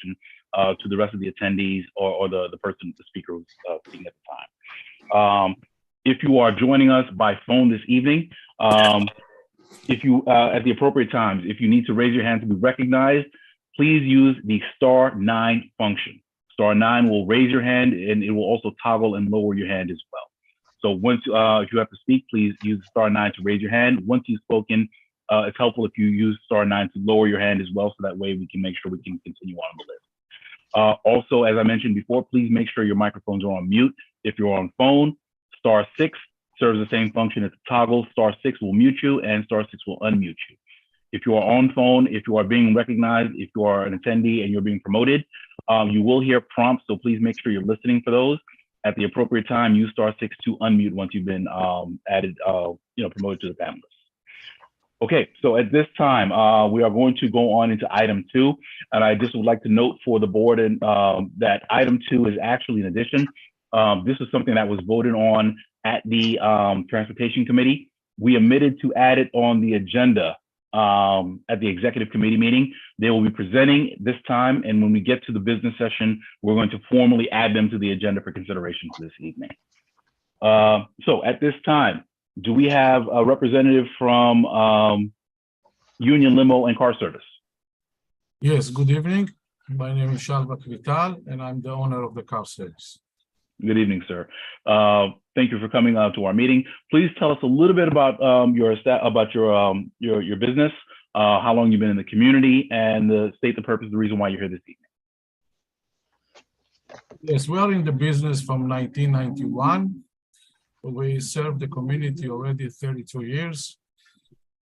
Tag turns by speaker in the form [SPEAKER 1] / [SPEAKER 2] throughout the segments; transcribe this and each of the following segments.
[SPEAKER 1] session to the rest of the attendees or the person, the speaker who's speaking at the time. If you are joining us by phone this evening, if you at the appropriate times, if you need to raise your hand to be recognized, please use the *9 function. *9 will raise your hand, and it will also toggle and lower your hand as well. So once if you have to speak, please use *9 to raise your hand. Once you've spoken, it's helpful if you use *9 to lower your hand as well, so that way we can make sure we can continue on the list. Also, as I mentioned before, please make sure your microphones are on mute. If you're on phone, *6 serves the same function as the toggle. *6 will mute you, and *6 will unmute you. If you are on phone, if you are being recognized, if you are an attendee and you're being promoted, you will hear prompts, so please make sure you're listening for those. At the appropriate time, use *6 to unmute once you've been added, promoted to the panelists. Okay, so at this time, we are going to go on into item 2, and I just would like to note for the board that item 2 is actually an addition. This is something that was voted on at the Transportation Committee. We omitted to add it on the agenda at the executive committee meeting. They will be presenting this time, and when we get to the business session, we're going to formally add them to the agenda for consideration for this evening. So at this time, do we have a representative from Union Limo and Car Service?
[SPEAKER 2] Yes, good evening. My name is Shalva Vital, and I'm the owner of the car service.
[SPEAKER 1] Good evening, sir. Thank you for coming out to our meeting. Please tell us a little bit about your business, how long you've been in the community, and state the purpose, the reason why you're here this evening.
[SPEAKER 2] Yes, we are in the business from 1991. We serve the community already 32 years.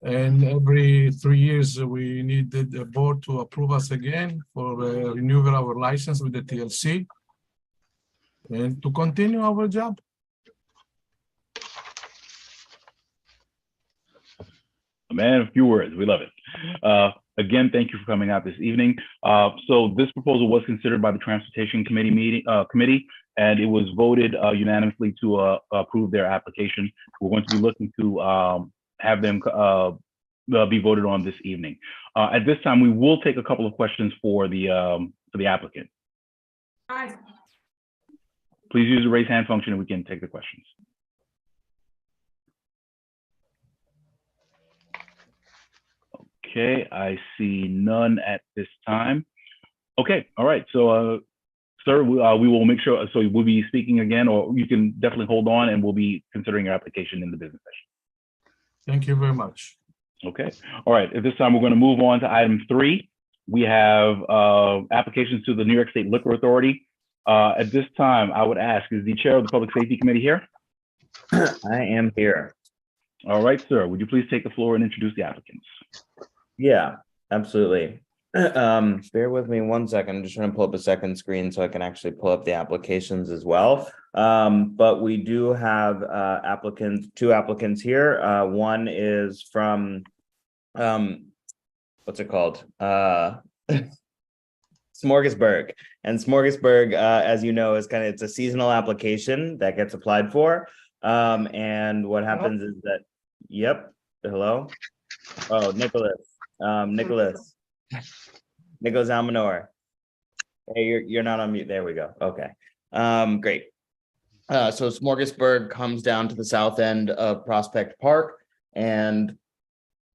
[SPEAKER 2] And every 3 years, we need the board to approve us again for renewing our license with the TLC and to continue our job.
[SPEAKER 1] A man of few words, we love it. Again, thank you for coming out this evening. So this proposal was considered by the Transportation Committee and it was voted unanimously to approve their application. We're going to be looking to have them be voted on this evening. At this time, we will take a couple of questions for the applicant.
[SPEAKER 3] Hi.
[SPEAKER 1] Please use the raise hand function and we can take the questions. Okay, I see none at this time. Okay, all right. So, sir, we will make sure, so we'll be speaking again, or you can definitely hold on and we'll be considering your application in the business session.
[SPEAKER 2] Thank you very much.
[SPEAKER 1] Okay, all right. At this time, we're going to move on to item 3. We have applications to the New York State Liquor Authority. At this time, I would ask, is the chair of the Public Safety Committee here?
[SPEAKER 4] I am here.
[SPEAKER 1] All right, sir. Would you please take the floor and introduce the applicants?
[SPEAKER 4] Yeah, absolutely. Bear with me 1 second. I'm just trying to pull up a second screen so I can actually pull up the applications as well. But we do have two applicants here. One is from what's it called? Smorgasburg. And Smorgasburg, as you know, is it's a seasonal application that gets applied for. And what happens is that, yep, hello? Oh, Nicholas Almanor. Hey, you're not on mute. There we go. Okay. Great. So Smorgasburg comes down to the south end of Prospect Park, and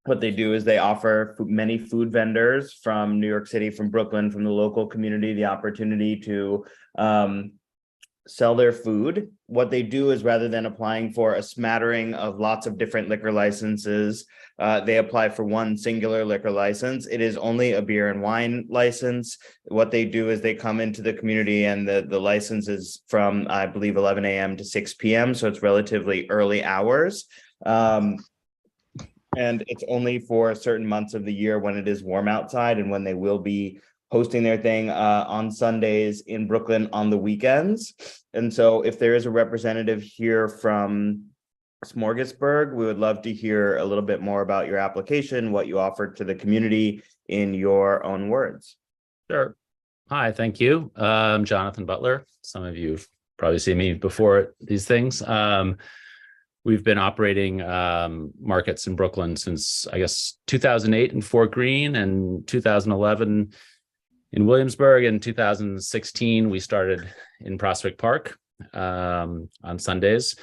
[SPEAKER 4] what they do is they offer many food vendors from New York City, from Brooklyn, from the local community, the opportunity to sell their food. What they do is, rather than applying for a smattering of lots of different liquor licenses, they apply for one singular liquor license. It is only a beer and wine license. What they do is they come into the community, and the license is from, I believe, 11 a.m. to 6 p.m. So it's relatively early hours. And it's only for certain months of the year when it is warm outside, and when they will be hosting their thing on Sundays in Brooklyn on the weekends. And so if there is a representative here from Smorgasburg, we would love to hear a little bit more about your application, what you offered to the community in your own words.
[SPEAKER 5] Sure. Hi, thank you. I'm Jonathan Butler. Some of you have probably seen me before these things. We've been operating markets in Brooklyn since, I guess, 2008 in Fort Greene, and 2011 in Williamsburg. In 2016, we started in Prospect Park on Sundays.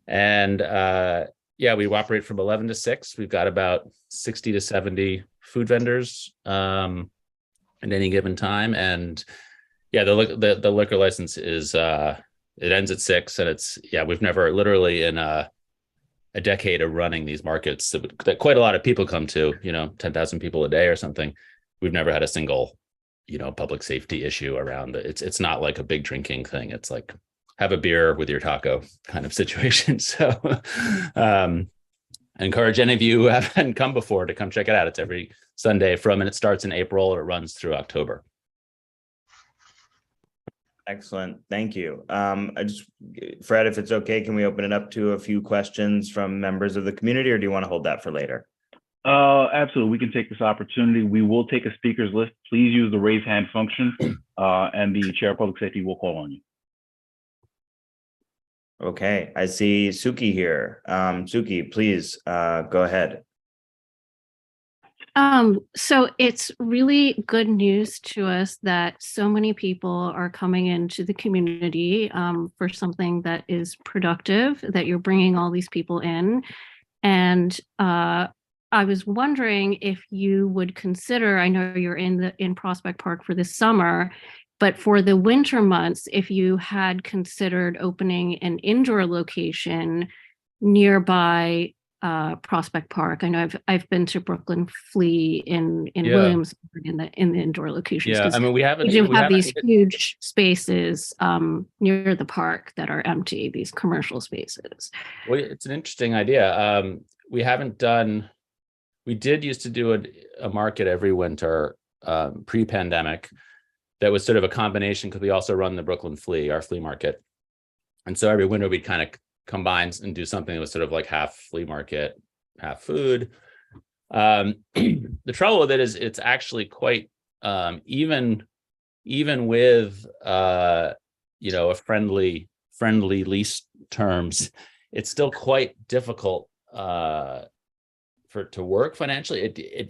[SPEAKER 5] And yeah, we operate from 11 to 6. We've got about 60 to 70 food vendors at any given time. And yeah, the liquor license is it ends at 6, and we've never, literally in a decade of running these markets that quite a lot of people come to, 10,000 people a day or something. We've never had a single, public safety issue around it. It's not like a big drinking thing. It's like have a beer with your taco kind of situation. So I encourage any of you who haven't come before to come check it out. It's every Sunday and it starts in April, it runs through October.
[SPEAKER 4] Excellent. Thank you. Fred, if it's okay, can we open it up to a few questions from members of the community, or do you want to hold that for later?
[SPEAKER 1] Absolutely. We can take this opportunity. We will take a speakers list. Please use the raise hand function, and the chair of public safety will call on you.
[SPEAKER 4] Okay, I see Suki here. Suki, please go ahead.
[SPEAKER 3] So it's really good news to us that so many people are coming into the community for something that is productive, that you're bringing all these people in. And I was wondering if you would consider, I know you're in Prospect Park for this summer, but for the winter months, if you had considered opening an indoor location nearby Prospect Park. I know I've been to Brooklyn Flea in Williamsburg in the indoor locations.
[SPEAKER 5] Yeah, I mean, we have
[SPEAKER 3] these huge spaces near the park that are empty, these commercial spaces.
[SPEAKER 5] Well, it's an interesting idea. We did used to do a market every winter pre-pandemic that was sort of a combination, because we also run the Brooklyn Flea, our flea market. And so every winter we'd kind of combine and do something that was sort of like half flea market, half food. The trouble with it is it's actually quite even with a friendly lease terms, it's still quite difficult to work financially.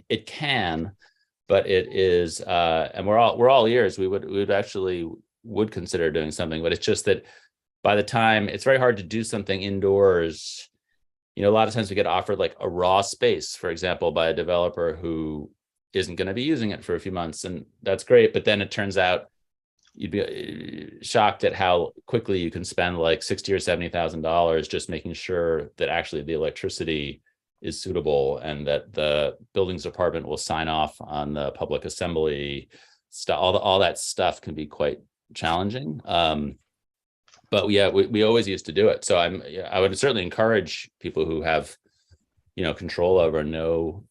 [SPEAKER 5] It can, but it is, and we're all ears. We would consider doing something, but it's just that by the time, it's very hard to do something indoors. A lot of times we get offered like a raw space, for example, by a developer who isn't going to be using it for a few months, and that's great. But then it turns out you'd be shocked at how quickly you can spend like $60,000 or $70,000 just making sure that actually the electricity is suitable and that the buildings department will sign off on the public assembly stuff. All that stuff can be quite challenging. But yeah, we always used to do it. So I would certainly encourage people who have, control over, know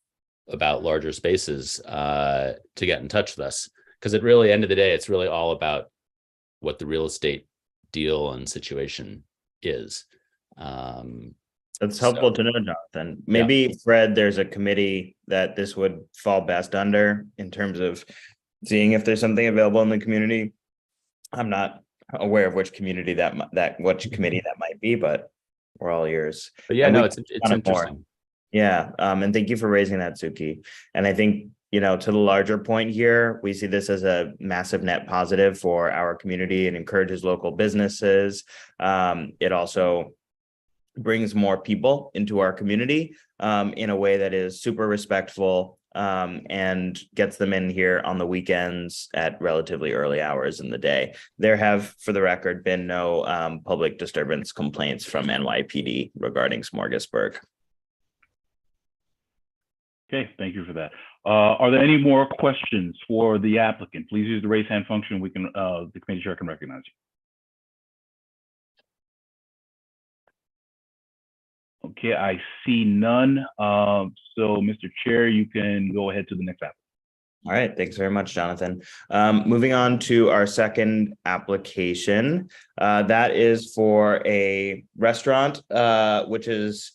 [SPEAKER 5] about larger spaces to get in touch with us, because at really end of the day, it's really all about what the real estate deal and situation is.
[SPEAKER 4] That's helpful to know, Jonathan. Maybe Fred, there's a committee that this would fall best under in terms of seeing if there's something available in the community. I'm not aware of which community which committee that might be, but we're all ears.
[SPEAKER 5] But yeah, it's interesting.
[SPEAKER 4] Yeah, and thank you for raising that, Suki. And I think, to the larger point here, we see this as a massive net positive for our community and encourages local businesses. It also brings more people into our community in a way that is super respectful, and gets them in here on the weekends at relatively early hours in the day. There have, for the record, been no public disturbance complaints from NYPD regarding Smorgasburg.
[SPEAKER 1] Okay, thank you for that. Are there any more questions for the applicant? Please use the raise hand function. We can, the committee chair can recognize you. Okay, I see none. So, Mr. Chair, you can go ahead to the next applicant.
[SPEAKER 4] All right, thanks very much, Jonathan. Moving on to our second application. That is for a restaurant, which is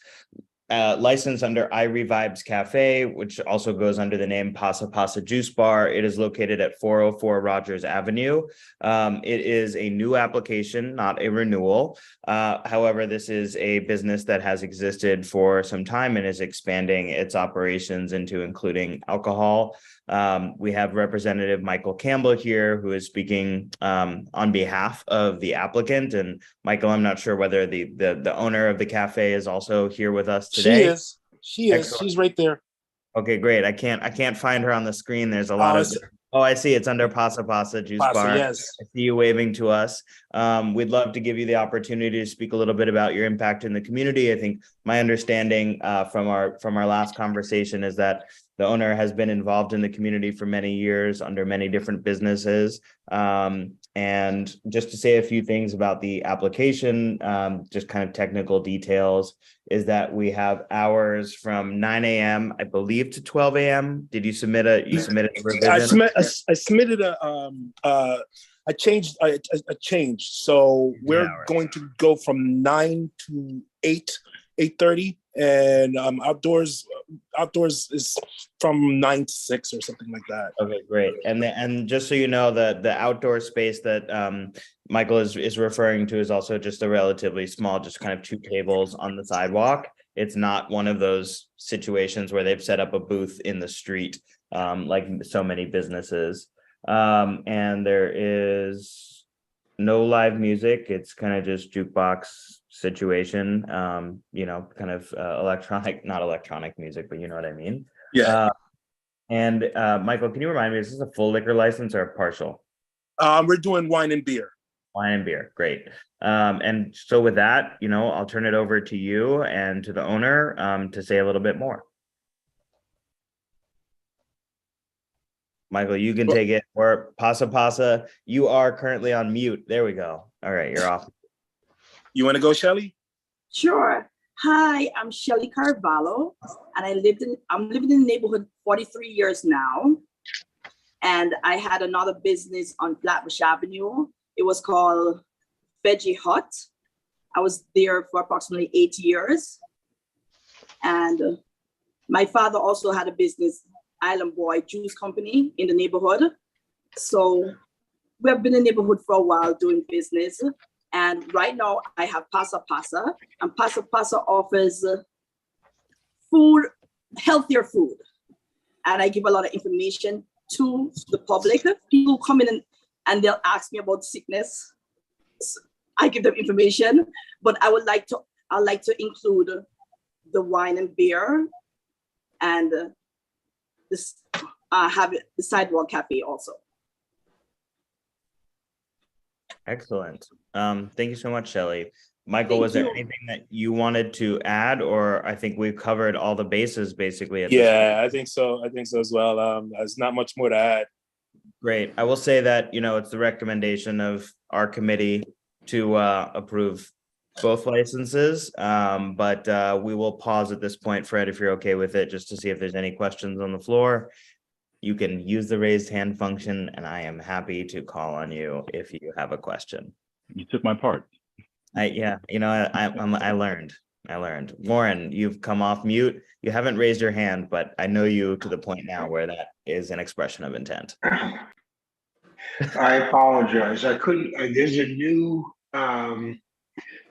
[SPEAKER 4] licensed under Irie Vibes Cafe, which also goes under the name Pasa Pasa Juice Bar. It is located at 404 Rogers Avenue. It is a new application, not a renewal. However, this is a business that has existed for some time and is expanding its operations into including alcohol. We have Representative Michael Campbell here, who is speaking on behalf of the applicant. And Michael, I'm not sure whether the owner of the cafe is also here with us today.
[SPEAKER 6] She is.
[SPEAKER 4] Excellent.
[SPEAKER 6] She's right there.
[SPEAKER 4] Okay, great. I can't find her on the screen. There's a lot of. Oh, I see. It's under Pasa Pasa Juice Bar.
[SPEAKER 6] Yes.
[SPEAKER 4] I see you waving to us. We'd love to give you the opportunity to speak a little bit about your impact in the community. I think my understanding from our last conversation is that the owner has been involved in the community for many years under many different businesses. And just to say a few things about the application, just kind of technical details, is that we have hours from 9 a.m. I believe to 12 a.m. Did you submit a revision?
[SPEAKER 6] I submitted I changed. So we're going to go from 9 to 8:30, and outdoors is from 9 to 6 or something like that.
[SPEAKER 4] Okay, great. And just so you know, the outdoor space that Michael is referring to is also just a relatively small, just kind of 2 tables on the sidewalk. It's not one of those situations where they've set up a booth in the street, like so many businesses. And there is no live music. It's kind of just jukebox situation, kind of not electronic music, but you know what I mean?
[SPEAKER 6] Yeah.
[SPEAKER 4] And Michael, can you remind me, is this a full liquor license or a partial?
[SPEAKER 6] We're doing wine and beer.
[SPEAKER 4] Wine and beer, great. And so with that, I'll turn it over to you and to the owner to say a little bit more. Michael, you can take it, or Pasa Pasa, you are currently on mute. There we go. All right, you're off.
[SPEAKER 6] You want to go, Shelly?
[SPEAKER 7] Sure. Hi, I'm Shelly Carvalho, and I'm living in the neighborhood 43 years now. And I had another business on Flatbush Avenue. It was called Veggie Hut. I was there for approximately 8 years. And my father also had a business, Island Boy Juice Company, in the neighborhood. So we have been in the neighborhood for a while doing business. And right now I have Pasa Pasa, and Pasa Pasa offers food, healthier food. And I give a lot of information to the public. People come in and they'll ask me about sickness. So I give them information, but I'd like to include the wine and beer, and have the sidewalk cafe also.
[SPEAKER 4] Excellent. Thank you so much, Shelly. Michael, was there anything that you wanted to add, or I think we've covered all the bases basically?
[SPEAKER 6] I think so. I think so as well. There's not much more to add.
[SPEAKER 4] Great. I will say that, it's the recommendation of our committee to approve both licenses. But we will pause at this point, Fred, if you're okay with it, just to see if there's any questions on the floor. You can use the raised hand function, and I am happy to call on you if you have a question.
[SPEAKER 1] You took my part.
[SPEAKER 4] I learned. Warren, you've come off mute. You haven't raised your hand, but I know you to the point now where that is an expression of intent.
[SPEAKER 8] I apologize. I couldn't, there's a new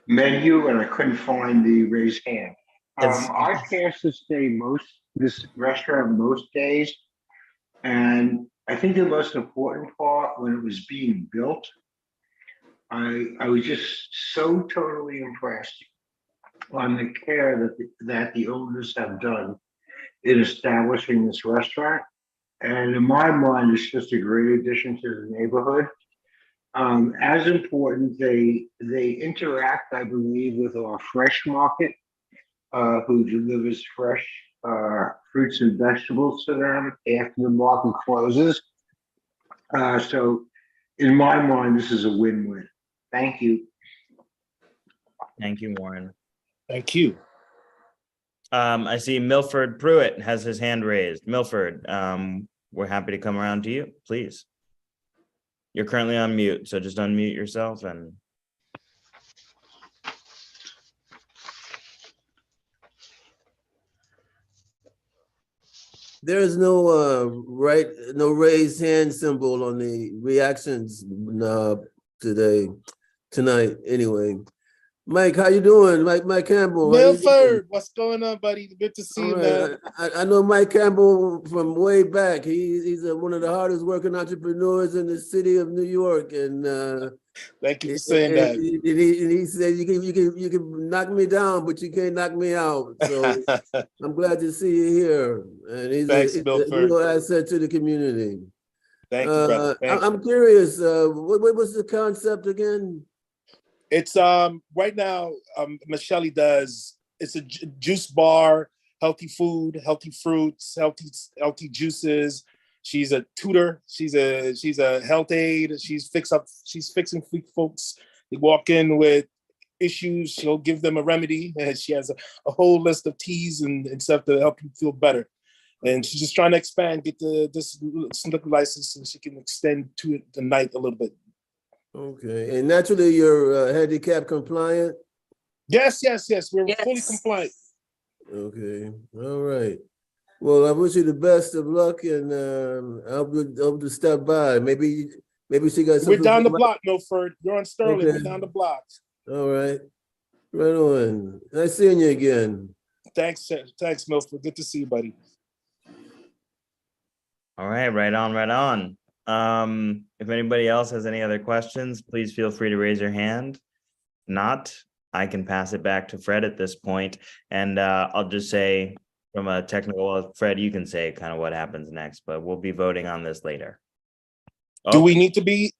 [SPEAKER 8] menu and I couldn't find the raised hand. I pass this restaurant most days. And I think the most important part, when it was being built, I was just so totally impressed on the care that the owners have done in establishing this restaurant. And in my mind, it's just a great addition to the neighborhood. As important, they interact, I believe, with our fresh market, who delivers fresh fruits and vegetables to them after the market closes. So in my mind, this is a win-win. Thank you.
[SPEAKER 4] Thank you, Warren.
[SPEAKER 6] Thank you.
[SPEAKER 4] I see Milford Pruitt has his hand raised. Milford, we're happy to come around to you, please. You're currently on mute, so just unmute yourself and.
[SPEAKER 9] There is no no raised hand symbol on the reactions tonight. Anyway, Mike, how you doing? Mike Campbell. How you doing?
[SPEAKER 6] Milford, what's going on, buddy? Good to see you,
[SPEAKER 9] All
[SPEAKER 6] man.
[SPEAKER 9] right. I know Mike Campbell from way back. He's one of the hardest working entrepreneurs in the city of New York, and
[SPEAKER 6] Thank you for saying
[SPEAKER 9] and
[SPEAKER 6] that.
[SPEAKER 9] he said you can knock me down, but you can't knock me out. So I'm glad to see you here, and he's
[SPEAKER 6] Thanks,
[SPEAKER 9] a
[SPEAKER 6] Milford.
[SPEAKER 9] real asset to the community.
[SPEAKER 6] Thank you, brother. Thank you.
[SPEAKER 9] I'm curious. What was the concept again?
[SPEAKER 6] It's right now, Michelle does, it's a juice bar, healthy food, healthy fruits, healthy juices. She's a tutor. She's a health aide. She's fixing folks. They walk in with issues, she'll give them a remedy, and she has a whole list of teas and stuff to help you feel better. And she's just trying to expand, get this liquor license so she can extend to the night a little bit.
[SPEAKER 9] Okay, and naturally you're handicap compliant?
[SPEAKER 6] Yes. We're fully compliant.
[SPEAKER 9] Okay, all right. Well, I wish you the best of luck, and I hope to stop by. Maybe she got something.
[SPEAKER 6] We're down the block, Milford. You're on Sterling.
[SPEAKER 9] Okay.
[SPEAKER 6] We're down the block.
[SPEAKER 9] All right. Right on. Nice seeing you again.
[SPEAKER 6] Thanks, Milford. Good to see you, buddy.
[SPEAKER 4] All right, right on. If anybody else has any other questions, please feel free to raise your hand. Not, I can pass it back to Fred at this point. And I'll just say from a technical, well, Fred, you can say kind of what happens next, but we'll be voting on this later.
[SPEAKER 6] Do we need to be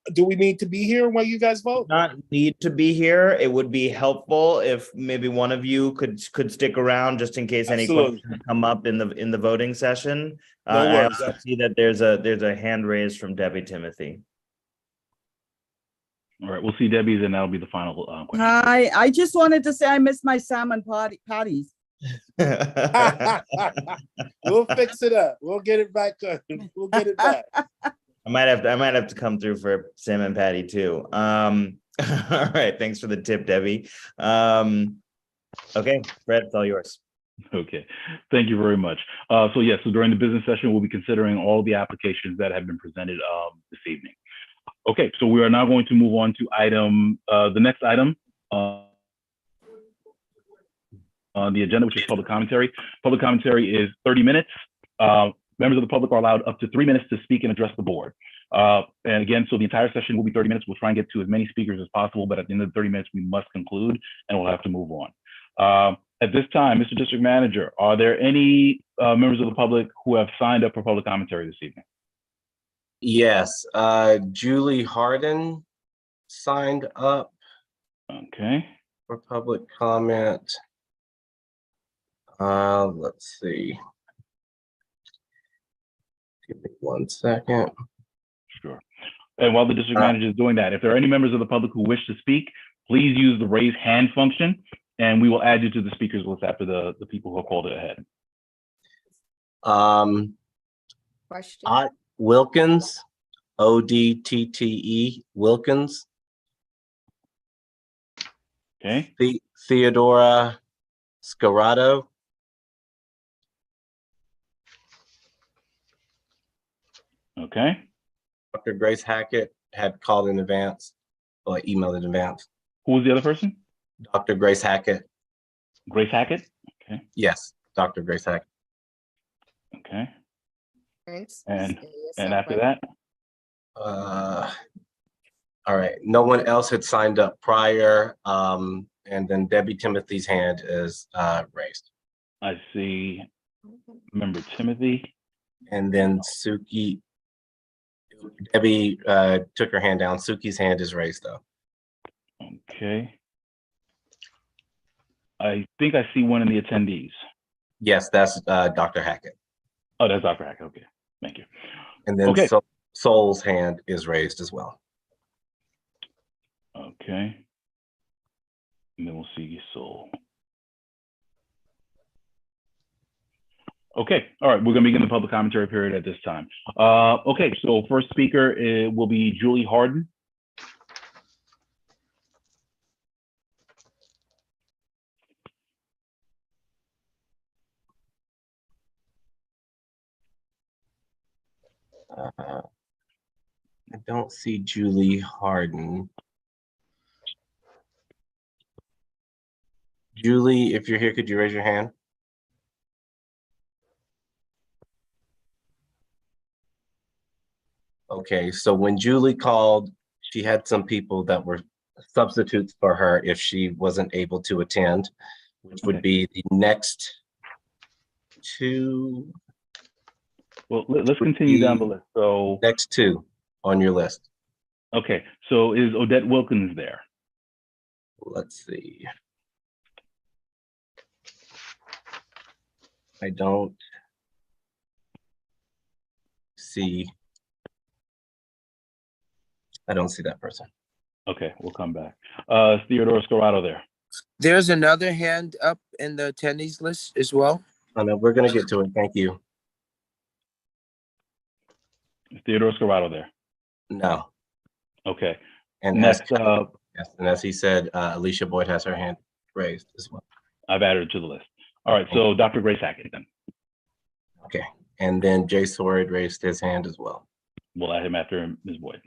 [SPEAKER 6] here while you guys vote?
[SPEAKER 4] Not need to be here. It would be helpful if maybe one of you could stick around just in case any questions come up in the voting session.
[SPEAKER 6] No
[SPEAKER 4] I
[SPEAKER 6] worries.
[SPEAKER 4] also see that there's a hand raised from Debbie Timothy.
[SPEAKER 1] All right, we'll see Debbie's, and that'll be the final question.
[SPEAKER 10] Hi, I just wanted to say I miss my salmon patties.
[SPEAKER 6] We'll fix it up. We'll get it back. We'll get it back.
[SPEAKER 4] I might have to come through for salmon patty too. All right, thanks for the tip, Debbie. Okay, Fred, it's all yours.
[SPEAKER 1] Okay, thank you very much. So during the business session, we'll be considering all the applications that have been presented this evening. Okay, so we are now going to move on to the next item on the agenda, which is public commentary. Public commentary is 30 minutes. Members of the public are allowed up to 3 minutes to speak and address the board. And again, so the entire session will be 30 minutes. We'll try and get to as many speakers as possible, but at the end of the 30 minutes, we must conclude and we'll have to move on. At this time, Mr. District Manager, are there any members of the public who have signed up for public commentary this evening?
[SPEAKER 11] Yes, Julie Harden signed up.
[SPEAKER 1] Okay.
[SPEAKER 11] For public comment. Let's see. Give me 1 second.
[SPEAKER 1] Sure. And while the district manager is doing that, if there are any members of the public who wish to speak, please use the raise hand function, and we will add you to the speakers list after the people who have called it ahead.
[SPEAKER 10] Question.
[SPEAKER 11] Wilkins, ODTTE, Wilkins.
[SPEAKER 1] Okay.
[SPEAKER 11] Theodora Scarrato.
[SPEAKER 1] Okay.
[SPEAKER 11] Dr. Grace Hackett had called in advance or emailed in advance.
[SPEAKER 1] Who was the other person?
[SPEAKER 11] Dr. Grace Hackett.
[SPEAKER 1] Grace Hackett? Okay.
[SPEAKER 11] Yes, Dr. Grace Hackett.
[SPEAKER 1] Okay. And after that?
[SPEAKER 11] All right. No one else had signed up prior. And then Debbie Timothy's hand is raised.
[SPEAKER 1] I see member Timothy.
[SPEAKER 11] And then Suki. Debbie took her hand down. Suki's hand is raised though.
[SPEAKER 1] Okay. I think I see one in the attendees.
[SPEAKER 11] Yes, that's Dr. Hackett.
[SPEAKER 1] Oh, that's Dr. Hackett. Okay, thank you.
[SPEAKER 11] And then
[SPEAKER 1] okay.
[SPEAKER 11] Soul's hand is raised as well.
[SPEAKER 1] Okay. And then we'll see Soul. Okay, all right, we're gonna begin the public commentary period at this time. Okay, so first speaker will be Julie Harden.
[SPEAKER 11] I don't see Julie Harden. Julie, if you're here, could you raise your hand? Okay, so when Julie called, she had some people that were substitutes for her if she wasn't able to attend, which would be the next two.
[SPEAKER 1] Well, let's continue down the list. So
[SPEAKER 11] next two on your list.
[SPEAKER 1] Okay, so is Odette Wilkins there?
[SPEAKER 11] Let's see. I don't see. I don't see that person.
[SPEAKER 1] Okay, we'll come back. Theodore Scorado there.
[SPEAKER 12] There's another hand up in the attendees list as well.
[SPEAKER 11] Oh, no, we're going to get to it. Thank you.
[SPEAKER 1] Is Theodore Scorado there?
[SPEAKER 11] No.
[SPEAKER 1] Okay.
[SPEAKER 11] And
[SPEAKER 1] next,
[SPEAKER 11] yes, and as he said, Alicia Boyd has her hand raised as well.
[SPEAKER 1] I've added it to the list. All right, so Dr. Grace Hackett then.
[SPEAKER 11] Okay, and then Jay Sword raised his hand as well.
[SPEAKER 1] We'll add him after Ms. Boyd.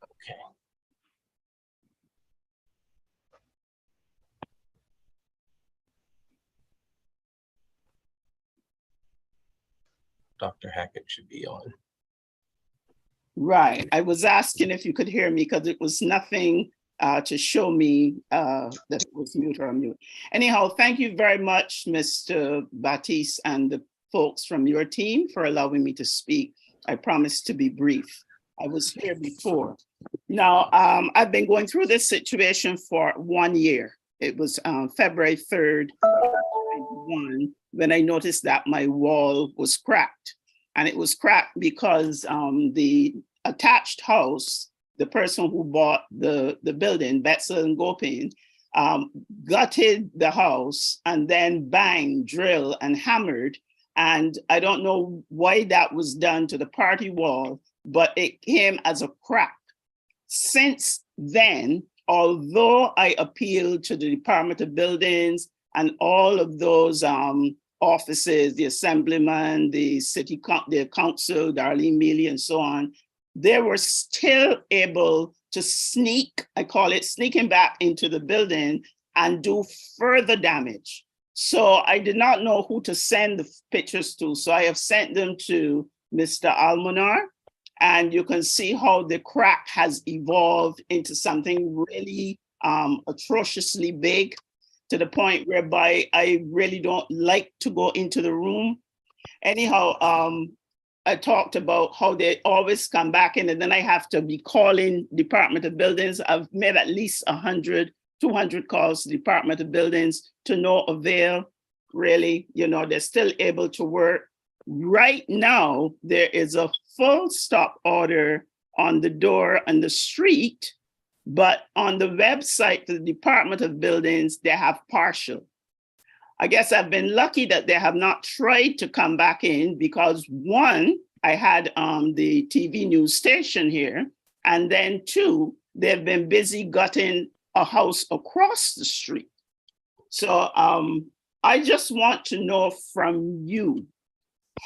[SPEAKER 11] Okay. Dr. Hackett should be on.
[SPEAKER 13] Right. I was asking if you could hear me because it was nothing to show me that it was mute or unmute. Anyhow, thank you very much, Mr. Batiste and the folks from your team for allowing me to speak. I promise to be brief. I was here before. Now, I've been going through this situation for 1 year. It was February 3rd, 2021, when I noticed that my wall was cracked. And it was cracked because the attached house, the person who bought the building, Betzel and Gopin, gutted the house and then banged, drilled, and hammered. And I don't know why that was done to the party wall, but it came as a crack. Since then, although I appealed to the Department of Buildings and all of those offices, the assemblyman, the the council, Darlene Mealy, and so on, they were still able to sneak, I call it sneaking back into the building and do further damage. So I did not know who to send the pictures to. So I have sent them to Mr. Almonar, and you can see how the crack has evolved into something really atrociously big, to the point whereby I really don't like to go into the room. Anyhow, I talked about how they always come back in, and then I have to be calling Department of Buildings. I've made at least 100, 200 calls to Department of Buildings to no avail. Really, you know, they're still able to work. Right now, there is a full stop order on the door on the street, but on the website, the Department of Buildings, they have partial. I guess I've been lucky that they have not tried to come back in because one, I had the TV news station here, and then two, they've been busy gutting a house across the street. So I just want to know from you,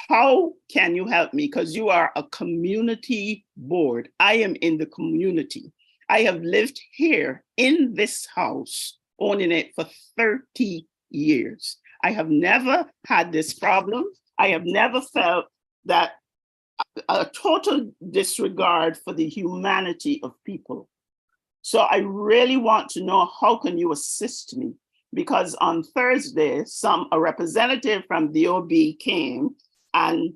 [SPEAKER 13] how can you help me? Because you are a community board. I am in the community. I have lived here in this house, owning it for 30 years. I have never had this problem. I have never felt that a total disregard for the humanity of people. So I really want to know, how can you assist me? Because on Thursday, a representative from DOB came and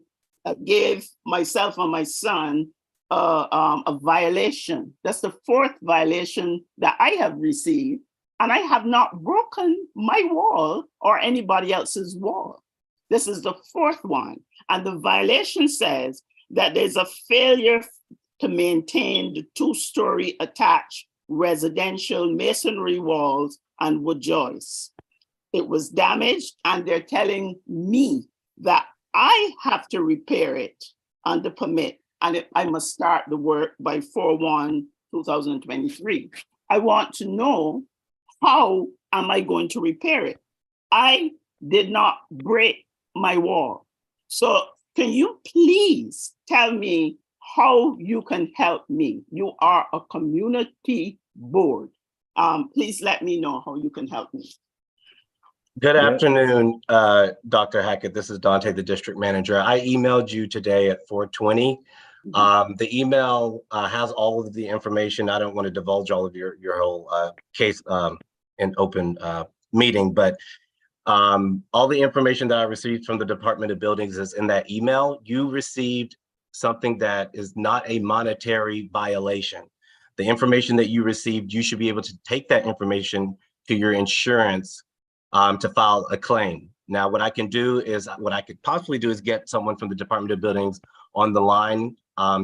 [SPEAKER 13] gave myself and my son a violation. That's the fourth violation that I have received. And I have not broken my wall or anybody else's wall. This is the fourth one. And the violation says that there's a failure to maintain the 2-story attached residential masonry walls and wood joists. It was damaged, and they're telling me that I have to repair it under permit, and I must start the work by 4/1/2023. I want to know, how am I going to repair it? I did not break my wall. So can you please tell me how you can help me? You are a community board. Please let me know how you can help me.
[SPEAKER 11] Good afternoon, Dr. Hackett. This is Dante, the district manager. I emailed you today at 4:20. The email has all of the information. I don't want to divulge all of your whole case in open meeting, but all the information that I received from the Department of Buildings is in that email. You received something that is not a monetary violation. The information that you received, you should be able to take that information to your insurance to file a claim. Now, what I can do is, what I could possibly do is get someone from the Department of Buildings on the line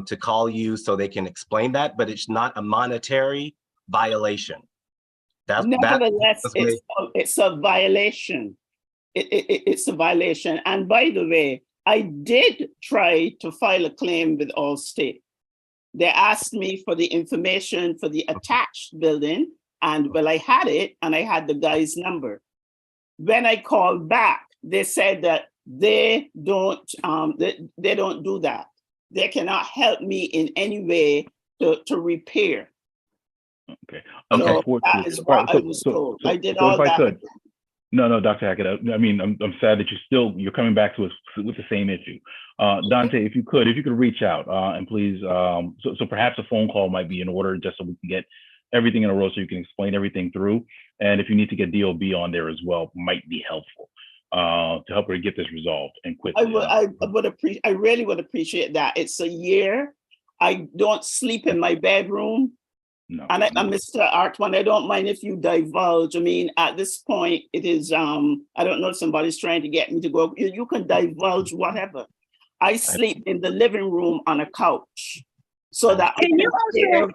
[SPEAKER 11] to call you so they can explain that, but it's not a monetary violation.
[SPEAKER 13] Nevertheless, it's a violation. It's a violation. And by the way, I did try to file a claim with Allstate. They asked me for the information for the attached building, and well, I had it, and I had the guy's number. When I called back, they said that they don't do that. They cannot help me in any way to repair.
[SPEAKER 1] Okay.
[SPEAKER 13] So that is what I was told. I did all that.
[SPEAKER 1] No, Dr. Hackett. I mean, I'm sad that you're coming back to us with the same issue. Dante, if you could reach out and please, so perhaps a phone call might be in order just so we can get everything in a row so you can explain everything through. And if you need to get DOB on there as well, might be helpful to help her get this resolved and quickly.
[SPEAKER 13] I really would appreciate that. It's a year. I don't sleep in my bedroom.
[SPEAKER 1] No.
[SPEAKER 13] And Mr. Artwan, I don't mind if you divulge. I mean, at this point, it is, I don't know if somebody's trying to get me to go. You can divulge whatever. I sleep in the living room on a couch so that I can hear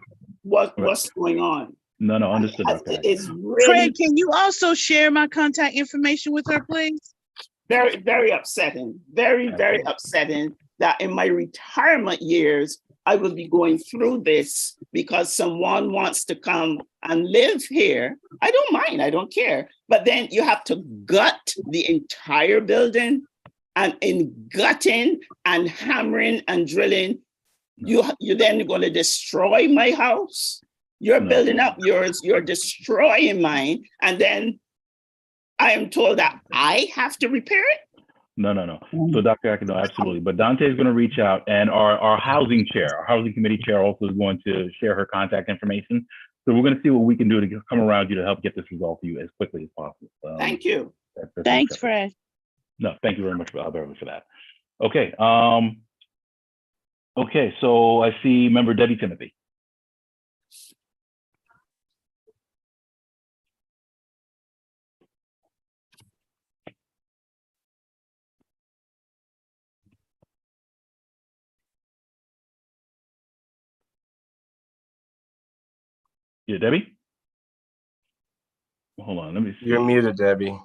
[SPEAKER 13] what's going on.
[SPEAKER 1] No, understood.
[SPEAKER 13] It's really,
[SPEAKER 10] Craig, can you also share my contact information with her, please?
[SPEAKER 13] very, very upsetting. Very, very upsetting that in my retirement years, I will be going through this because someone wants to come and live here. I don't mind, I don't care. But then you have to gut the entire building, and in gutting and hammering and drilling, you're then going to destroy my house. You're building up yours, you're destroying mine. And then I am told that I have to repair it.
[SPEAKER 1] No. So Dr. Hackett, no, absolutely. But Dante is going to reach out, and our housing committee chair also is going to share her contact information. So we're going to see what we can do to come around you to help get this resolved for you as quickly as possible.
[SPEAKER 13] Thank you.
[SPEAKER 10] Thanks, Fred.
[SPEAKER 1] No, thank you very much, Beverly, for that. Okay. Okay, so I see member Debbie Timothy. Yeah, Debbie? Hold on, let me see.
[SPEAKER 11] You're muted, Debbie.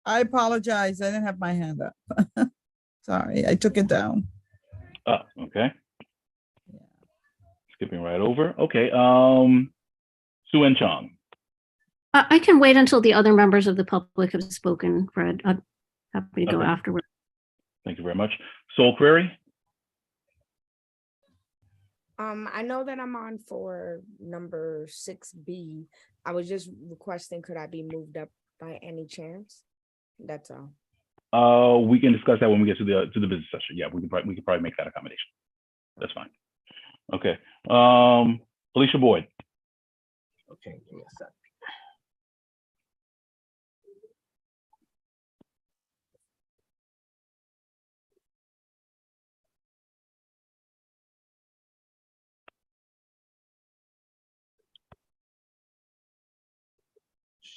[SPEAKER 10] I apologize. I didn't have my hand up. Sorry, I took it down.
[SPEAKER 1] Okay. Skipping right over. Okay. Sue-Ann Chong.
[SPEAKER 3] I can wait until the other members of the public have spoken, Fred. I'm happy to go afterward.
[SPEAKER 1] Thank you very much. Sol Query.
[SPEAKER 14] I know that I'm on for number 6B. I was just requesting, could I be moved up by any chance? That's all.
[SPEAKER 1] We can discuss that when we get to the business session. Yeah, we can probably make that accommodation. That's fine. Okay. Alicia Boyd.
[SPEAKER 11] Okay, give me a sec.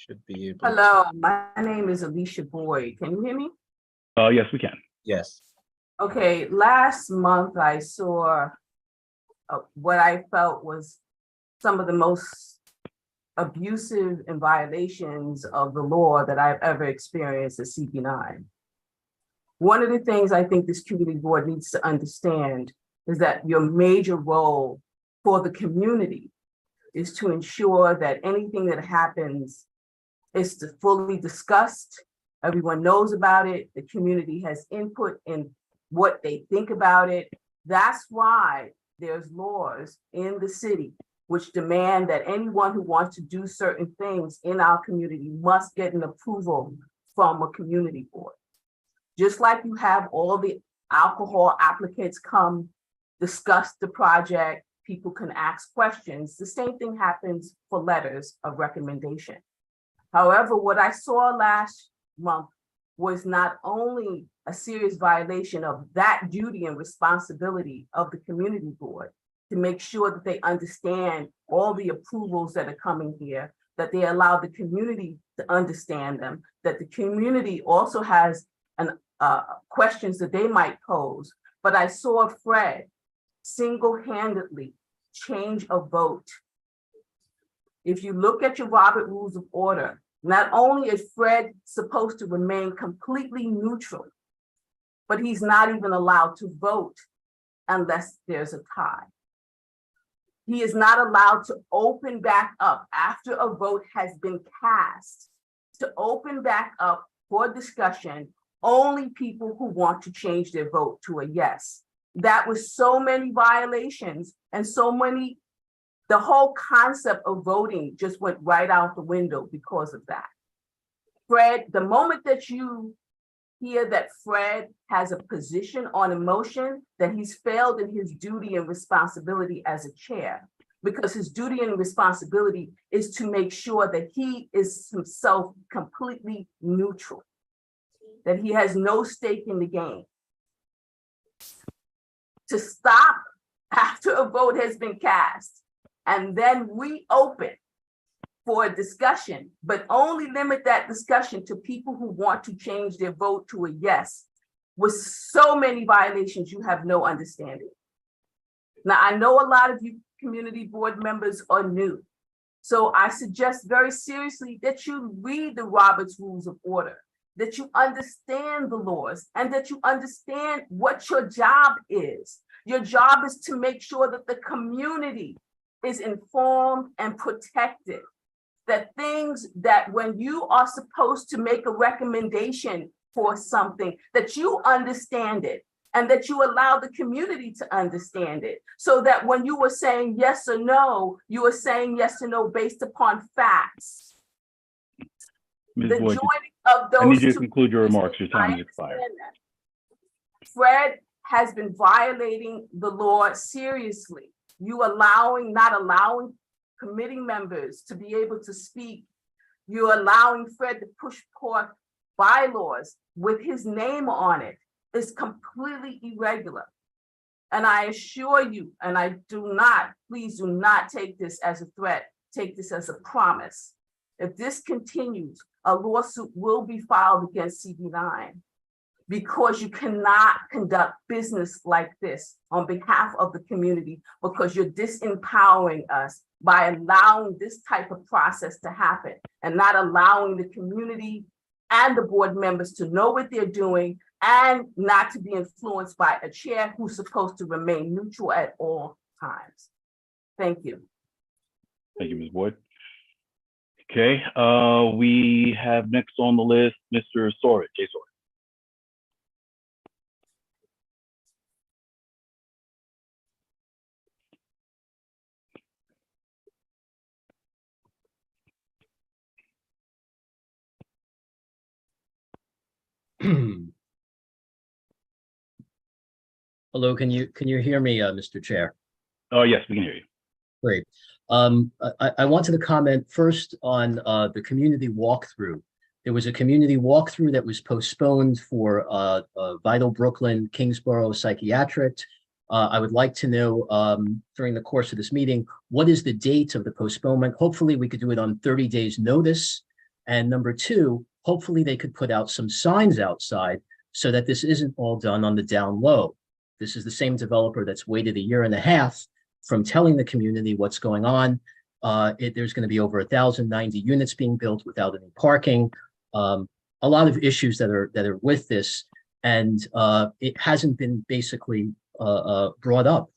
[SPEAKER 11] Should be able.
[SPEAKER 15] Hello, my name is Alicia Boyd. Can you hear me?
[SPEAKER 1] Yes, we can.
[SPEAKER 11] Yes.
[SPEAKER 15] Okay, last month I saw what I felt was some of the most abusive and violations of the law that I've ever experienced at CP9. One of the things I think this community board needs to understand is that your major role for the community is to ensure that anything that happens It's fully discussed. Everyone knows about it. The community has input in what they think about it. That's why there's laws in the city which demand that anyone who wants to do certain things in our community must get an approval from a community board. Just like you have all the alcohol applicants come discuss the project, people can ask questions. The same thing happens for letters of recommendation. However, what I saw last month was not only a serious violation of that duty and responsibility of the community board to make sure that they understand all the approvals that are coming here, that they allow the community to understand them, that the community also has questions that they might pose. But I saw Fred single-handedly change a vote. If you look at your Robert Rules of Order, not only is Fred supposed to remain completely neutral, but he's not even allowed to vote unless there's a tie. He is not allowed to open back up after a vote has been cast, to open back up for discussion, only people who want to change their vote to a yes. That was so many violations and so many, the whole concept of voting just went right out the window because of that. Fred, the moment that you hear that Fred has a position on a motion, that he's failed in his duty and responsibility as a chair, because his duty and responsibility is to make sure that he is himself completely neutral, that he has no stake in the game. To stop after a vote has been cast and then reopen for a discussion, but only limit that discussion to people who want to change their vote to a yes, with so many violations you have no understanding. Now, I know a lot of you community board members are new, so I suggest very seriously that you read the Roberts Rules of Order, that you understand the laws, and that you understand what your job is. Your job is to make sure that the community is informed and protected. That things that when you are supposed to make a recommendation for something, that you understand it and that you allow the community to understand it. So that when you were saying yes or no, you were saying yes or no based upon facts.
[SPEAKER 1] Ms.
[SPEAKER 15] The
[SPEAKER 1] Boyd,
[SPEAKER 15] joining of those
[SPEAKER 1] I need you to
[SPEAKER 15] two
[SPEAKER 1] conclude your
[SPEAKER 15] pieces,
[SPEAKER 1] remarks. Your time
[SPEAKER 15] I
[SPEAKER 1] has expired.
[SPEAKER 15] understand that. Fred has been violating the law seriously. You not allowing committee members to be able to speak. You're allowing Fred to push forth bylaws with his name on it. Is completely irregular. And I assure you, and I do not, please do not take this as a threat, take this as a promise. If this continues, a lawsuit will be filed against CB9 because you cannot conduct business like this on behalf of the community, because you're disempowering us by allowing this type of process to happen and not allowing the community and the board members to know what they're doing and not to be influenced by a chair who's supposed to remain neutral at all times. Thank you.
[SPEAKER 1] Thank you, Ms. Boyd. Okay, we have next on the list, Mr. Sorit, Jay
[SPEAKER 16] Sorit. Hello, can you hear me, Mr. Chair?
[SPEAKER 1] Oh, yes, we can hear you.
[SPEAKER 16] Great. I wanted to comment first on the community walkthrough. There was a community walkthrough that was postponed for Vital Brooklyn, Kingsborough Psychiatric. I would like to know during the course of this meeting, what is the date of the postponement? Hopefully we could do it on 30 days notice. And number two, hopefully they could put out some signs outside so that this isn't all done on the down low. This is the same developer that's waited 1.5 years from telling the community what's going on. There's going to be over 1,090 units being built without any parking. A lot of issues that are with this, and it hasn't been basically brought up.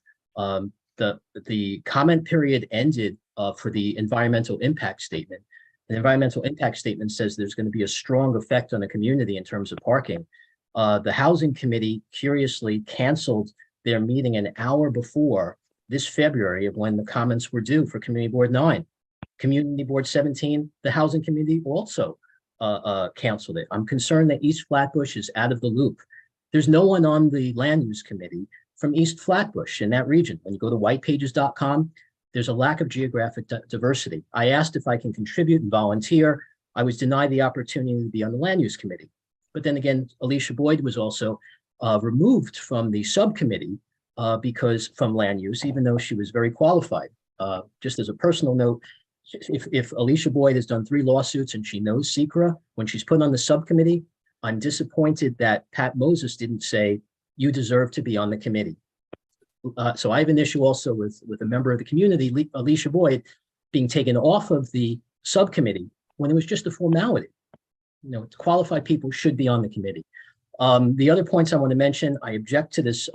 [SPEAKER 16] The comment period ended for the environmental impact statement. an environmental impact statement says there's going to be a strong effect on the community in terms of parking. The housing committee curiously canceled their meeting an hour before this February of when the comments were due for Community Board 9. Community Board 17, the housing committee also canceled it. I'm concerned that East Flatbush is out of the loop. There's no one on the land use committee from East Flatbush in that region. When you go to whitepages.com, there's a lack of geographic diversity. I asked if I can contribute and volunteer. I was denied the opportunity to be on the land use committee. But then again, Alicia Boyd was also removed from the subcommittee because from land use, even though she was very qualified. Just as a personal note, if Alicia Boyd has done 3 lawsuits and she knows SECRA, when she's put on the subcommittee, I'm disappointed that Pat Moses didn't say, you deserve to be on the committee. So I have an issue also with a member of the community, Alicia Boyd, being taken off of the subcommittee when it was just a formality. You know, qualified people should be on the committee. The other points I want to mention, I object to this,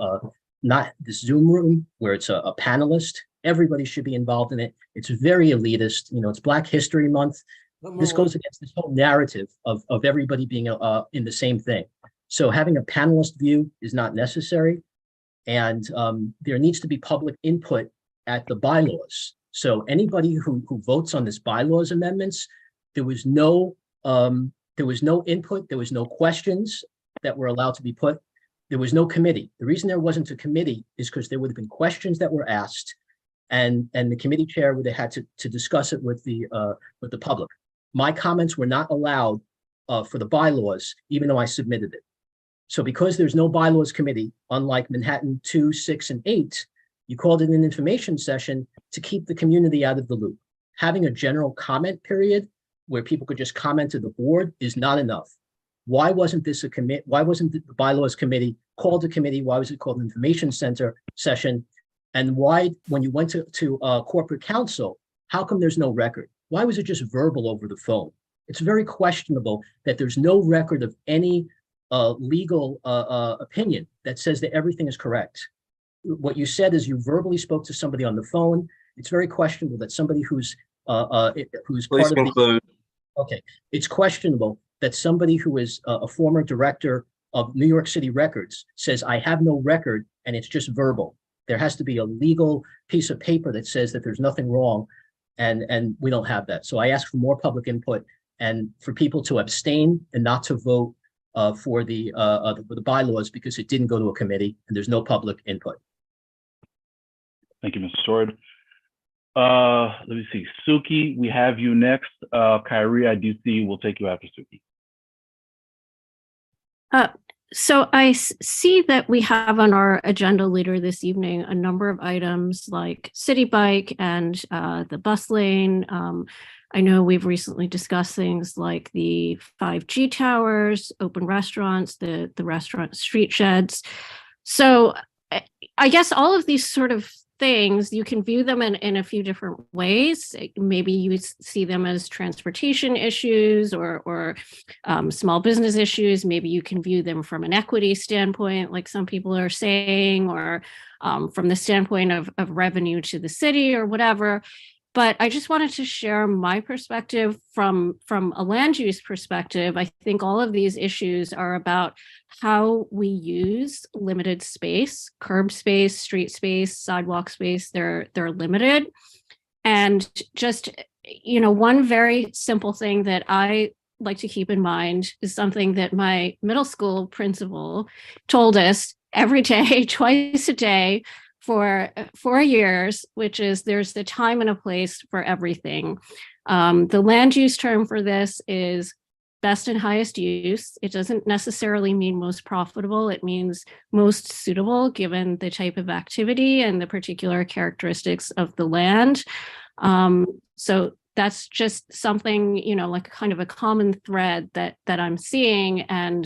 [SPEAKER 16] not this Zoom room where it's a panelist. Everybody should be involved in it. It's very elitist. You know, it's Black History Month. This goes against this whole narrative of everybody being in the same thing. So having a panelist view is not necessary. And there needs to be public input at the bylaws. So anybody who votes on this bylaws amendments, there was no input, there was no questions that were allowed to be put. There was no committee. The reason there wasn't a committee is because there would have been questions that were asked, and the committee chair would have had to discuss it with the public. My comments were not allowed for the bylaws, even though I submitted it. So because there's no bylaws committee, unlike Manhattan 2, 6, and 8, you called it an information session to keep the community out of the loop. Having a general comment period where people could just comment to the board is not enough. Why wasn't this a commit? Why wasn't the bylaws committee called a committee? Why was it called an information center session? And why, when you went to corporate counsel, how come there's no record? Why was it just verbal over the phone? It's very questionable that there's no record of any legal opinion that says that everything is correct. What you said is you verbally spoke to somebody on the phone. It's very questionable that somebody who's
[SPEAKER 11] Please
[SPEAKER 16] part of
[SPEAKER 11] conclude.
[SPEAKER 16] Okay, it's questionable that somebody who is a former director of New York City Records says, I have no record, and it's just verbal. There has to be a legal piece of paper that says that there's nothing wrong, and we don't have that. So I ask for more public input and for people to abstain and not to vote for the bylaws because it didn't go to a committee and there's no public input.
[SPEAKER 1] Thank you, Mr. Sword. Let me see. Suki, we have you next. Kyrie, I do see we'll take you after Suki.
[SPEAKER 3] So I see that we have on our agenda later this evening a number of items like City Bike and the bus lane. I know we've recently discussed things like the 5G towers, open restaurants, the restaurant street sheds. So I guess all of these sort of things, you can view them in a few different ways. Maybe you see them as transportation issues or small business issues. Maybe you can view them from an equity standpoint, like some people are saying, or from the standpoint of revenue to the city or whatever. But I just wanted to share my perspective from a land use perspective. I think all of these issues are about how we use limited space, curb space, street space, sidewalk space. They're limited. And just, you know, one very simple thing that I like to keep in mind is something that my middle school principal told us every day, twice a day, for 4 years, which is there's the time and a place for everything. The land use term for this is best and highest use. It doesn't necessarily mean most profitable. It means most suitable given the type of activity and the particular characteristics of the land. So that's just something, you know, like kind of a common thread that I'm seeing. And,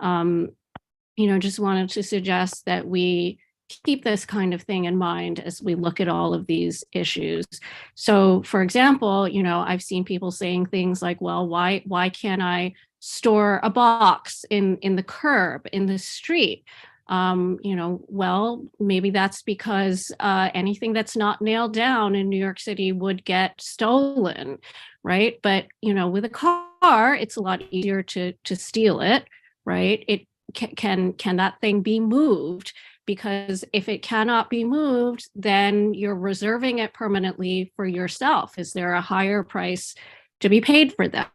[SPEAKER 3] you know, just wanted to suggest that we keep this kind of thing in mind as we look at all of these issues. So, for example, you know, I've seen people saying things like, well, why can't I store a box in the curb, in the street? Well, maybe that's because anything that's not nailed down in New York City would get stolen, right? But with a car, it's a lot easier to steal it, right? It can that thing be moved? Because if it cannot be moved, then you're reserving it permanently for yourself. Is there a higher price to be paid for that?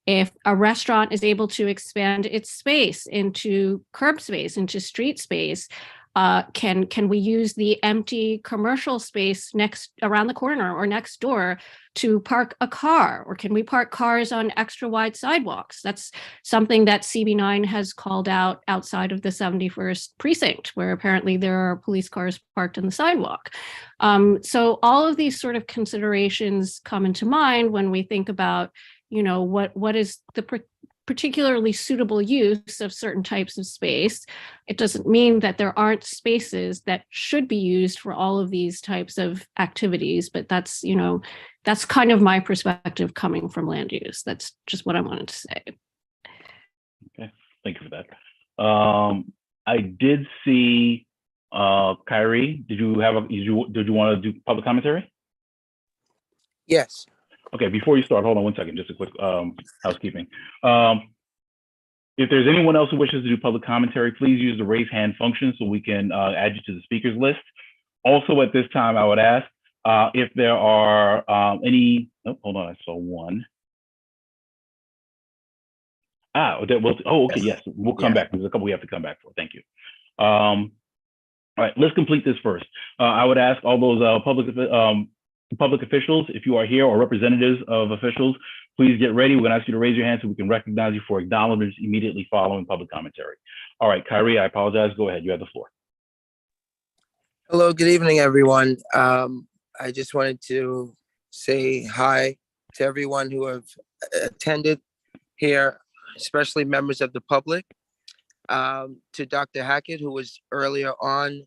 [SPEAKER 3] If a restaurant is able to expand its space into curb space, into street space, can we use the empty commercial space around the corner or next door to park a car? Or can we park cars on extra wide sidewalks? That's something that CB9 has called out outside of the 71st precinct, where apparently there are police cars parked on the sidewalk. So all of these sort of considerations come into mind when we think about what is the particularly suitable use of certain types of space. It doesn't mean that there aren't spaces that should be used for all of these types of activities, but that's kind of my perspective coming from land use. That's just what I wanted to say.
[SPEAKER 1] Okay, thank you for that. I did see Kyrie. Did you want to do public commentary?
[SPEAKER 12] Yes.
[SPEAKER 1] Okay, before you start, hold on 1 second, just a quick housekeeping. If there's anyone else who wishes to do public commentary, please use the raise hand function so we can add you to the speakers list. Also at this time, I would ask if there are any, hold on, I saw one. Okay, yes, we'll come back. There's a couple we have to come back for, thank you. All right, let's complete this first. I would ask all those public officials, if you are here, or representatives of officials, please get ready. We're going to ask you to raise your hand so we can recognize you for acknowledgments immediately following public commentary. All right, Kyrie, I apologize. Go ahead. You have the floor.
[SPEAKER 12] Hello, good evening, everyone. I just wanted to say hi to everyone who have attended here, especially members of the public. To Dr. Hackett, who was earlier on,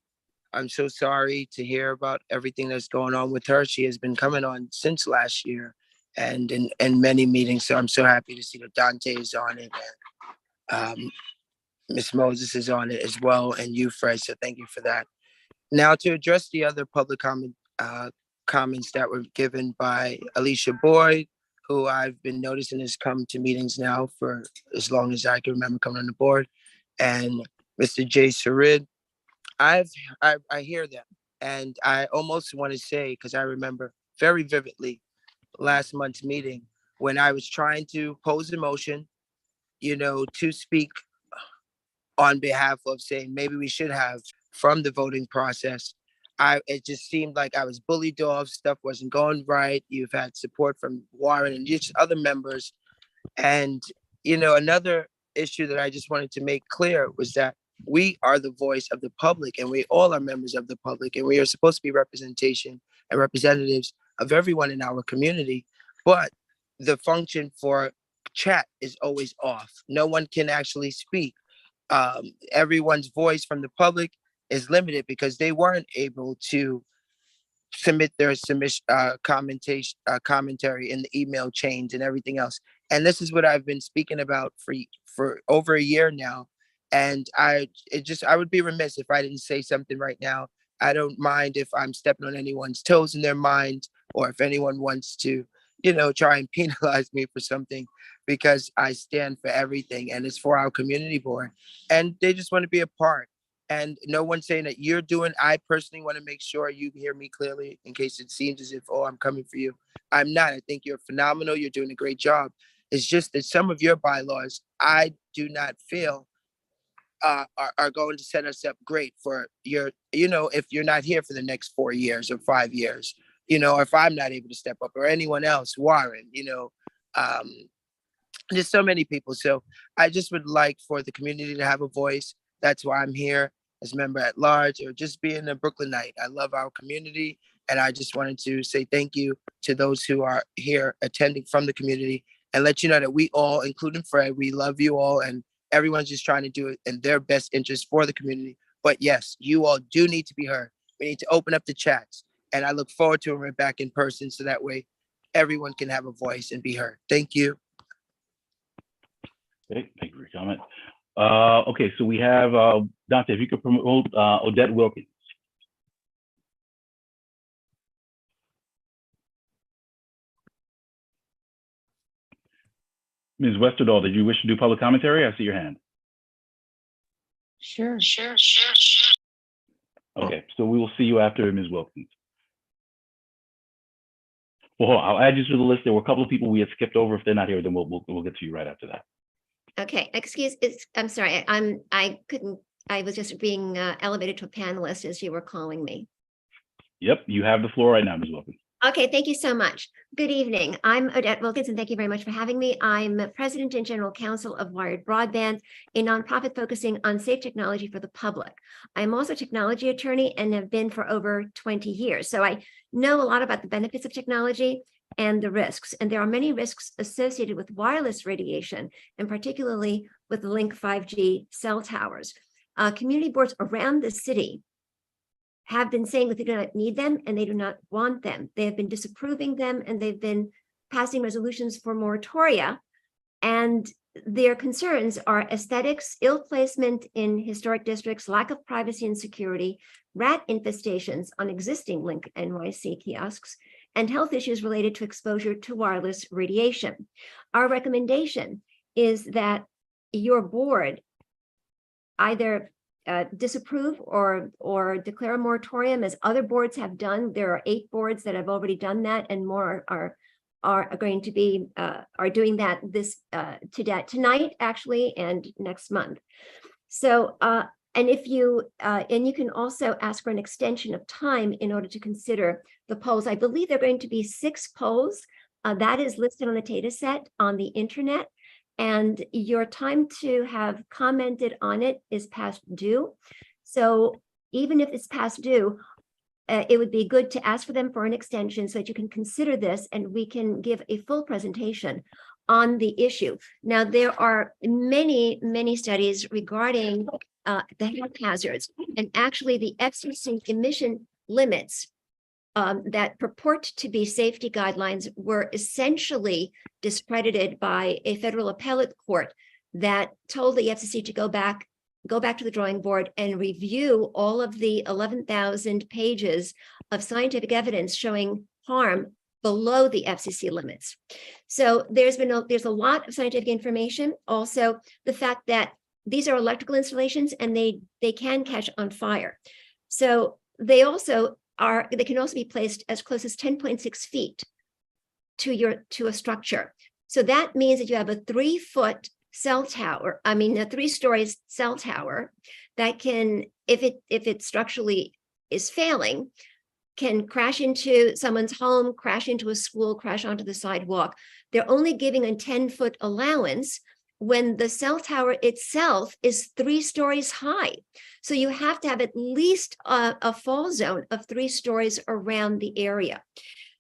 [SPEAKER 12] I'm so sorry to hear about everything that's going on with her. She has been coming on since last year and in many meetings. So I'm so happy to see that Dante is on it and Ms. Moses is on it as well, and you, Fred. So thank you for that. Now to address the other public comments that were given by Alicia Boyd, who I've been noticing has come to meetings now for as long as I can remember coming on the board, and Mr. Jay Sarid. I hear them, and I almost want to say, because I remember very vividly last month's meeting when I was trying to pose a motion, to speak on behalf of saying maybe we should have from the voting process. It just seemed like I was bullied off, stuff wasn't going right. You've had support from Warren and just other members. And, another issue that I just wanted to make clear was that we are the voice of the public, and we all are members of the public, and we are supposed to be representation and representatives of everyone in our community. But the function for chat is always off. No one can actually speak. Everyone's voice from the public is limited because they weren't able to submit their commentary in the email chains and everything else. And this is what I've been speaking about for over a year now. And I would be remiss if I didn't say something right now. I don't mind if I'm stepping on anyone's toes in their mind, or if anyone wants to, try and penalize me for something, because I stand for everything, and it's for our community board, and they just want to be a part. And no one's saying that you're doing. I personally want to make sure you hear me clearly, in case it seems as if, oh, I'm coming for you. I'm not. I think you're phenomenal. You're doing a great job. It's just that some of your bylaws, I do not feel are going to set us up great for your, if you're not here for the next 4 years or 5 years, or if I'm not able to step up, or anyone else, Warren, there's so many people. So I just would like for the community to have a voice. That's why I'm here as member at large, or just being a Brooklynite. I love our community, and I just wanted to say thank you to those who are here attending from the community, and let you know that we all, including Fred, we love you all, and everyone's just trying to do it in their best interest for the community. But yes, you all do need to be heard. We need to open up the chats, and I look forward to it back in person, so that way everyone can have a voice and be heard. Thank you.
[SPEAKER 1] Okay, thank you for your comment. Okay, so we have, Dante, if you could promote Odette Wilkins. Ms. Westerdahl, did you wish to do public commentary? I see your hand.
[SPEAKER 14] Sure.
[SPEAKER 1] Okay, so we will see you after Ms. Wilkins. Well, hold on, I'll add you to the list. There were a couple of people we had skipped over. If they're not here, then we'll get to you right after that.
[SPEAKER 17] Okay, I'm sorry, I was just being elevated to a panelist as you were calling me.
[SPEAKER 1] Yep, you have the floor right now, Ms. Wilkins.
[SPEAKER 17] Okay, thank you so much. Good evening. I'm Odette Wilkins, and thank you very much for having me. I'm President and General Counsel of Wired Broadband, a nonprofit focusing on safe technology for the public. I'm also a technology attorney and have been for over 20 years. So I know a lot about the benefits of technology and the risks. And there are many risks associated with wireless radiation, and particularly with the Link 5G cell towers. Community boards around the city have been saying that they do not need them and they do not want them. They have been disapproving them, and they've been passing resolutions for moratoria. And their concerns are aesthetics, ill placement in historic districts, lack of privacy and security, rat infestations on existing Link NYC kiosks, and health issues related to exposure to wireless radiation. Our recommendation is that your board either disapprove or declare a moratorium, as other boards have done. There are 8 boards that have already done that, and more are going to be are doing that tonight actually, and next month. So and if you and you can also ask for an extension of time in order to consider the polls. I believe there are going to be 6 polls that is listed on the data set on the internet. And your time to have commented on it is past due. So even if it's past due, it would be good to ask for them for an extension so that you can consider this and we can give a full presentation on the issue. Now, there are many studies regarding the health hazards, and actually the FCC emission limits that purport to be safety guidelines were essentially discredited by a federal appellate court that told the FCC to go back to the drawing board and review all of the 11,000 pages of scientific evidence showing harm below the FCC limits. So there's a lot of scientific information. Also, the fact that these are electrical installations and they can catch on fire. So they can also be placed as close as 10.6 feet to a structure. So that means that you have a 3-foot cell tower, a 3-story cell tower that can, if it structurally is failing, can crash into someone's home, crash into a school, crash onto the sidewalk. They're only giving a 10-foot allowance when the cell tower itself is 3 stories high. So you have to have at least a fall zone of 3 stories around the area.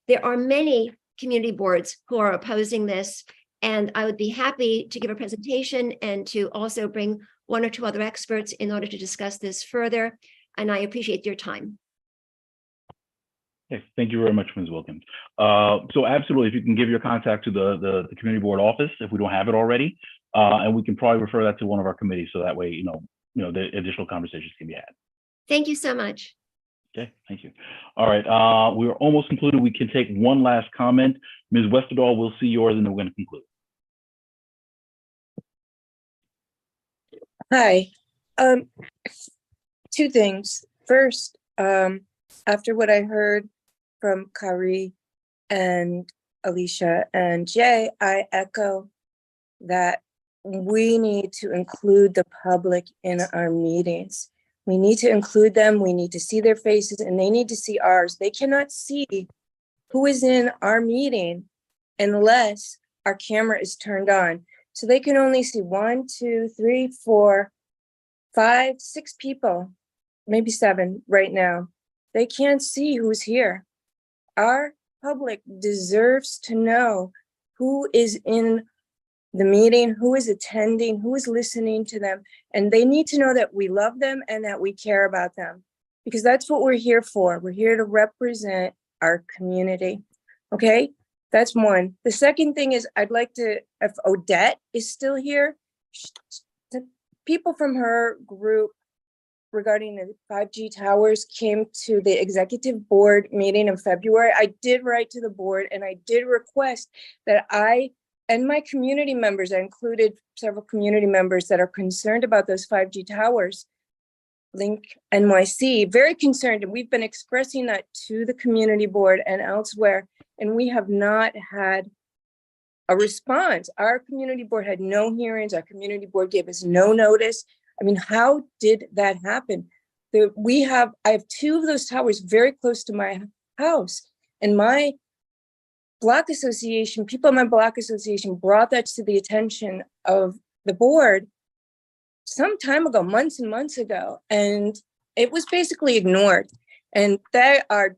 [SPEAKER 17] There are many community boards who are opposing this, and I would be happy to give a presentation and to also bring 1 or 2 other experts in order to discuss this further. And I appreciate your time.
[SPEAKER 1] Okay, thank you very much, Ms. Wilkins. So absolutely, if you can give your contact to the community board office, if we don't have it already, and we can probably refer that to one of our committees, so that way, you know, the additional conversations can be had.
[SPEAKER 17] Thank you so much.
[SPEAKER 1] Okay, thank you. All right, we're almost concluded. We can take one last comment. Ms. Westerdahl, we'll see yours, and then we're going to conclude.
[SPEAKER 18] Hi. 2 things. First, after what I heard from Kari and Alicia and Jay, I echo that we need to include the public in our meetings. We need to include them. We need to see their faces, and they need to see ours. They cannot see who is in our meeting unless our camera is turned on. So they can only see 1, 2, 3, 4, 5, 6 people, maybe 7 right now. They can't see who's here. Our public deserves to know who is in the meeting, who is attending, who is listening to them. And they need to know that we love them and that we care about them, because that's what we're here for. We're here to represent our community. Okay, that's one. The second thing is, I'd like to, if Odette is still here, people from her group regarding the 5G towers came to the executive board meeting in February. I did write to the board and I did request that I and my community members, I included several community members that are concerned about those 5G towers, Link NYC, very concerned. And we've been expressing that to the community board and elsewhere, and we have not had a response. Our community board had no hearings. Our community board gave us no notice. I mean, how did that happen? I have two of those towers very close to my house, and my block association, people in my block association brought that to the attention of the board some time ago, months and months ago, and it was basically ignored. And they are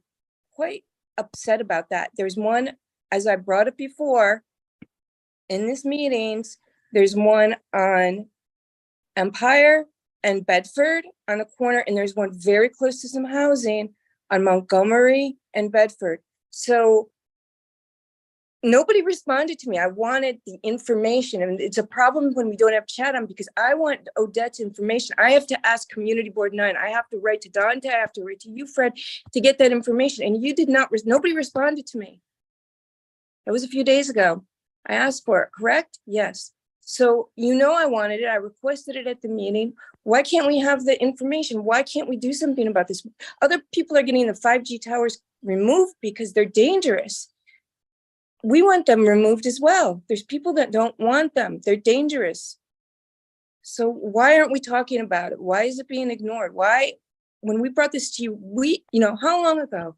[SPEAKER 18] quite upset about that. There's one, as I brought it before in this meetings, there's one on Empire and Bedford on a corner, and there's one very close to some housing on Montgomery and Bedford. So nobody responded to me. I wanted the information, and it's a problem when we don't have chat on, because I want Odette's information. I have to ask Community Board 9. I have to write to Dante. I have to write to you, Fred, to get that information. And you did not, nobody responded to me. That was a few days ago. I asked for it, correct? Yes. So I wanted it. I requested it at the meeting. Why can't we have the information? Why can't we do something about this? Other people are getting the 5G towers removed because they're dangerous. We want them removed as well. There's people that don't want them. They're dangerous. So why aren't we talking about it? Why is it being ignored? Why, when we brought this to you, how long ago?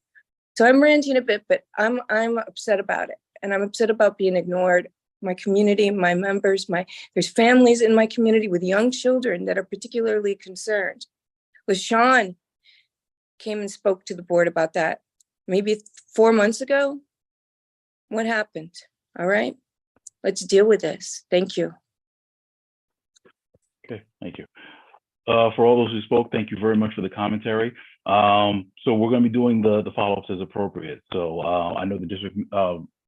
[SPEAKER 18] So I'm ranting a bit, but I'm upset about it. And I'm upset about being ignored. My community, my members, there's families in my community with young children that are particularly concerned. LaShawn came and spoke to the board about that maybe 4 months ago. What happened? All right, let's deal with this. Thank you.
[SPEAKER 1] Okay, thank you. For all those who spoke, thank you very much for the commentary. So we're going to be doing the follow-ups as appropriate. So I know the district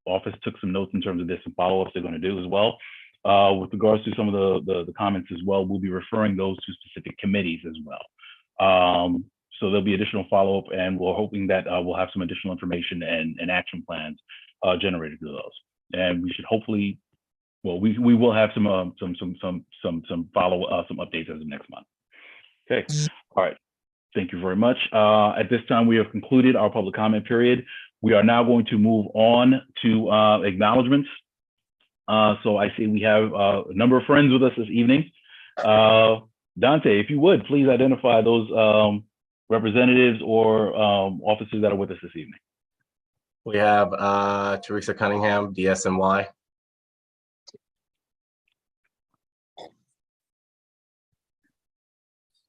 [SPEAKER 1] office took some notes in terms of this and follow-ups they're going to do as well. With regards to some of the comments as well, we'll be referring those to specific committees as well. So there'll be additional follow-up, and we're hoping that we'll have some additional information and action plans generated through those. And we should hopefully, well, we will have some follow some updates as of next month. Okay, all right. Thank you very much. At this time, we have concluded our public comment period. We are now going to move on to acknowledgements. So I see we have a number of friends with us this evening. Dante, if you would, please identify those representatives or officers that are with us this evening.
[SPEAKER 11] We have Teresa Cunningham, DSNY.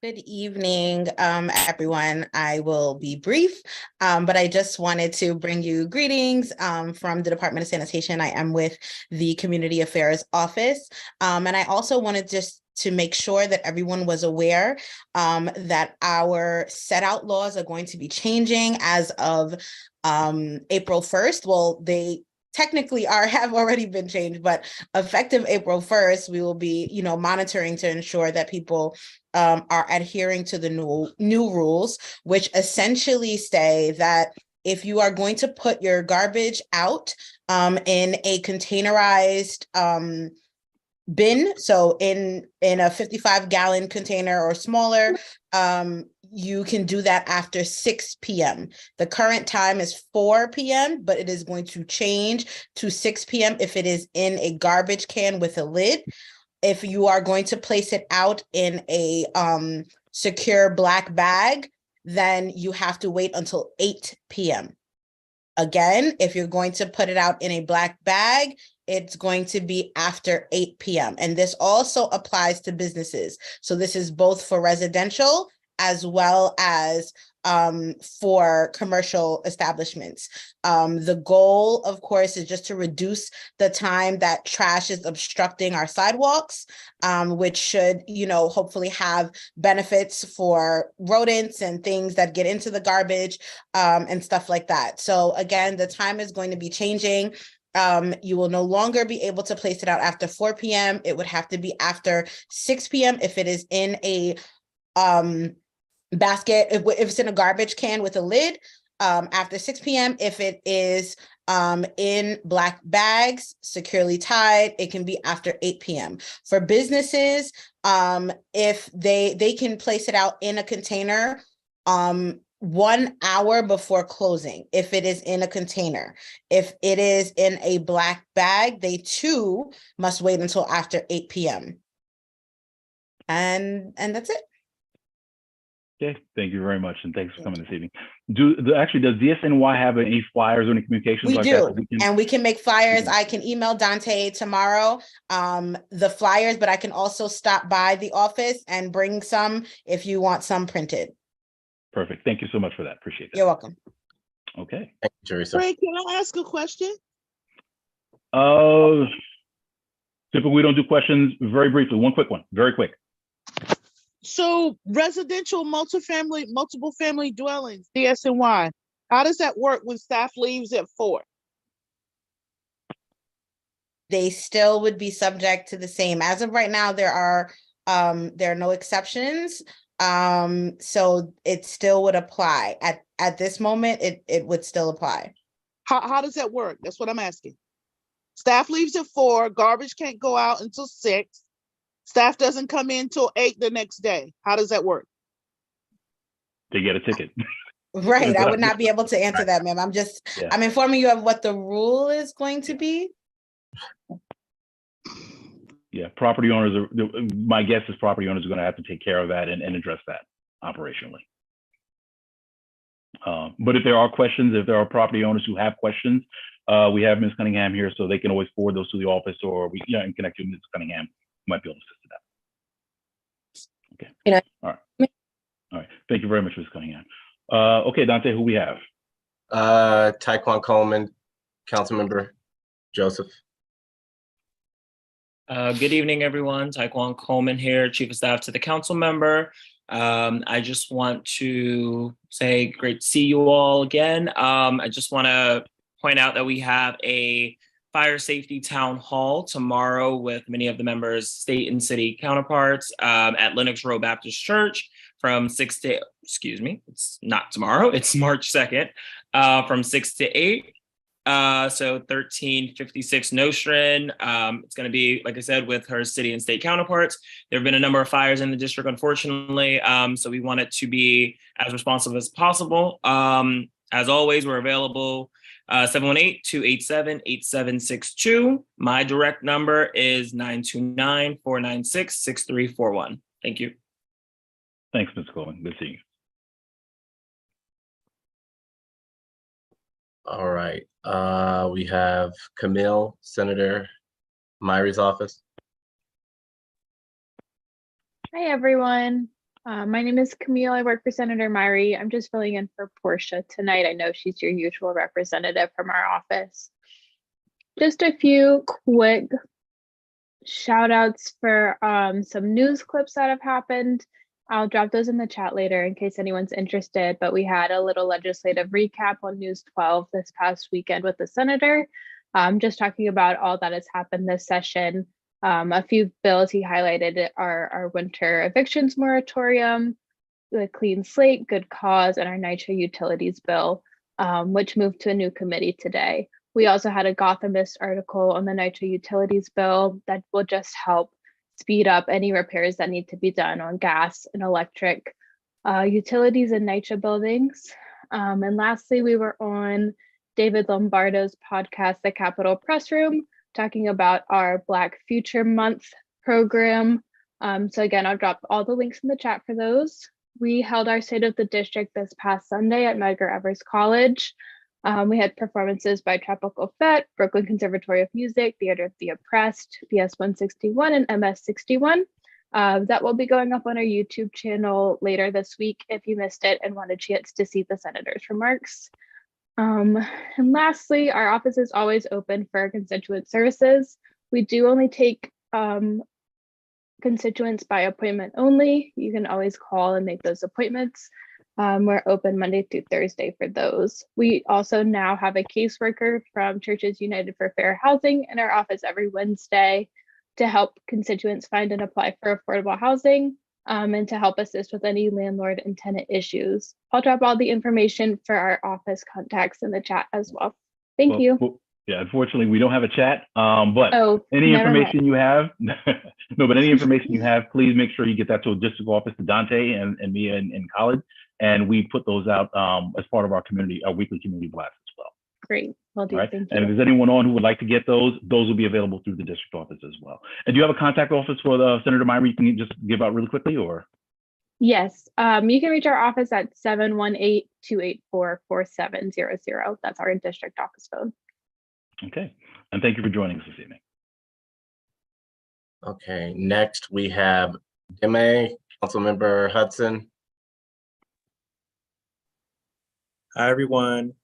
[SPEAKER 19] Good evening, everyone. I will be brief, but I just wanted to bring you greetings from the Department of Sanitation. I am with the Community Affairs Office, and I also wanted just to make sure that everyone was aware that our set out laws are going to be changing as of April 1st. Well, they technically have already been changed, but effective April 1st, we will be, monitoring to ensure that people are adhering to the new rules, which essentially say that if you are going to put your garbage out in a containerized bin, so in a 55-gallon container or smaller, you can do that after 6 p.m. The current time is 4 p.m., but it is going to change to 6 p.m. if it is in a garbage can with a lid. If you are going to place it out in a secure black bag, then you have to wait until 8 p.m. Again, if you're going to put it out in a black bag, it's going to be after 8 p.m. And this also applies to businesses. So this is both for residential as well as for commercial establishments. The goal, of course, is just to reduce the time that trash is obstructing our sidewalks, which should, hopefully have benefits for rodents and things that get into the garbage and stuff like that. So again, the time is going to be changing. You will no longer be able to place it out after 4 p.m. It would have to be after 6 p.m. if it is in a basket, if it's in a garbage can with a lid, after 6 p.m. If it is in black bags, securely tied, it can be after 8 p.m. For businesses, if they can place it out in a container 1 hour before closing, if it is in a container. If it is in a black bag, they too must wait until after 8 p.m. And that's it.
[SPEAKER 1] Okay, thank you very much, and thanks for coming this evening. Actually, does DSNY have any flyers or any communications
[SPEAKER 19] We
[SPEAKER 1] like
[SPEAKER 19] do,
[SPEAKER 1] that?
[SPEAKER 19] and we can make flyers. I can email Dante tomorrow the flyers, but I can also stop by the office and bring some if you want some printed.
[SPEAKER 1] Perfect. Thank you so much for that. Appreciate that.
[SPEAKER 19] You're welcome.
[SPEAKER 1] Okay.
[SPEAKER 11] Thank you, Teresa.
[SPEAKER 10] Ray, can I ask a question?
[SPEAKER 1] Typically, we don't do questions. Very briefly, one quick one, very quick.
[SPEAKER 10] So residential multiple family dwellings, DSNY, how does that work when staff leaves at 4?
[SPEAKER 19] They still would be subject to the same. As of right now, there are no exceptions. So it still would apply. At this moment, it would still apply.
[SPEAKER 10] How does that work? That's what I'm asking. Staff leaves at 4, garbage can't go out until 6. Staff doesn't come in till 8 the next day. How does that work?
[SPEAKER 1] They get a ticket.
[SPEAKER 19] Right. I would not be able to answer that, ma'am.
[SPEAKER 1] Yeah.
[SPEAKER 19] I'm informing you of what the rule is going to be.
[SPEAKER 1] Yeah, property owners my guess is property owners are going to have to take care of that and address that operationally. But if there are questions, if there are property owners who have questions, we have Ms. Cunningham here, so they can always forward those to the office, or we can connect you with Ms. Cunningham, who might be able to assist with that. Okay. All right. All right. Thank you very much, Ms. Cunningham. Okay, Dante, who we have?
[SPEAKER 11] Taekwon Coleman, Councilmember Joseph.
[SPEAKER 20] Good evening, everyone. Taekwon Coleman here, Chief of Staff to the council member. I just want to say great to see you all again. I just want to point out that we have a fire safety town hall tomorrow with many of the members' state and city counterparts at Lenox Road Baptist Church from 6 to, excuse me, it's not tomorrow, it's March 2nd, from 6 to 8. So 1356 Nostrand. It's going to be, like I said, with her city and state counterparts. There have been a number of fires in the district, unfortunately. So we want it to be as responsive as possible. As always, we're available 718-287-8762. My direct number is 929-496-6341. Thank you.
[SPEAKER 1] Thanks, Ms. Coleman. Good seeing you.
[SPEAKER 11] All right. We have Camille, Senator Myri's office.
[SPEAKER 21] Hi, everyone. My name is Camille. I work for Senator Myri. I'm just filling in for Portia tonight. I know she's your usual representative from our office. Just a few quick shout outs for some news clips that have happened. I'll drop those in the chat later in case anyone's interested, but we had a little legislative recap on News 12 this past weekend with the senator, just talking about all that has happened this session. A few bills he highlighted are our winter evictions moratorium, the clean slate, good cause, and our NYCHA utilities bill, which moved to a new committee today. We also had a Gothamist article on the NYCHA utilities bill that will just help speed up any repairs that need to be done on gas and electric utilities in NYCHA buildings. And lastly, we were on David Lombardo's podcast, The Capitol Press Room, talking about our Black Future Month program. So again, I'll drop all the links in the chat for those. We held our State of the District this past Sunday at Medgar Evers College. We had performances by Tropical Fete, Brooklyn Conservatory of Music, Theater of the Oppressed, PS 161 and MS 61. That will be going up on our YouTube channel later this week if you missed it and want a chance to see the senator's remarks. And lastly, our office is always open for constituent services. We do only take constituents by appointment only. You can always call and make those appointments. We're open Monday through Thursday for those. We also now have a caseworker from Churches United for Fair Housing in our office every Wednesday to help constituents find and apply for affordable housing, and to help assist with any landlord and tenant issues. I'll drop all the information for our office contacts in the chat as well. Thank you.
[SPEAKER 1] Well, yeah, unfortunately, we don't have a chat, but
[SPEAKER 21] Oh,
[SPEAKER 1] any
[SPEAKER 21] never mind.
[SPEAKER 1] information you have, no, but any information you have, please make sure you get that to a district office, to Dante and me in college, and we put those out as part of our weekly community blast as well.
[SPEAKER 21] Great, will do.
[SPEAKER 1] Right.
[SPEAKER 21] Thank
[SPEAKER 1] And if
[SPEAKER 21] you.
[SPEAKER 1] there's anyone on who would like to get those will be available through the district office as well. And do you have a contact office for Senator Myrie? You can just give out really quickly, or?
[SPEAKER 21] Yes, you can reach our office at 718-284-4700. That's our district office phone.
[SPEAKER 1] Okay, and thank you for joining us this evening.
[SPEAKER 11] Okay, next we have Deme, Councilmember Hudson.
[SPEAKER 2] Hi, everyone.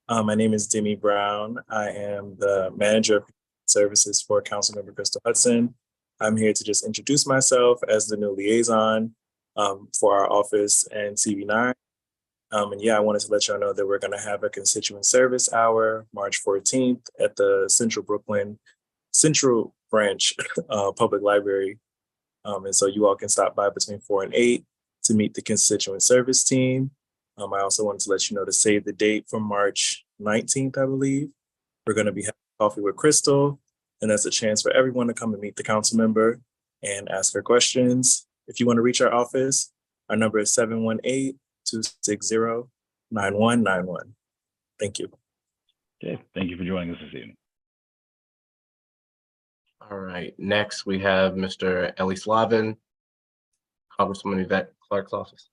[SPEAKER 2] My name is Demi Brown. I am the manager of services for Councilmember Crystal Hudson. I'm here to just introduce myself as the new liaison for our office and CV9. And yeah, I wanted to let y'all know that we're going to have a constituent service hour March 14th at the Central Brooklyn Central Branch Public Library. And so you all can stop by between 4 and 8 to meet the constituent service team. I also wanted to let you know to save the date for March 19th, I believe. We're going to be having coffee with Crystal, and that's a chance for everyone to come and meet the council member and ask her questions. If you want to reach our office, our number is 718-260-9191. Thank you.
[SPEAKER 1] Okay, thank you for joining us this evening.
[SPEAKER 11] All right, next we have Mr. Ellie Slavin, Congresswoman Yvette Clarke's office.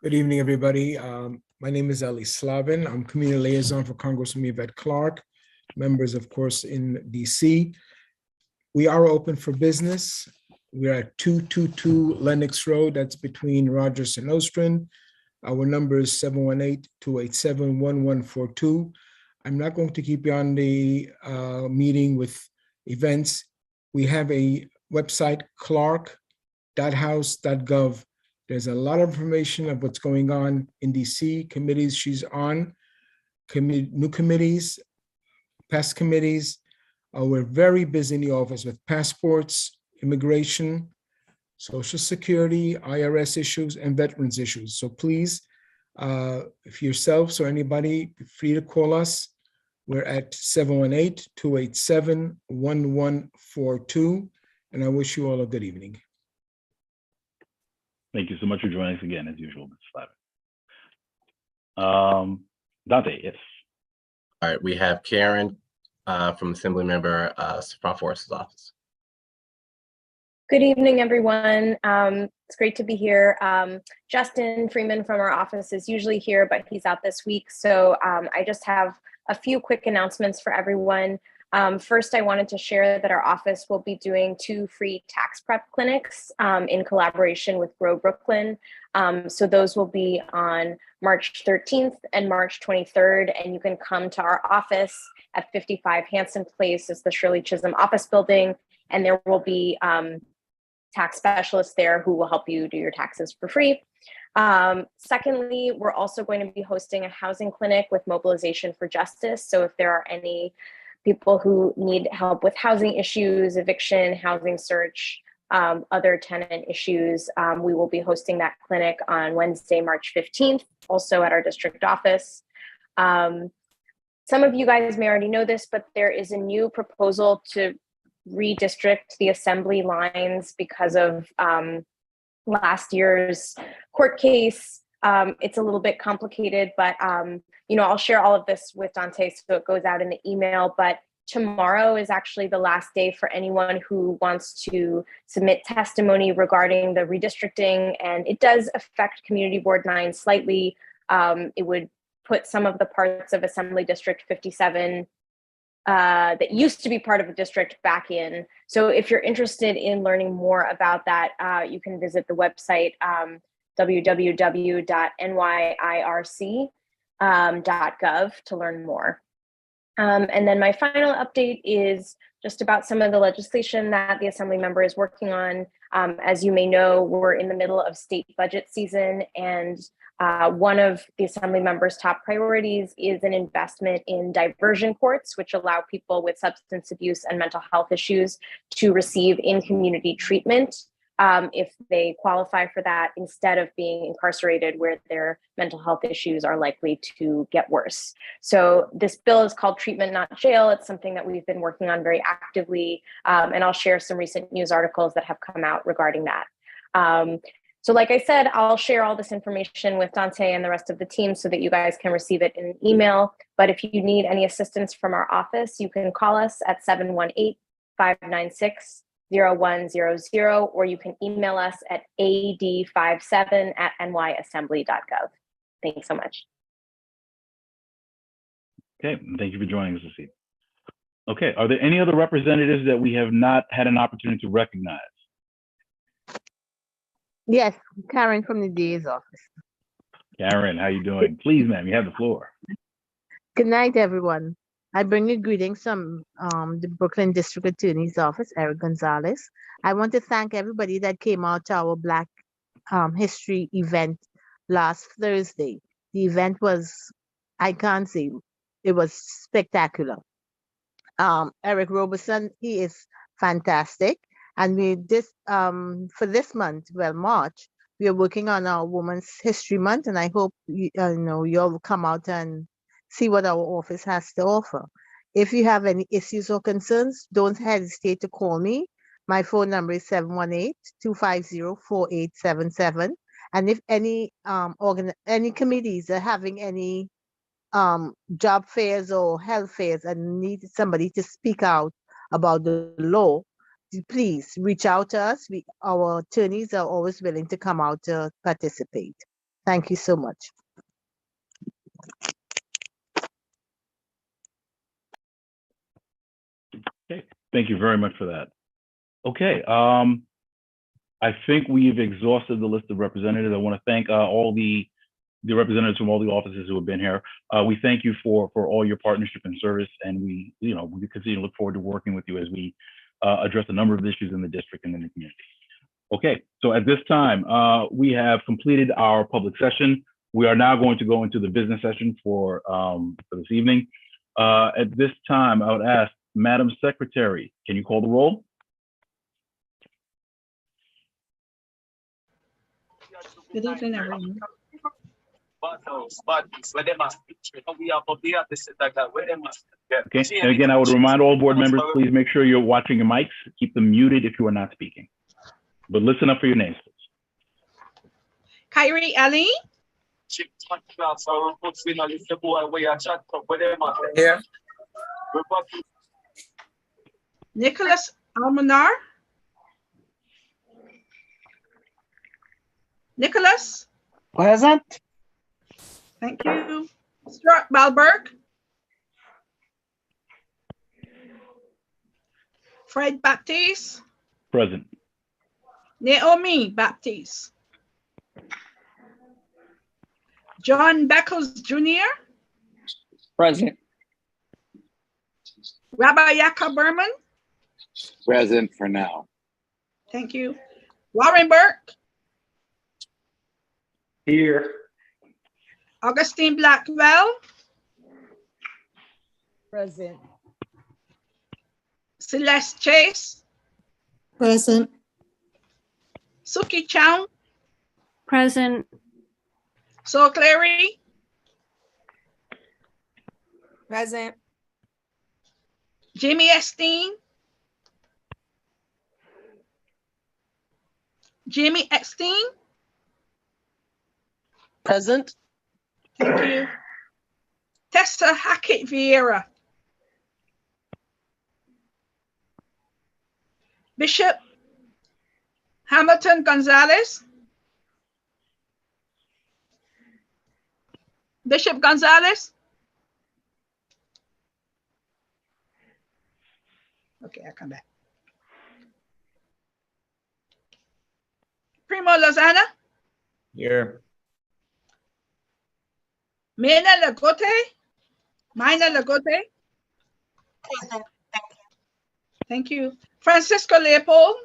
[SPEAKER 22] Good evening, everybody. My name is Ellie Slavin. I'm community liaison for Congresswoman Yvette Clarke, members, of course, in DC. We are open for business. We're at 222 Lenox Road. That's between Rogers and Nostrand. Our number is 718-287-1142. I'm not going to keep you on the meeting with events. We have a website, clark.house.gov. There's a lot of information of what's going on in DC, committees she's on, new committees, past committees. We're very busy in the office with passports, immigration, Social Security, IRS issues, and veterans issues. So please, if yourselves or anybody, feel free to call us. We're at 718-287-1142. And I wish you all a good evening.
[SPEAKER 1] Thank you so much for joining us again, as usual, Mr. Slavin. Dante, yes.
[SPEAKER 11] All right, we have Karen from Assemblymember Saffron Forrest's office.
[SPEAKER 23] Good evening, everyone. It's great to be here. Justin Freeman from our office is usually here, but he's out this week. So I just have a few quick announcements for everyone. First, I wanted to share that our office will be doing 2 free tax prep clinics in collaboration with Grow Brooklyn. So those will be on March 13th and March 23rd, and you can come to our office at 55 Hanson Place. It's the Shirley Chisholm office building, and there will be tax specialists there who will help you do your taxes for free. Secondly, we're also going to be hosting a housing clinic with Mobilization for Justice. So if there are any people who need help with housing issues, eviction, housing search, other tenant issues, we will be hosting that clinic on Wednesday, March 15th, also at our district office. Some of you guys may already know this, but there is a new proposal to redistrict the assembly lines because of last year's court case. It's a little bit complicated, but I'll share all of this with Dante so it goes out in the email. But tomorrow is actually the last day for anyone who wants to submit testimony regarding the redistricting, and it does affect Community Board 9 slightly. It would put some of the parts of Assembly District 57 that used to be part of the district back in. So if you're interested in learning more about that, you can visit the website www.nyirc.gov to learn more. And then my final update is just about some of the legislation that the Assembly member is working on. As you may know, we're in the middle of state budget season, and one of the Assembly member's top priorities is an investment in diversion courts, which allow people with substance abuse and mental health issues to receive in-community treatment if they qualify for that, instead of being incarcerated where their mental health issues are likely to get worse. So this bill is called Treatment Not Jail. It's something that we've been working on very actively, and I'll share some recent news articles that have come out regarding that. So like I said, I'll share all this information with Dante and the rest of the team so that you guys can receive it in an email. But if you need any assistance from our office, you can call us at 718-596-0100, or you can email us at ad57@nyassembly.gov. Thanks so much.
[SPEAKER 1] Okay, thank you for joining us this evening. Okay, are there any other representatives that we have not had an opportunity to recognize?
[SPEAKER 5] Yes, Karen from the DA's office.
[SPEAKER 1] Karen, how you doing? Please, ma'am, you have the floor.
[SPEAKER 5] Good night, everyone. I bring you greetings from the Brooklyn District Attorney's Office, Eric Gonzalez. I want to thank everybody that came out to our Black History event last Thursday. The event was, I can't say, it was spectacular. Eric Roberson, he is fantastic. And we for this month, well, March, we are working on our Women's History Month, and I hope you all will come out and see what our office has to offer. If you have any issues or concerns, don't hesitate to call me. My phone number is 718-250-4877. And if any committees are having any job fairs or health fairs and need somebody to speak out about the law, please reach out to us. Our attorneys are always willing to come out to participate. Thank you so much.
[SPEAKER 1] Okay, thank you very much for that. Okay, I think we've exhausted the list of representatives. I want to thank all the representatives from all the offices who have been here. We thank you for all your partnership and service, and we continue to look forward to working with you as we address a number of issues in the district and in the community. Okay, so at this time, we have completed our public session. We are now going to go into the business session for this evening. At this time, I would ask Madam Secretary, can you call the roll?
[SPEAKER 7] Good evening, everyone.
[SPEAKER 1] Okay, and again, I would remind all board members, please make sure you're watching your mics. Keep them muted if you are not speaking. But listen up for your names, please.
[SPEAKER 7] Kyrie Ali.
[SPEAKER 12] Here.
[SPEAKER 7] Nicholas Almanar. Nicholas.
[SPEAKER 10] Present.
[SPEAKER 7] Thank you. Stuart Balberg. Fred Baptiste.
[SPEAKER 1] Present.
[SPEAKER 7] Naomi Baptiste. John Beckles Jr.
[SPEAKER 8] Present.
[SPEAKER 7] Rabbi Yaakov Berman.
[SPEAKER 8] Present for now.
[SPEAKER 7] Thank you. Warren Burke.
[SPEAKER 8] Here.
[SPEAKER 7] Augustine Blackwell.
[SPEAKER 14] Present.
[SPEAKER 7] Celeste Chase.
[SPEAKER 14] Present.
[SPEAKER 7] Suki Chow.
[SPEAKER 3] Present.
[SPEAKER 7] So Clary.
[SPEAKER 14] Present.
[SPEAKER 7] Jamie Esteen. Jamie Epstein.
[SPEAKER 10] Present.
[SPEAKER 7] Thank you. Tessa Hackett Vieira. Bishop Hamilton Gonzalez. Bishop Gonzalez. Okay, I'll come back. Primo Lozana.
[SPEAKER 4] Here.
[SPEAKER 7] Mina Lagote. Thank you. Francisco Leopold.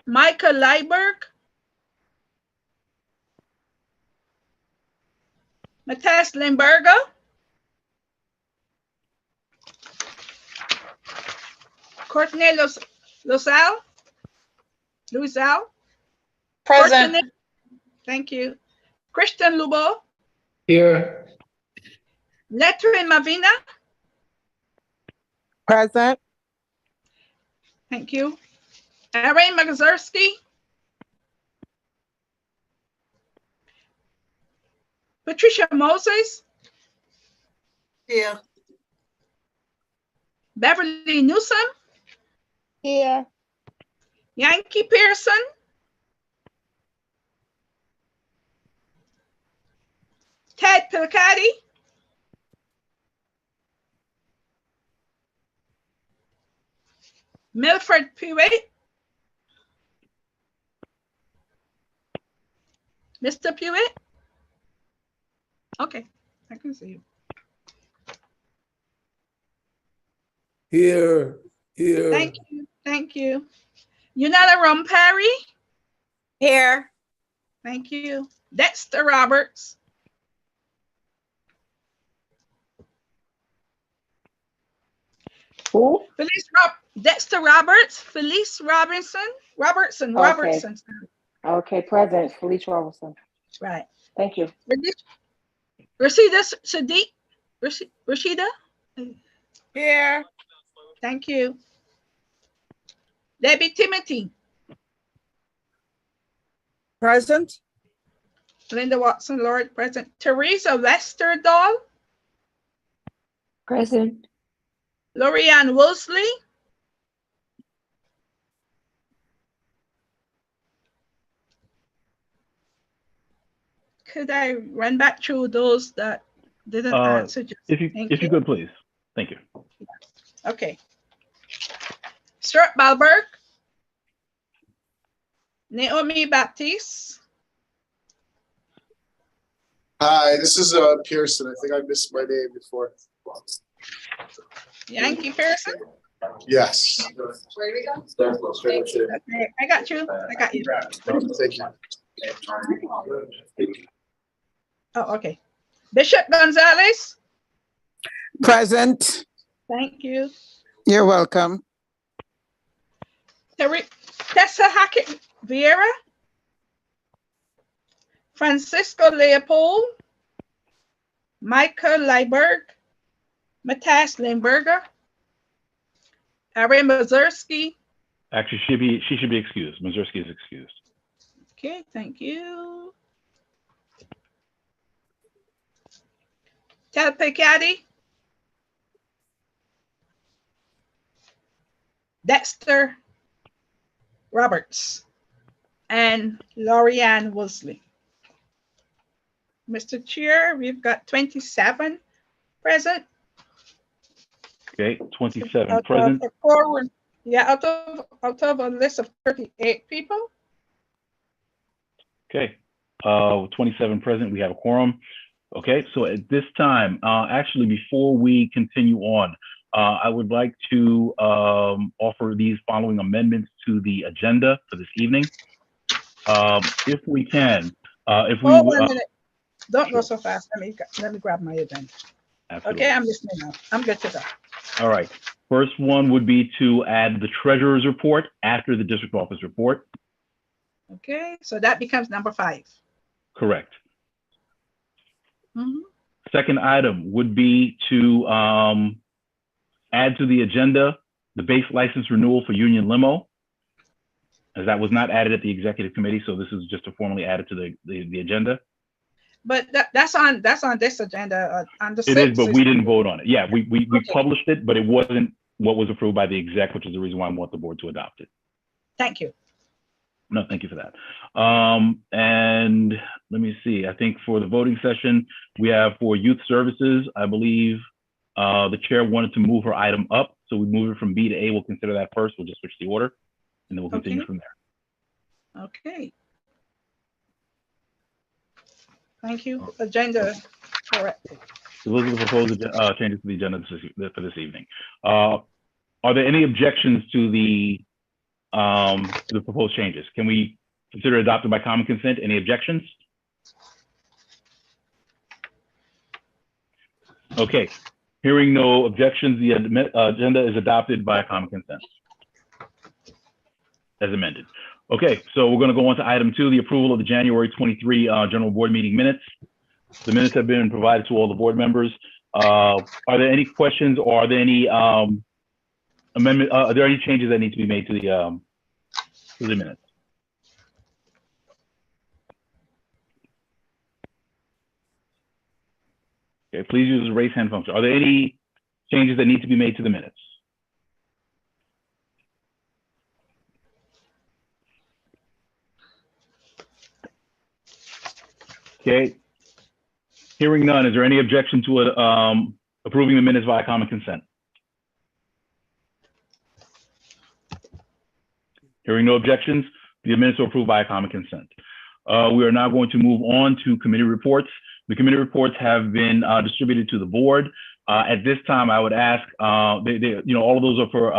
[SPEAKER 7] Michael Leiberg. Matthias Limburger. Courtney Lozal.
[SPEAKER 6] Present.
[SPEAKER 7] Courtney. Thank you. Christian Lubo.
[SPEAKER 22] Here.
[SPEAKER 7] Letrin Mavina.
[SPEAKER 10] Present.
[SPEAKER 7] Thank you. Erin Magazurski. Patricia Moses.
[SPEAKER 6] Here.
[SPEAKER 7] Beverly Newsom.
[SPEAKER 5] Here.
[SPEAKER 7] Yankee Pearson. Ted Pilcati. Milford Pewitt. Mr. Pewitt. Okay, I can see you.
[SPEAKER 22] Here.
[SPEAKER 7] Thank you. Thank you. Unella Rompari.
[SPEAKER 6] Here.
[SPEAKER 7] Thank you. Dexter Roberts.
[SPEAKER 6] Who?
[SPEAKER 7] Dexter Roberts. Felice Robertson.
[SPEAKER 6] Okay. Okay, present. Felicia Robertson.
[SPEAKER 7] Right.
[SPEAKER 6] Thank you.
[SPEAKER 7] Rashida Sadiq. Rashida.
[SPEAKER 6] Here.
[SPEAKER 7] Thank you. Debbie Timothy.
[SPEAKER 6] Present.
[SPEAKER 7] Linda Watson, Lord, present. Teresa Westerdahl.
[SPEAKER 6] Present.
[SPEAKER 7] Lorianne Wolseley. Could I run back through those that didn't answer?
[SPEAKER 1] If you could, please. Thank you.
[SPEAKER 7] Okay. Stuart Balberg. Naomi Baptiste.
[SPEAKER 9] Hi, this is Pearson. I think I missed my name before.
[SPEAKER 7] Yankee Pearson.
[SPEAKER 9] Yes.
[SPEAKER 7] Where do we go? Okay, I got you.
[SPEAKER 9] Thank you.
[SPEAKER 7] Oh, okay. Bishop Gonzalez.
[SPEAKER 13] Present.
[SPEAKER 7] Thank you.
[SPEAKER 13] You're welcome.
[SPEAKER 7] Tessa Hackett Vieira. Francisco Leopold. Michael Leiberg. Matthias Limburger. Erin Mazurski.
[SPEAKER 1] Actually, she should be excused. Mazurski is excused.
[SPEAKER 7] Okay, thank you. Ted Picati. Dexter Roberts. And Lorianne Wolseley. Mr. Chair, we've got 27 present.
[SPEAKER 1] Okay, 27
[SPEAKER 7] Out
[SPEAKER 1] present.
[SPEAKER 7] of a quorum. Yeah, out of a list of 38 people.
[SPEAKER 1] Okay, 27 present. We have a quorum. Okay, so at this time, actually, before we continue on, I would like to offer these following amendments to the agenda for this evening. If we can, if we
[SPEAKER 7] Hold on a minute. Don't go so fast. Let me grab my agenda.
[SPEAKER 1] Absolutely.
[SPEAKER 7] Okay, I'm listening now. I'm good to go.
[SPEAKER 1] All right. First one would be to add the treasurer's report after the district office report.
[SPEAKER 7] Okay, so that becomes number 5.
[SPEAKER 1] Correct.
[SPEAKER 7] Mhm.
[SPEAKER 1] Second item would be to add to the agenda the base license renewal for Union Limo, as that was not added at the executive committee, so this is just to formally add it to the agenda.
[SPEAKER 7] But that's on this agenda. On the
[SPEAKER 1] It is,
[SPEAKER 7] 6th,
[SPEAKER 1] but we didn't vote on it. Yeah, we
[SPEAKER 7] Okay.
[SPEAKER 1] published it, but it wasn't what was approved by the exec, which is the reason why I want the board to adopt it.
[SPEAKER 7] Thank you.
[SPEAKER 1] No, thank you for that. And let me see, I think for the voting session, we have for youth services, I believe the chair wanted to move her item up. So we move it from B to A. We'll consider that first. We'll just switch the order and then we'll continue
[SPEAKER 7] Okay.
[SPEAKER 1] from there.
[SPEAKER 7] Okay. Thank you. Agenda corrected.
[SPEAKER 1] So those are the proposed changes to the agenda for this evening. Are there any objections to the proposed changes? Can we consider adopted by common consent? Any objections? Okay, hearing no objections, the agenda is adopted by common consent as amended. Okay, so we're going to go on to item 2, the approval of the January 23 general board meeting minutes. The minutes have been provided to all the board members. Are there any questions, or are there any amendment? Are there any changes that need to be made to the minutes? Okay, please use the raise hand function. Are there any changes that need to be made to the minutes? Okay, hearing none, is there any objection to approving the minutes via common consent? Hearing no objections, the minutes are approved by common consent. We are now going to move on to committee reports. The committee reports have been distributed to the board. At this time, I would ask, all of those are for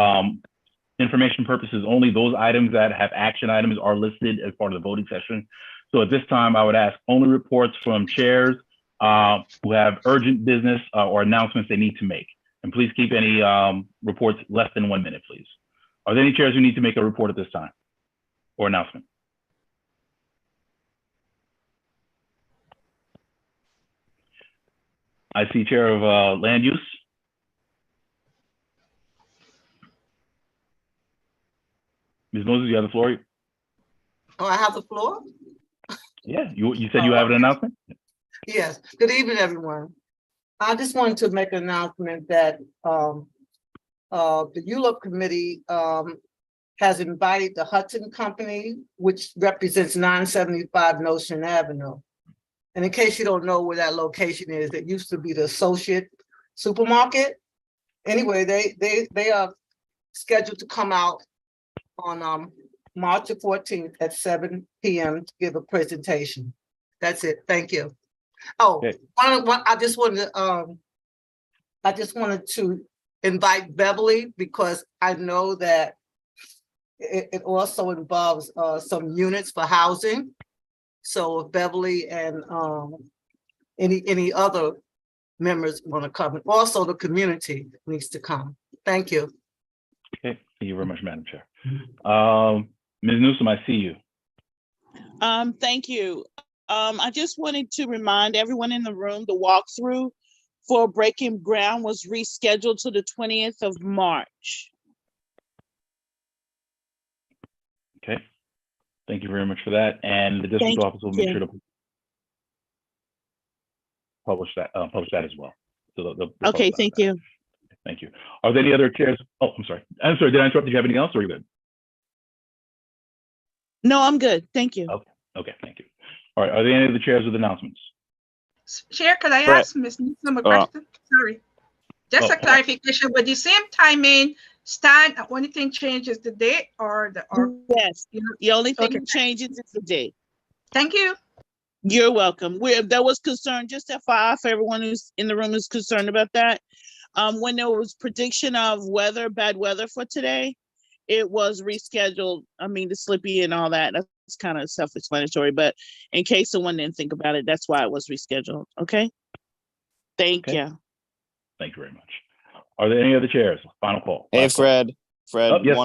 [SPEAKER 1] information purposes only. Those items that have action items are listed as part of the voting session. So at this time, I would ask only reports from chairs who have urgent business or announcements they need to make. And please keep any reports less than 1 minute, please. Are there any chairs who need to make a report at this time or announcement? I see Chair of Land Use. Ms. Moses, you have the floor.
[SPEAKER 13] Oh, I have the floor?
[SPEAKER 1] Yeah, you said you have an announcement?
[SPEAKER 13] Yes. Good evening, everyone. I just wanted to make an announcement that the ULUP committee has invited the Hudson Company, which represents 975 Notion Avenue. And in case you don't know where that location is, it used to be the Associate Supermarket. Anyway, they are scheduled to come out on March the 14th at 7 p.m. to give a presentation. That's it. Thank you. Oh, okay. I just wanted to invite Beverly because I know that it also involves some units for housing. So if Beverly and any other members want to come, and also the community needs to come. Thank you.
[SPEAKER 1] Okay, thank you very much, Madam Chair. Ms. Newsom, I see you.
[SPEAKER 10] Thank you. I just wanted to remind everyone in the room the walkthrough for Breaking Ground was rescheduled to the 20th of March.
[SPEAKER 1] Okay, thank you very much for that. And the district office will make sure to publish that as well. So
[SPEAKER 10] okay, thank you.
[SPEAKER 1] Thank you. Are there any other chairs? Oh, I'm sorry. Did I interrupt? Did you have anything else, or are you good?
[SPEAKER 10] No, I'm good. Thank you.
[SPEAKER 1] Okay, thank you. All right, are there any other chairs with announcements?
[SPEAKER 7] Chair, could I ask Ms. Newsom a question? Sorry. Just a clarification. Would the same timing stand? Only thing changes the date or the
[SPEAKER 10] yes. The only thing that changes is the date.
[SPEAKER 7] Thank you.
[SPEAKER 10] You're welcome. There was concern, just FYI for everyone who's in the room is concerned about that. When there was prediction of bad weather for today, it was rescheduled. I mean, the slippy and all that, that's kind of self-explanatory, but in case someone didn't think about it, that's why it was rescheduled. Okay. Thank you.
[SPEAKER 1] Thank you very much. Are there any other chairs? Final call.
[SPEAKER 15] Hey, Fred.
[SPEAKER 1] Oh, yes,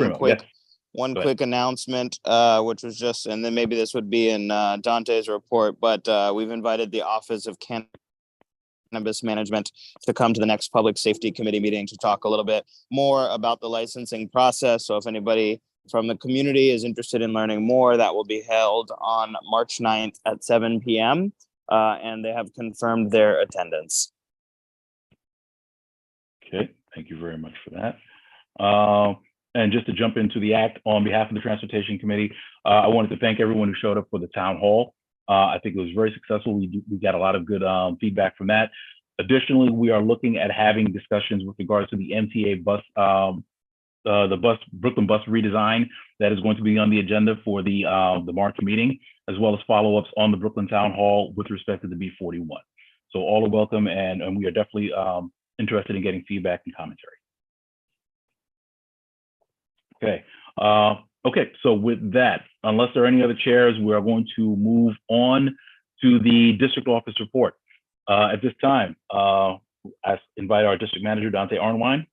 [SPEAKER 15] one quick announcement, which was just, and then maybe this would be in Dante's report, but we've invited the Office of Cannabis Management to come to the next Public Safety Committee meeting to talk a little bit more about the licensing process. So if anybody from the community is interested in learning more, that will be held on March 9th at 7 p.m. And they have confirmed their attendance.
[SPEAKER 1] Okay, thank you very much for that. And just to jump into the act, on behalf of the Transportation Committee, I wanted to thank everyone who showed up for the town hall. I think it was very successful. We got a lot of good feedback from that. Additionally, we are looking at having discussions with regards to the MTA bus, the Brooklyn bus redesign that is going to be on the agenda for the March meeting, as well as follow-ups on the Brooklyn Town Hall with respect to the B41. So all are welcome, and we are definitely interested in getting feedback and commentary. Okay. Okay, so with that, unless there are any other chairs, we are going to move on to the district office report. At this time, I invite our district manager, Dante Arnwine.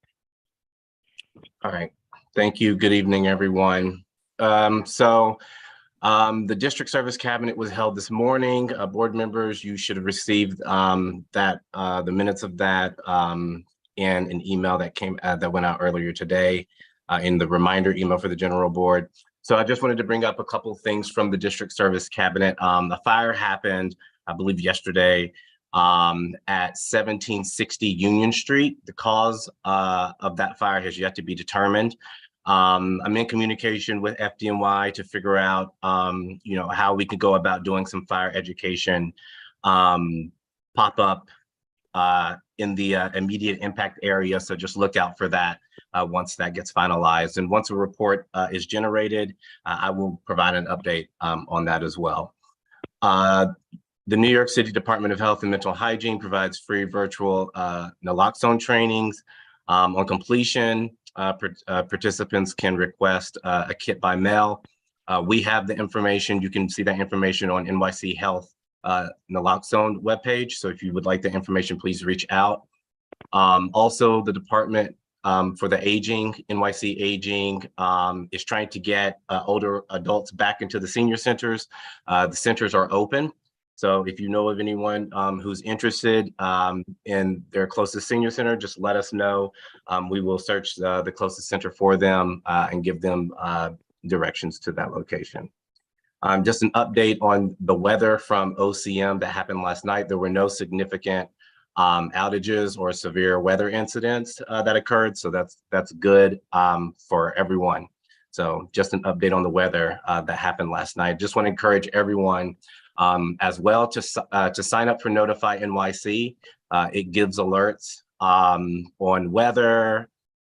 [SPEAKER 11] All right, thank you. Good evening, everyone. The district service cabinet was held this morning. Board members, you should have received the minutes of that and an email that came that went out earlier today in the reminder email for the general board. So I just wanted to bring up a couple things from the district service cabinet. The fire happened, I believe, yesterday at 1760 Union Street. The cause of that fire has yet to be determined. I'm in communication with FDNY to figure out, how we can go about doing some fire education pop-up in the immediate impact area. So just look out for that once that gets finalized. And once a report is generated, I will provide an update on that as well. The New York City Department of Health and Mental Hygiene provides free virtual naloxone trainings. On completion, participants can request a kit by mail. We have the information. You can see that information on NYC Health naloxone webpage. So if you would like the information, please reach out. Also, the Department for the Aging, NYC Aging, is trying to get older adults back into the senior centers. The centers are open. So if you know of anyone who's interested in their closest senior center, just let us know. We will search the closest center for them and give them directions to that location. Just an update on the weather from OCM that happened last night. There were no significant outages or severe weather incidents that occurred. So that's good for everyone. So just an update on the weather that happened last night. Just want to encourage everyone as well to sign up for Notify NYC. It gives alerts on weather,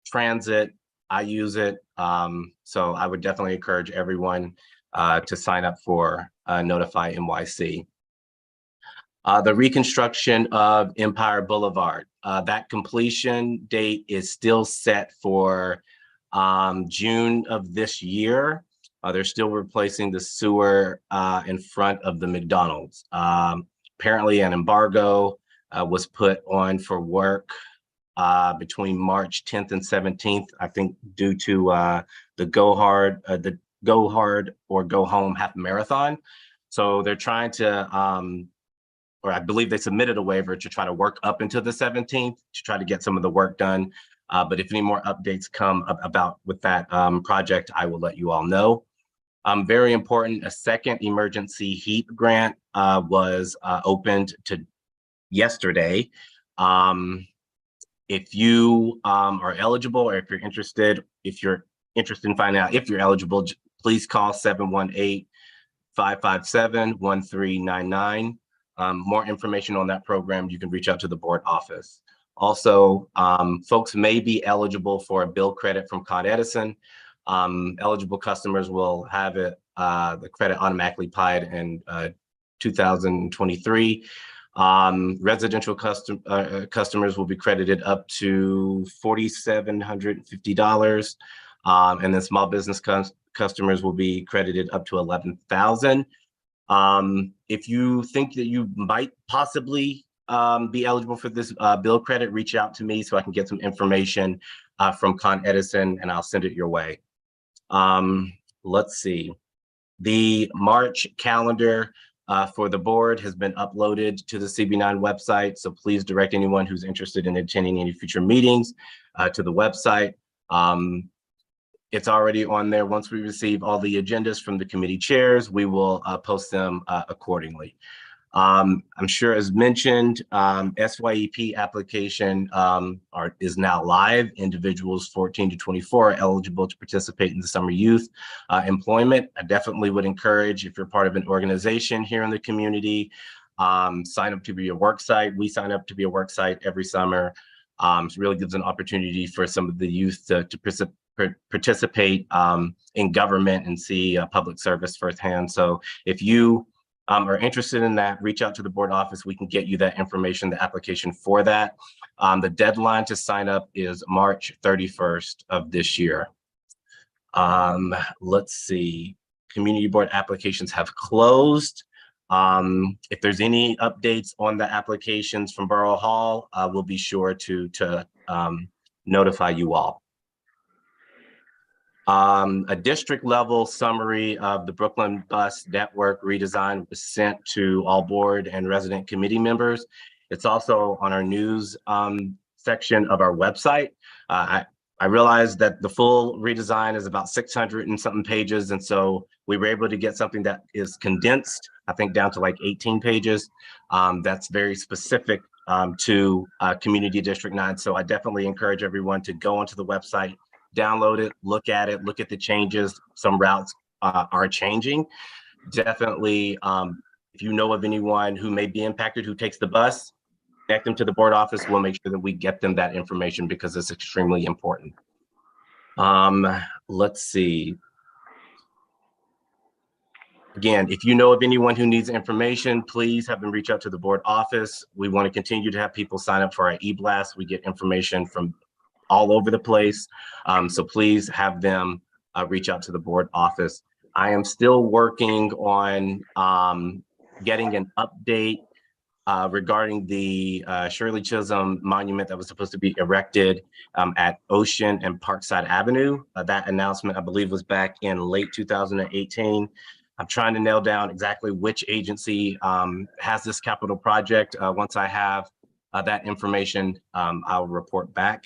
[SPEAKER 11] transit. I use it. So I would definitely encourage everyone to sign up for Notify NYC. The reconstruction of Empire Boulevard, that completion date is still set for June of this year. They're still replacing the sewer in front of the McDonald's. Apparently an embargo was put on for work between March 10th and 17th, I think due to the Go Hard or Go Home half marathon. So they're trying to, or I believe they submitted a waiver to try to work up into the 17th to try to get some of the work done. But if any more updates come about with that project, I will let you all know. Very important, a second emergency heat grant was opened to yesterday. If you are eligible, or if you're interested in finding out if you're eligible, please call 718-557-1399. More information on that program, you can reach out to the board office. Also, folks may be eligible for a bill credit from Con Edison. Eligible customers will have it, the credit automatically applied in 2023. Residential customers will be credited up to $4,750. And then small business customers will be credited up to $11,000. If you think that you might possibly be eligible for this bill credit, reach out to me so I can get some information from Con Edison and I'll send it your way. Let's see. The March calendar for the board has been uploaded to the CB9 website. So please direct anyone who's interested in attending any future meetings to the website. It's already on there. Once we receive all the agendas from the committee chairs, we will post them accordingly. I'm sure, as mentioned, SYEP application is now live. Individuals 14 to 24 are eligible to participate in the summer youth employment. I definitely would encourage, if you're part of an organization here in the community, sign up to be a work site. We sign up to be a work site every summer. It really gives an opportunity for some of the youth to participate in government and see public service firsthand. So if you are interested in that, reach out to the board office. We can get you that information, the application for that. The deadline to sign up is March 31st of this year. Let's see, community board applications have closed. If there's any updates on the applications from Borough Hall, we'll be sure to notify you all. A district level summary of the Brooklyn Bus Network redesign was sent to all board and resident committee members. It's also on our news section of our website. I realized that the full redesign is about 600 and something pages. And so we were able to get something that is condensed, I think down to like 18 pages. That's very specific to Community District 9. So I definitely encourage everyone to go onto the website, download it, look at the changes. Some routes are changing. Definitely, if you know of anyone who may be impacted, who takes the bus, connect them to the board office. We'll make sure that we get them that information because it's extremely important. Let's see. Again, if you know of anyone who needs information, please have them reach out to the board office. We want to continue to have people sign up for our e-blast. We get information from all over the place. So please have them reach out to the board office. I am still working on getting an update regarding the Shirley Chisholm monument that was supposed to be erected at Ocean and Parkside Avenue. That announcement, I believe, was back in late 2018. I'm trying to nail down exactly which agency has this capital project. Once I have that information, I'll report back.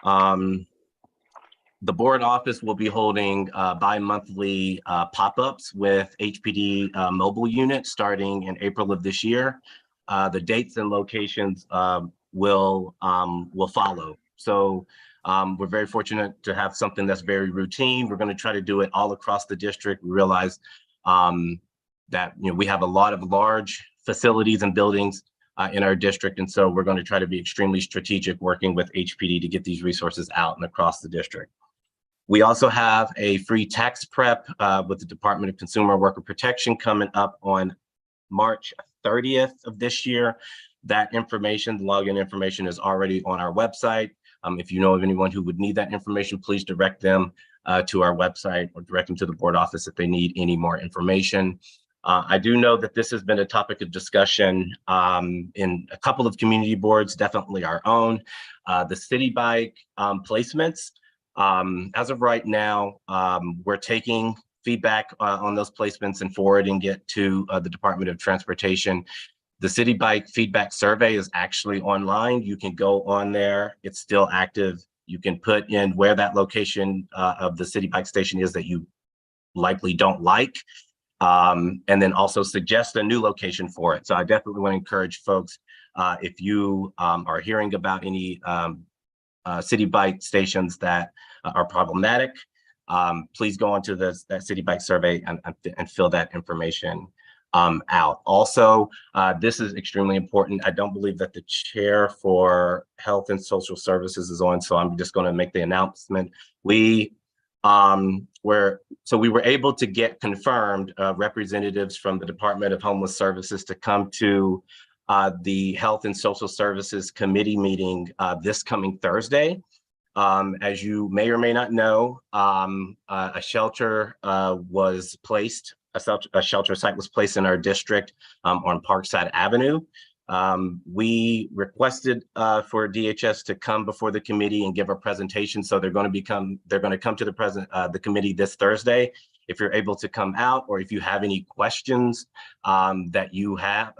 [SPEAKER 11] The board office will be holding bi-monthly pop-ups with HPD mobile units starting in April of this year. The dates and locations will follow. So we're very fortunate to have something that's very routine. We're going to try to do it all across the district. We realize that we have a lot of large facilities and buildings in our district, and so we're going to try to be extremely strategic working with HPD to get these resources out and across the district. We also have a free tax prep with the Department of Consumer Worker Protection coming up on March 30th of this year. That information, the login information, is already on our website. If you know of anyone who would need that information, please direct them to our website or direct them to the board office if they need any more information. I do know that this has been a topic of discussion in a couple of community boards, definitely our own. The City Bike placements. As of right now, we're taking feedback on those placements and forwarding it to the Department of Transportation. The City Bike feedback survey is actually online. You can go on there. It's still active. You can put in where that location of the City Bike station is that you likely don't like, and then also suggest a new location for it. So I definitely want to encourage folks, if you are hearing about any City Bike stations that are problematic, please go onto that City Bike survey and fill that information out. Also, this is extremely important. I don't believe that the chair for Health and Social Services is on, so I'm just going to make the announcement. We were able to get confirmed representatives from the Department of Homeless Services to come to the Health and Social Services Committee meeting this coming Thursday. As you may or may not know, a shelter was placed, a shelter site was placed in our district on Parkside Avenue. We requested for DHS to come before the committee and give a presentation. So they're going to come to the committee this Thursday. If you're able to come out, or if you have any questions that you have,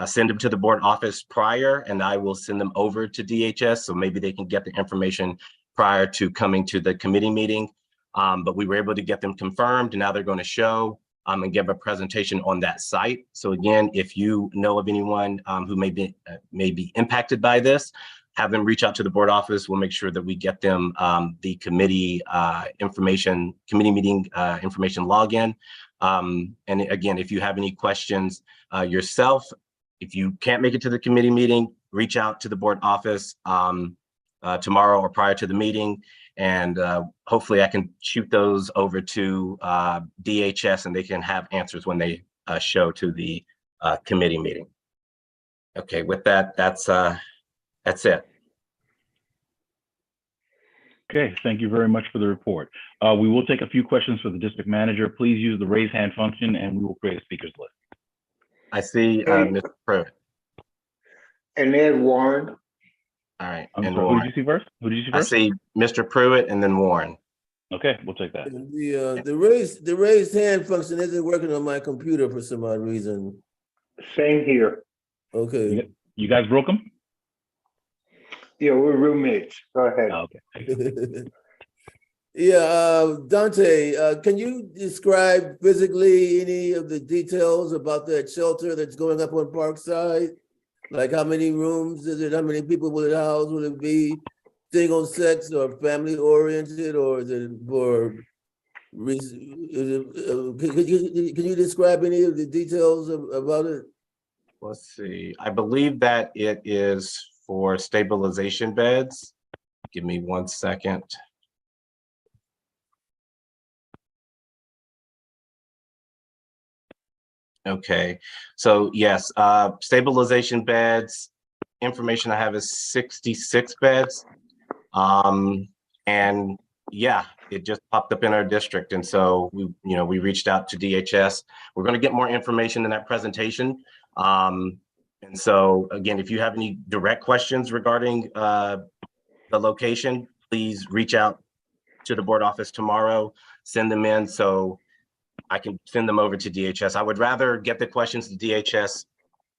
[SPEAKER 11] send them to the board office prior, and I will send them over to DHS. So maybe they can get the information prior to coming to the committee meeting. But we were able to get them confirmed, and now they're going to show and give a presentation on that site. So again, if you know of anyone who may be impacted by this, have them reach out to the board office. We'll make sure that we get them the committee information, committee meeting information login. And again, if you have any questions yourself, if you can't make it to the committee meeting, reach out to the board office tomorrow or prior to the meeting. And hopefully I can shoot those over to DHS and they can have answers when they show to the committee meeting. Okay, with that, that's it.
[SPEAKER 1] Okay, thank you very much for the report. We will take a few questions for the district manager. Please use the raise hand function and we will create a speakers list.
[SPEAKER 11] I see Mr. Pruitt.
[SPEAKER 16] And Ed Warren.
[SPEAKER 11] All right.
[SPEAKER 1] I'm
[SPEAKER 11] and
[SPEAKER 1] sorry, who
[SPEAKER 11] Warren.
[SPEAKER 1] did you see first? Who did you see
[SPEAKER 11] I
[SPEAKER 1] first?
[SPEAKER 11] see Mr. Pruitt and then Warren.
[SPEAKER 1] Okay, we'll take that.
[SPEAKER 17] The raised hand function isn't working on my computer for some odd reason.
[SPEAKER 16] Same here.
[SPEAKER 17] Okay.
[SPEAKER 1] You guys broke them?
[SPEAKER 16] Yeah, we're roommates. Go ahead.
[SPEAKER 1] Oh, okay.
[SPEAKER 17] Yeah, Dante, can you describe physically any of the details about that shelter that's going up on Parkside? Like how many rooms is it? How many people will it house? Will it be single sex or family oriented, or is it for? Can you describe any of the details about it?
[SPEAKER 11] Let's see. I believe that it is for stabilization beds. Give me 1 second. Okay, so yes, stabilization beds, information I have is 66 beds. And yeah, it just popped up in our district. And so we reached out to DHS. We're going to get more information in that presentation. And so again, if you have any direct questions regarding the location, please reach out to the board office tomorrow, send them in so I can send them over to DHS. I would rather get the questions to DHS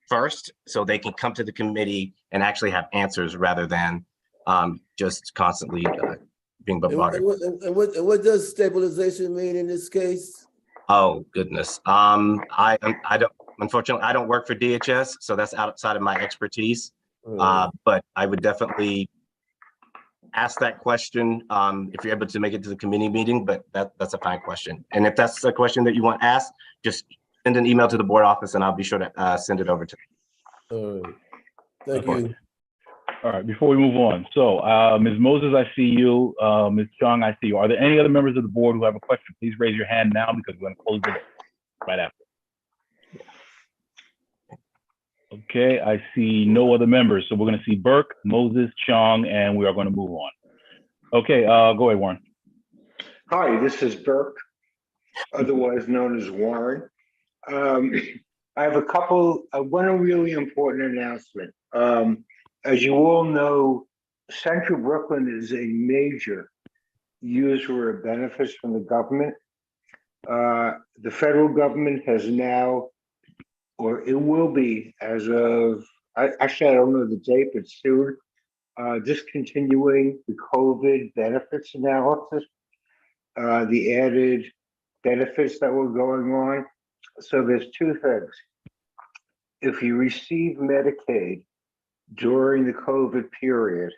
[SPEAKER 11] first so they can come to the committee and actually have answers rather than just constantly being bombarded.
[SPEAKER 17] And what does stabilization mean in this case?
[SPEAKER 11] Oh goodness. I don't, unfortunately, I don't work for DHS, so that's outside of my expertise. But I would definitely ask that question if you're able to make it to the committee meeting, but that's a fine question. And if that's a question that you want asked, just send an email to the board office and I'll be sure to send it over to
[SPEAKER 17] you. All right. Thank you.
[SPEAKER 1] All right, before we move on. So Ms. Moses, I see you. Ms. Chung, I see you. Are there any other members of the board who have a question? Please raise your hand now because we're going to close it right after. Okay, I see no other members. So we're going to see Burke, Moses, Chung, and we are going to move on. Okay, go ahead, Warren.
[SPEAKER 16] Hi, this is Burke, otherwise known as Warren. I have one really important announcement. As you all know, Central Brooklyn is a major user of benefits from the government. The federal government has now, or it will be as of, actually I don't know the date, but soon, discontinuing the COVID benefits analysis, the added benefits that were going on. So there's two things. If you receive Medicaid during the COVID period,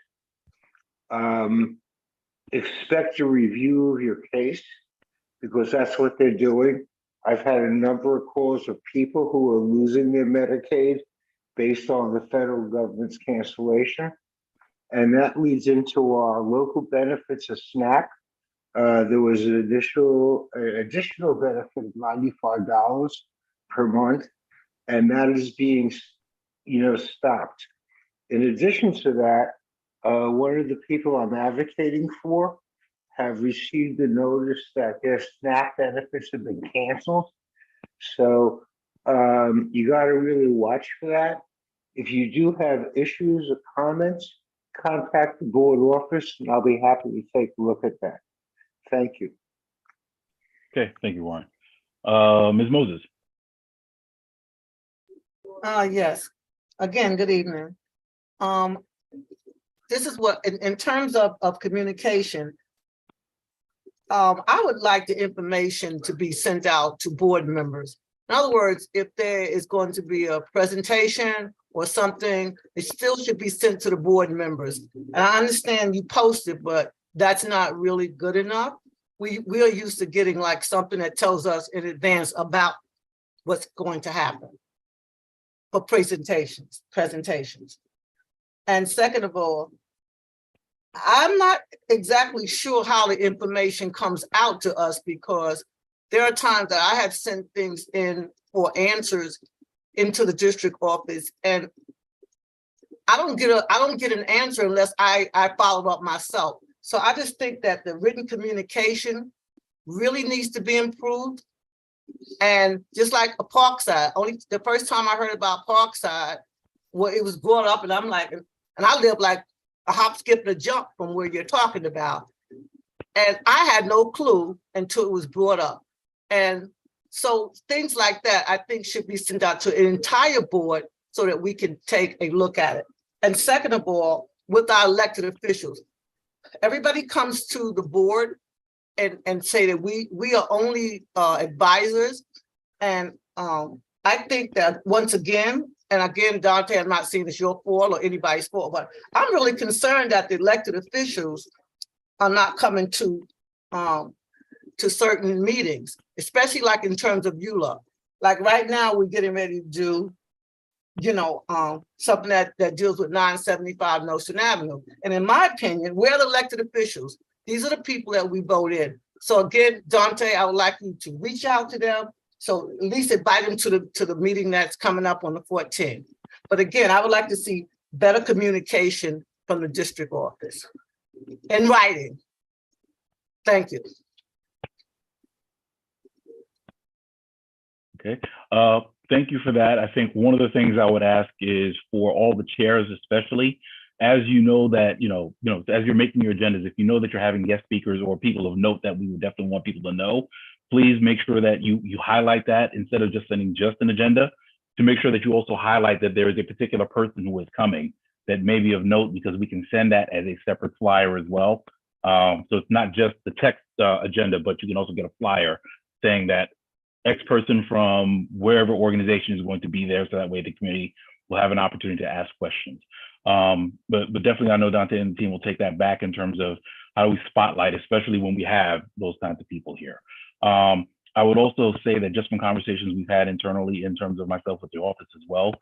[SPEAKER 16] expect a review of your case because that's what they're doing. I've had a number of calls of people who are losing their Medicaid based on the federal government's cancellation. And that leads into our local benefits, a SNAP. There was an additional benefit of $95 per month, and that is being, stopped. In addition to that, one of the people I'm advocating for have received a notice that their SNAP benefits have been canceled. So you got to really watch for that. If you do have issues or comments, contact the board office and I'll be happy to take a look at that. Thank you.
[SPEAKER 1] Okay, thank you, Warren. Ms. Moses.
[SPEAKER 13] Yes. Again, good evening. This is what, in terms of communication, I would like the information to be sent out to board members. In other words, if there is going to be a presentation or something, it still should be sent to the board members. And I understand you posted, but that's not really good enough. We are used to getting like something that tells us in advance about what's going to happen for presentations. And second of all, I'm not exactly sure how the information comes out to us because there are times that I have sent things in for answers into the district office, and I don't get an answer unless I follow up myself. So I just think that the written communication really needs to be improved. And just like a Parkside, only the first time I heard about Parkside, well, it was brought up, and I'm like, and I live like a hop, skip, and a jump from where you're talking about. And I had no clue until it was brought up. And so things like that, I think, should be sent out to an entire board so that we can take a look at it. And second of all, with our elected officials, everybody comes to the board and say that we are only advisors. And I think that once again, and again, Dante, I'm not saying it's your fault or anybody's fault, but I'm really concerned that the elected officials are not coming to certain meetings, especially like in terms of ULUP. Like right now, we're getting ready to do, something that deals with 975 Nostrand Avenue. And in my opinion, we're the elected officials. These are the people that we vote in. So again, Dante, I would like you to reach out to them. So at least invite them to the meeting that's coming up on the 14th. But again, I would like to see better communication from the district office in writing. Thank you.
[SPEAKER 1] Okay. Thank you for that. I think one of the things I would ask is for all the chairs, especially, as you know that, as you're making your agendas, if you know that you're having guest speakers or people of note that we would definitely want people to know, please make sure that you highlight that instead of just sending just an agenda, to make sure that you also highlight that there is a particular person who is coming that may be of note, because we can send that as a separate flyer as well. So it's not just the text agenda, but you can also get a flyer saying that X person from wherever organization is going to be there, so that way the community will have an opportunity to ask questions. But definitely, I know Dante and the team will take that back in terms of how do we spotlight, especially when we have those kinds of people here. I would also say that just from conversations we've had internally in terms of myself with the office as well,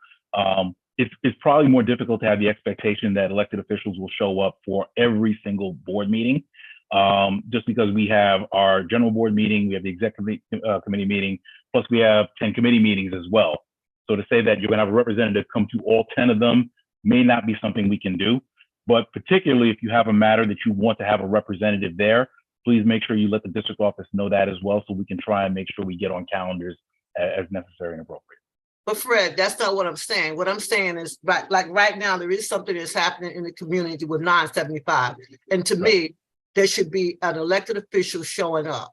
[SPEAKER 1] it's probably more difficult to have the expectation that elected officials will show up for every single board meeting. Just because we have our general board meeting, we have the executive committee meeting, plus we have 10 committee meetings as well. So to say that you're going to have a representative come to all 10 of them may not be something we can do, but particularly if you have a matter that you want to have a representative there, please make sure you let the district office know that as well, so we can try and make sure we get on calendars as necessary and appropriate.
[SPEAKER 13] But Fred, that's not what I'm saying. What I'm saying is, like right now, there is something that's happening in the community with 975. And to me, there should be an elected official showing up.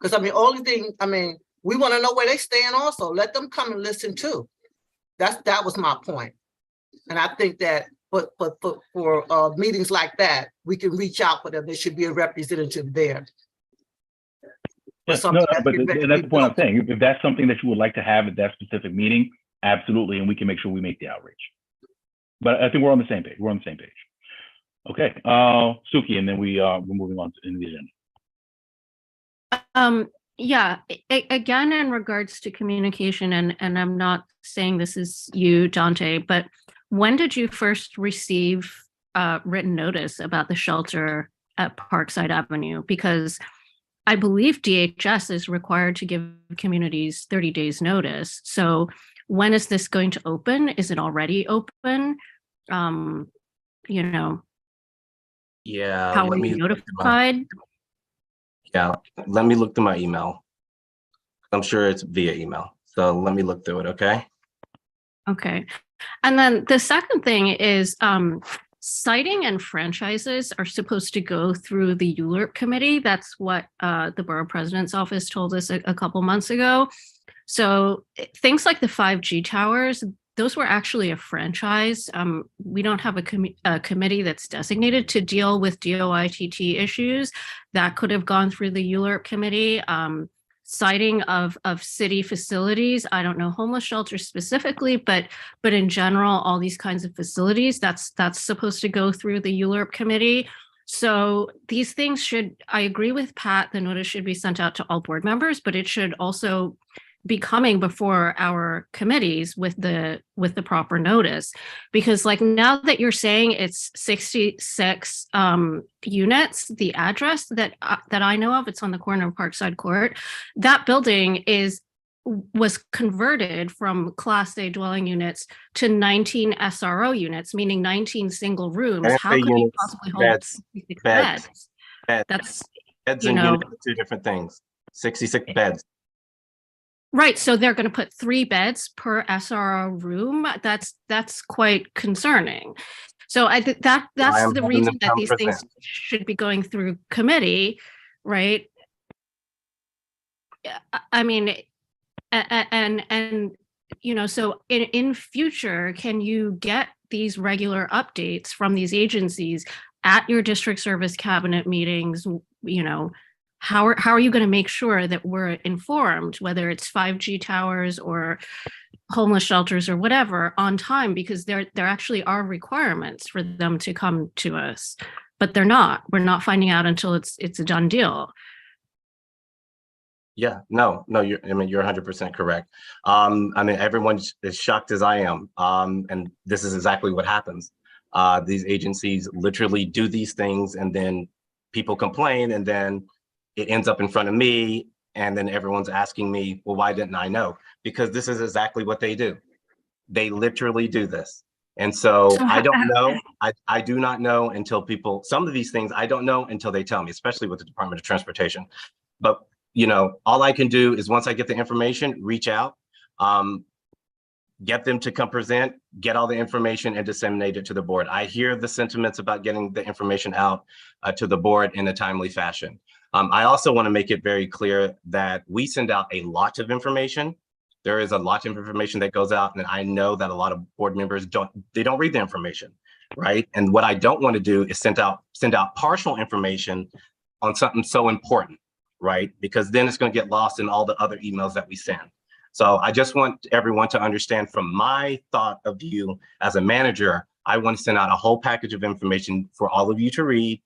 [SPEAKER 13] Because we want to know where they stand also. Let them come and listen too. That was my point. And I think that for meetings like that, we can reach out for them. There should be a representative there.
[SPEAKER 1] Yes, but that's the point I'm saying. If that's something that you would like to have at that specific meeting, absolutely, and we can make sure we make the outreach. But I think we're on the same page. We're on the same page. Okay, Suki, and then we're moving on to the agenda.
[SPEAKER 3] Yeah, again, in regards to communication, and I'm not saying this is you, Dante, but when did you first receive written notice about the shelter at Parkside Avenue? Because I believe DHS is required to give communities 30 days notice. So when is this going to open? Is it already open?
[SPEAKER 11] Yeah.
[SPEAKER 3] How are you notified?
[SPEAKER 11] Yeah, let me look through my email. I'm sure it's via email. So let me look through it, okay?
[SPEAKER 3] Okay. And then the second thing is citing and franchises are supposed to go through the ULURP committee. That's what the borough president's office told us a couple months ago. So things like the 5G towers, those were actually a franchise. We don't have a committee that's designated to deal with DOITT issues. That could have gone through the ULURP committee. Citing of city facilities, I don't know homeless shelters specifically, but in general, all these kinds of facilities, that's supposed to go through the ULURP committee. So these things I agree with Pat, the notice should be sent out to all board members, but it should also be coming before our committees with the proper notice. Because like now that you're saying it's 66 units, the address that I know of, it's on the corner of Parkside Court. That building was converted from Class A dwelling units to 19 SRO units, meaning 19 single rooms. How could you possibly hold 66 beds? That's,
[SPEAKER 11] beds
[SPEAKER 3] you
[SPEAKER 11] and
[SPEAKER 3] know,
[SPEAKER 11] units are two different things. 66 beds.
[SPEAKER 3] right. So they're going to put 3 beds per SRO room. That's quite concerning. So I think that's the reason that these things should be going through committee, right? I mean, and you know, so in future, can you get these regular updates from these agencies at your district service cabinet meetings? You know, how are you going to make sure that we're informed, whether it's 5G towers or homeless shelters or whatever, on time? Because there actually are requirements for them to come to us, but they're not. We're not finding out until it's a done deal.
[SPEAKER 11] Yeah, no, you're 100% correct. I mean, everyone is shocked as I am. And this is exactly what happens. These agencies literally do these things, and then people complain, and then it ends up in front of me. And then everyone's asking me, well, why didn't I know? Because this is exactly what they do. They literally do this. And so I don't know. I do not know until people, some of these things I don't know until they tell me, especially with the Department of Transportation. But you know, all I can do is once I get the information, reach out, get them to come present, get all the information and disseminate it to the board. I hear the sentiments about getting the information out to the board in a timely fashion. I also want to make it very clear that we send out a lot of information. There is a lot of information that goes out, and I know that a lot of board members don't read the information, right? And what I don't want to do is send out partial information on something so important, right? Because then it's going to get lost in all the other emails that we send. So I just want everyone to understand, from my thought of view as a manager, I want to send out a whole package of information for all of you to read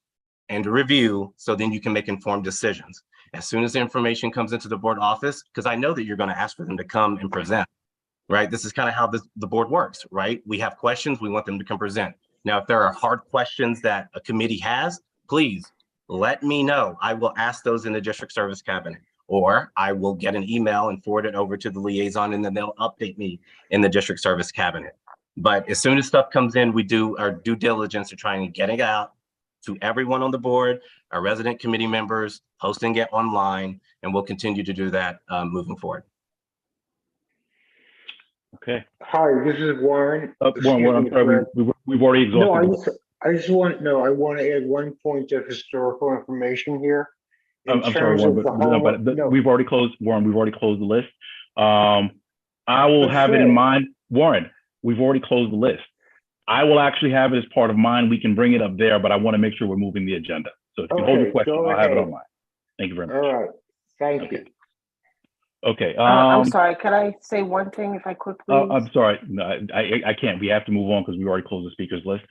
[SPEAKER 11] and to review, so then you can make informed decisions. As soon as the information comes into the board office, because I know that you're going to ask for them to come and present, right? This is kind of how the board works, right? We have questions, we want them to come present. Now, if there are hard questions that a committee has, please let me know. I will ask those in the district service cabinet, or I will get an email and forward it over to the liaison, and then they'll update me in the district service cabinet. But as soon as stuff comes in, we do our due diligence to try and get it out to everyone on the board, our resident committee members, posting it online, and we'll continue to do that moving forward.
[SPEAKER 1] Okay.
[SPEAKER 16] Hi, this is Warren.
[SPEAKER 1] Warren, I'm sorry, we've already exhausted.
[SPEAKER 16] I want to add one point of historical information here.
[SPEAKER 1] I'm sorry, Warren, but we've already closed, Warren, we've already closed the list. I will have it in mind, Warren, we've already closed the list. I will actually have it as part of mine. We can bring it up there, but I want to make sure we're moving the agenda. So if you hold your question, I'll have it on mine. Thank you very much.
[SPEAKER 16] All right, thank you.
[SPEAKER 1] Okay.
[SPEAKER 6] I'm sorry, could I say one thing if I could, please?
[SPEAKER 1] I'm sorry, no, I can't. We have to move on because we already closed the speakers list.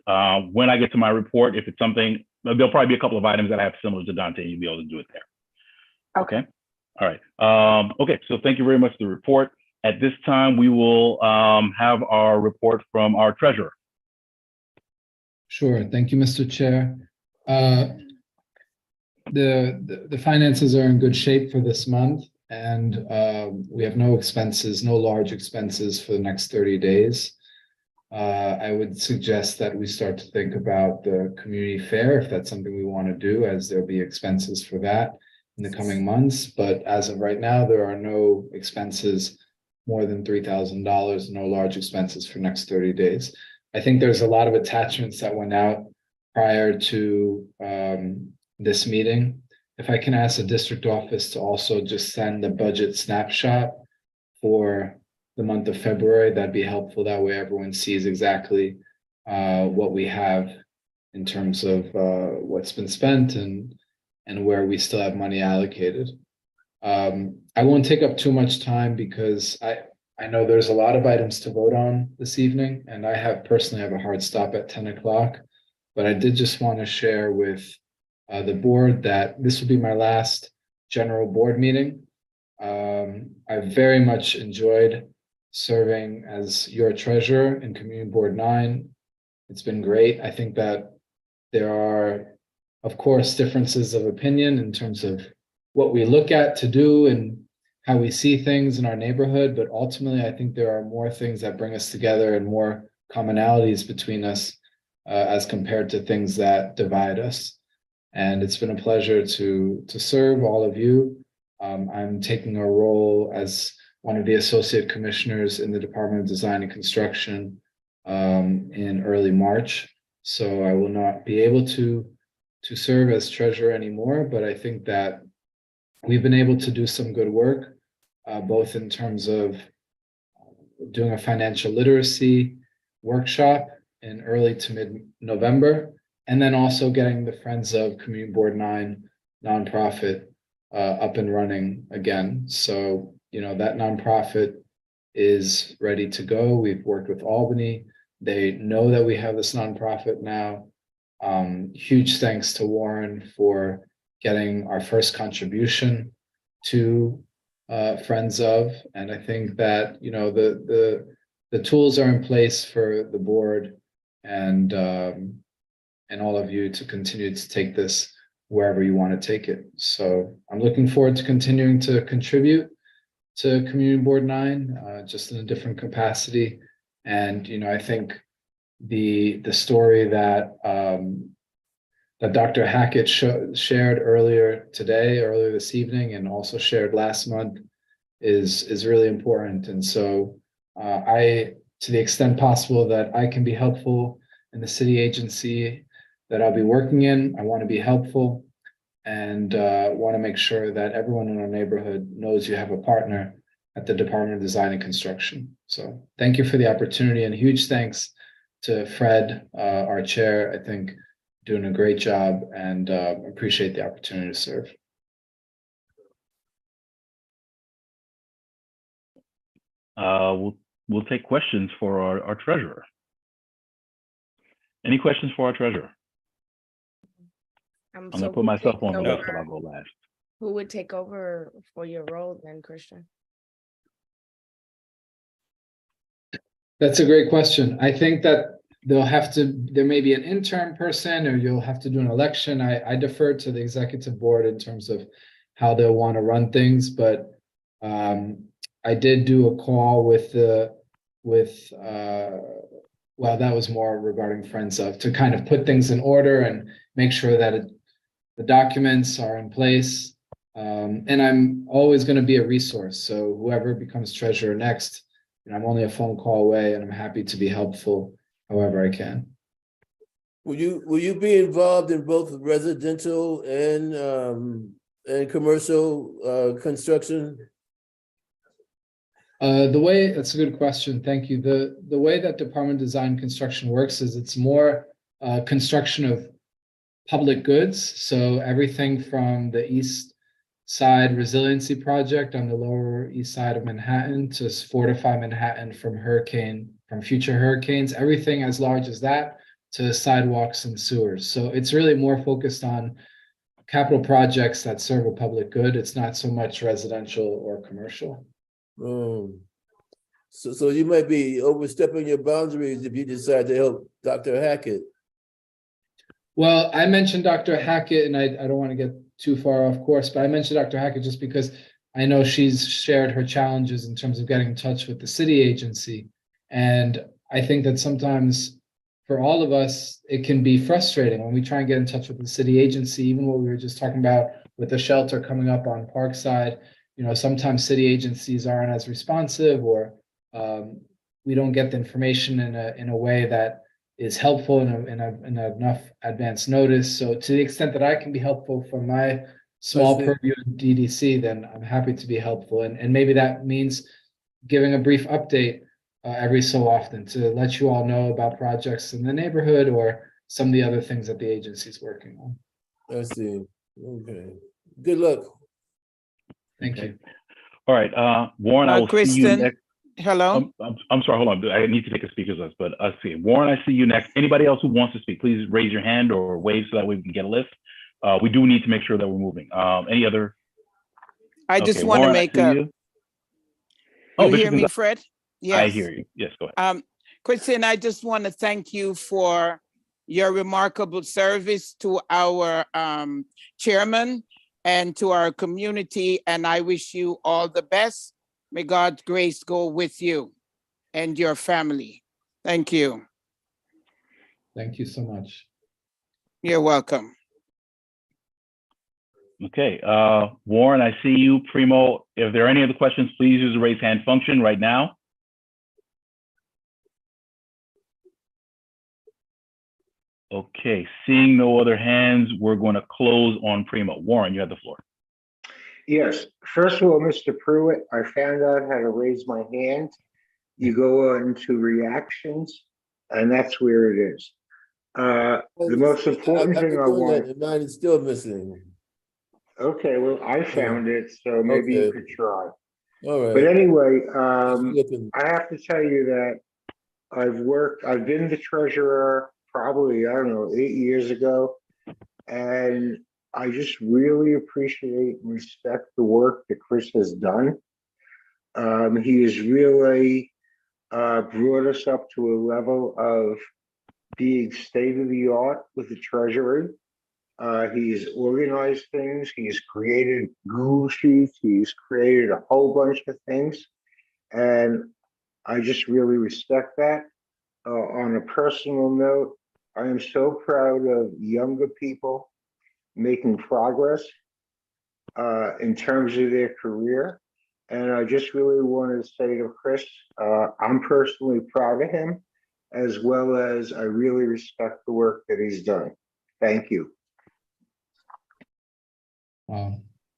[SPEAKER 1] When I get to my report, if it's something, there'll probably be a couple of items that I have similar to Dante, you'll be able to do it there. Okay. All right. Okay, so thank you very much for the report. At this time, we will have our report from our treasurer.
[SPEAKER 18] Sure. Thank you, Mr. Chair. The finances are in good shape for this month, and we have no expenses, no large expenses for the next 30 days. I would suggest that we start to think about the community fair, if that's something we want to do, as there'll be expenses for that in the coming months. But as of right now, there are no expenses more than $3,000, no large expenses for next 30 days. I think there's a lot of attachments that went out prior to this meeting. If I can ask the district office to also just send the budget snapshot for the month of February, that'd be helpful. That way everyone sees exactly what we have in terms of what's been spent and where we still have money allocated. I won't take up too much time because I know there's a lot of items to vote on this evening, and I personally have a hard stop at 10 o'clock, but I did just want to share with the board that this will be my last general board meeting. I very much enjoyed serving as your treasurer in Community Board 9. It's been great. I think that there are, of course, differences of opinion in terms of what we look at to do and how we see things in our neighborhood, but ultimately, I think there are more things that bring us together and more commonalities between us as compared to things that divide us. And it's been a pleasure to serve all of you. I'm taking a role as one of the associate commissioners in the Department of Design and Construction in early March. So I will not be able to serve as treasurer anymore, but I think that we've been able to do some good work, both in terms of doing a financial literacy workshop in early to mid-November, and then also getting the Friends of Community Board 9 nonprofit up and running again. So, you know, that nonprofit is ready to go. We've worked with Albany. They know that we have this nonprofit now. Huge thanks to Warren for getting our first contribution to Friends of, and I think that, you know, the tools are in place for the board and all of you to continue to take this wherever you want to take it. So I'm looking forward to continuing to contribute to Community Board 9, just in a different capacity. And, you know, I think the story that that Dr. Hackett shared earlier this evening, and also shared last month is really important. And so to the extent possible that I can be helpful in the city agency that I'll be working in, I want to be helpful and want to make sure that everyone in our neighborhood knows you have a partner at the Department of Design and Construction. So thank you for the opportunity, and huge thanks to Fred, our chair. I think doing a great job, and appreciate the opportunity to serve.
[SPEAKER 1] We'll take questions for our treasurer. Any questions for our treasurer? I'm gonna put myself on the list, but I'll go last.
[SPEAKER 14] Who would take over for your role then, Christian?
[SPEAKER 18] That's a great question. I think that there may be an intern person, or you'll have to do an election. I defer to the executive board in terms of how they'll want to run things, but I did do a call well, that was more regarding Friends of, to kind of put things in order and make sure that the documents are in place. And I'm always going to be a resource. So whoever becomes treasurer next, I'm only a phone call away, and I'm happy to be helpful however I can.
[SPEAKER 17] Will you be involved in both residential and commercial construction?
[SPEAKER 18] That's a good question. Thank you. The way that Department of Design and Construction works is it's more construction of public goods. So everything from the East Side Resiliency Project on the Lower East Side of Manhattan to fortify Manhattan from future hurricanes, everything as large as that, to sidewalks and sewers. So it's really more focused on capital projects that serve a public good. It's not so much residential or commercial.
[SPEAKER 17] So you might be overstepping your boundaries if you decide to help Dr. Hackett.
[SPEAKER 18] Well, I mentioned Dr. Hackett, and I don't want to get too far off course, but I mentioned Dr. Hackett just because I know she's shared her challenges in terms of getting in touch with the city agency. And I think that sometimes for all of us, it can be frustrating when we try and get in touch with the city agency, even what we were just talking about with the shelter coming up on Parkside. Sometimes city agencies aren't as responsive, or we don't get the information in a way that is helpful in enough advance notice. So to the extent that I can be helpful from my small purview in DDC, then I'm happy to be helpful. And maybe that means giving a brief update every so often to let you all know about projects in the neighborhood or some of the other things that the agency is working on.
[SPEAKER 17] I see. Okay. Good luck.
[SPEAKER 18] Thank you.
[SPEAKER 1] All right, Warren, I will see you next.
[SPEAKER 10] Hello.
[SPEAKER 1] I'm sorry, hold on. I need to take a speaker's list, but let's see. Warren, I see you next. Anybody else who wants to speak, please raise your hand or wave so that way we can get a list. We do need to make sure that we're moving. Any other
[SPEAKER 10] I just
[SPEAKER 1] Okay,
[SPEAKER 10] want to
[SPEAKER 1] Warren, I
[SPEAKER 10] make
[SPEAKER 1] see
[SPEAKER 10] a,
[SPEAKER 1] you. Oh,
[SPEAKER 10] you
[SPEAKER 1] Bishop
[SPEAKER 10] hear me,
[SPEAKER 1] Gonzalez,
[SPEAKER 10] Fred?
[SPEAKER 1] I
[SPEAKER 10] Yes.
[SPEAKER 1] hear you. Yes, go ahead.
[SPEAKER 10] Kristen, I just want to thank you for your remarkable service to our chairman and to our community, and I wish you all the best. May God's grace go with you and your family. Thank you.
[SPEAKER 18] Thank you so much.
[SPEAKER 10] You're welcome.
[SPEAKER 1] Okay, Warren, I see you. Primo, if there are any other questions, please use the raise hand function right now. Okay, seeing no other hands, we're going to close on Primo. Warren, you have the floor.
[SPEAKER 16] Yes, first of all, Mr. Pruitt, I found out how to raise my hand. You go into reactions, and that's where it is. The most important
[SPEAKER 17] I've
[SPEAKER 16] thing
[SPEAKER 17] been
[SPEAKER 16] I
[SPEAKER 17] doing that,
[SPEAKER 16] want.
[SPEAKER 17] and mine is still missing.
[SPEAKER 16] Okay, well, I found it, so maybe
[SPEAKER 17] Okay.
[SPEAKER 16] you could try.
[SPEAKER 17] All right.
[SPEAKER 16] But anyway,
[SPEAKER 17] Looking.
[SPEAKER 16] I have to tell you that I've been the treasurer probably, I don't know, 8 years ago. And I just really appreciate and respect the work that Chris has done. He has really brought us up to a level of being state of the art with the treasury. He's organized things. He's created Google Sheets. He's created a whole bunch of things. And I just really respect that. On a personal note, I am so proud of younger people making progress in terms of their career. And I just really want to say to Chris, I'm personally proud of him, as well as I really respect the work that he's done. Thank you.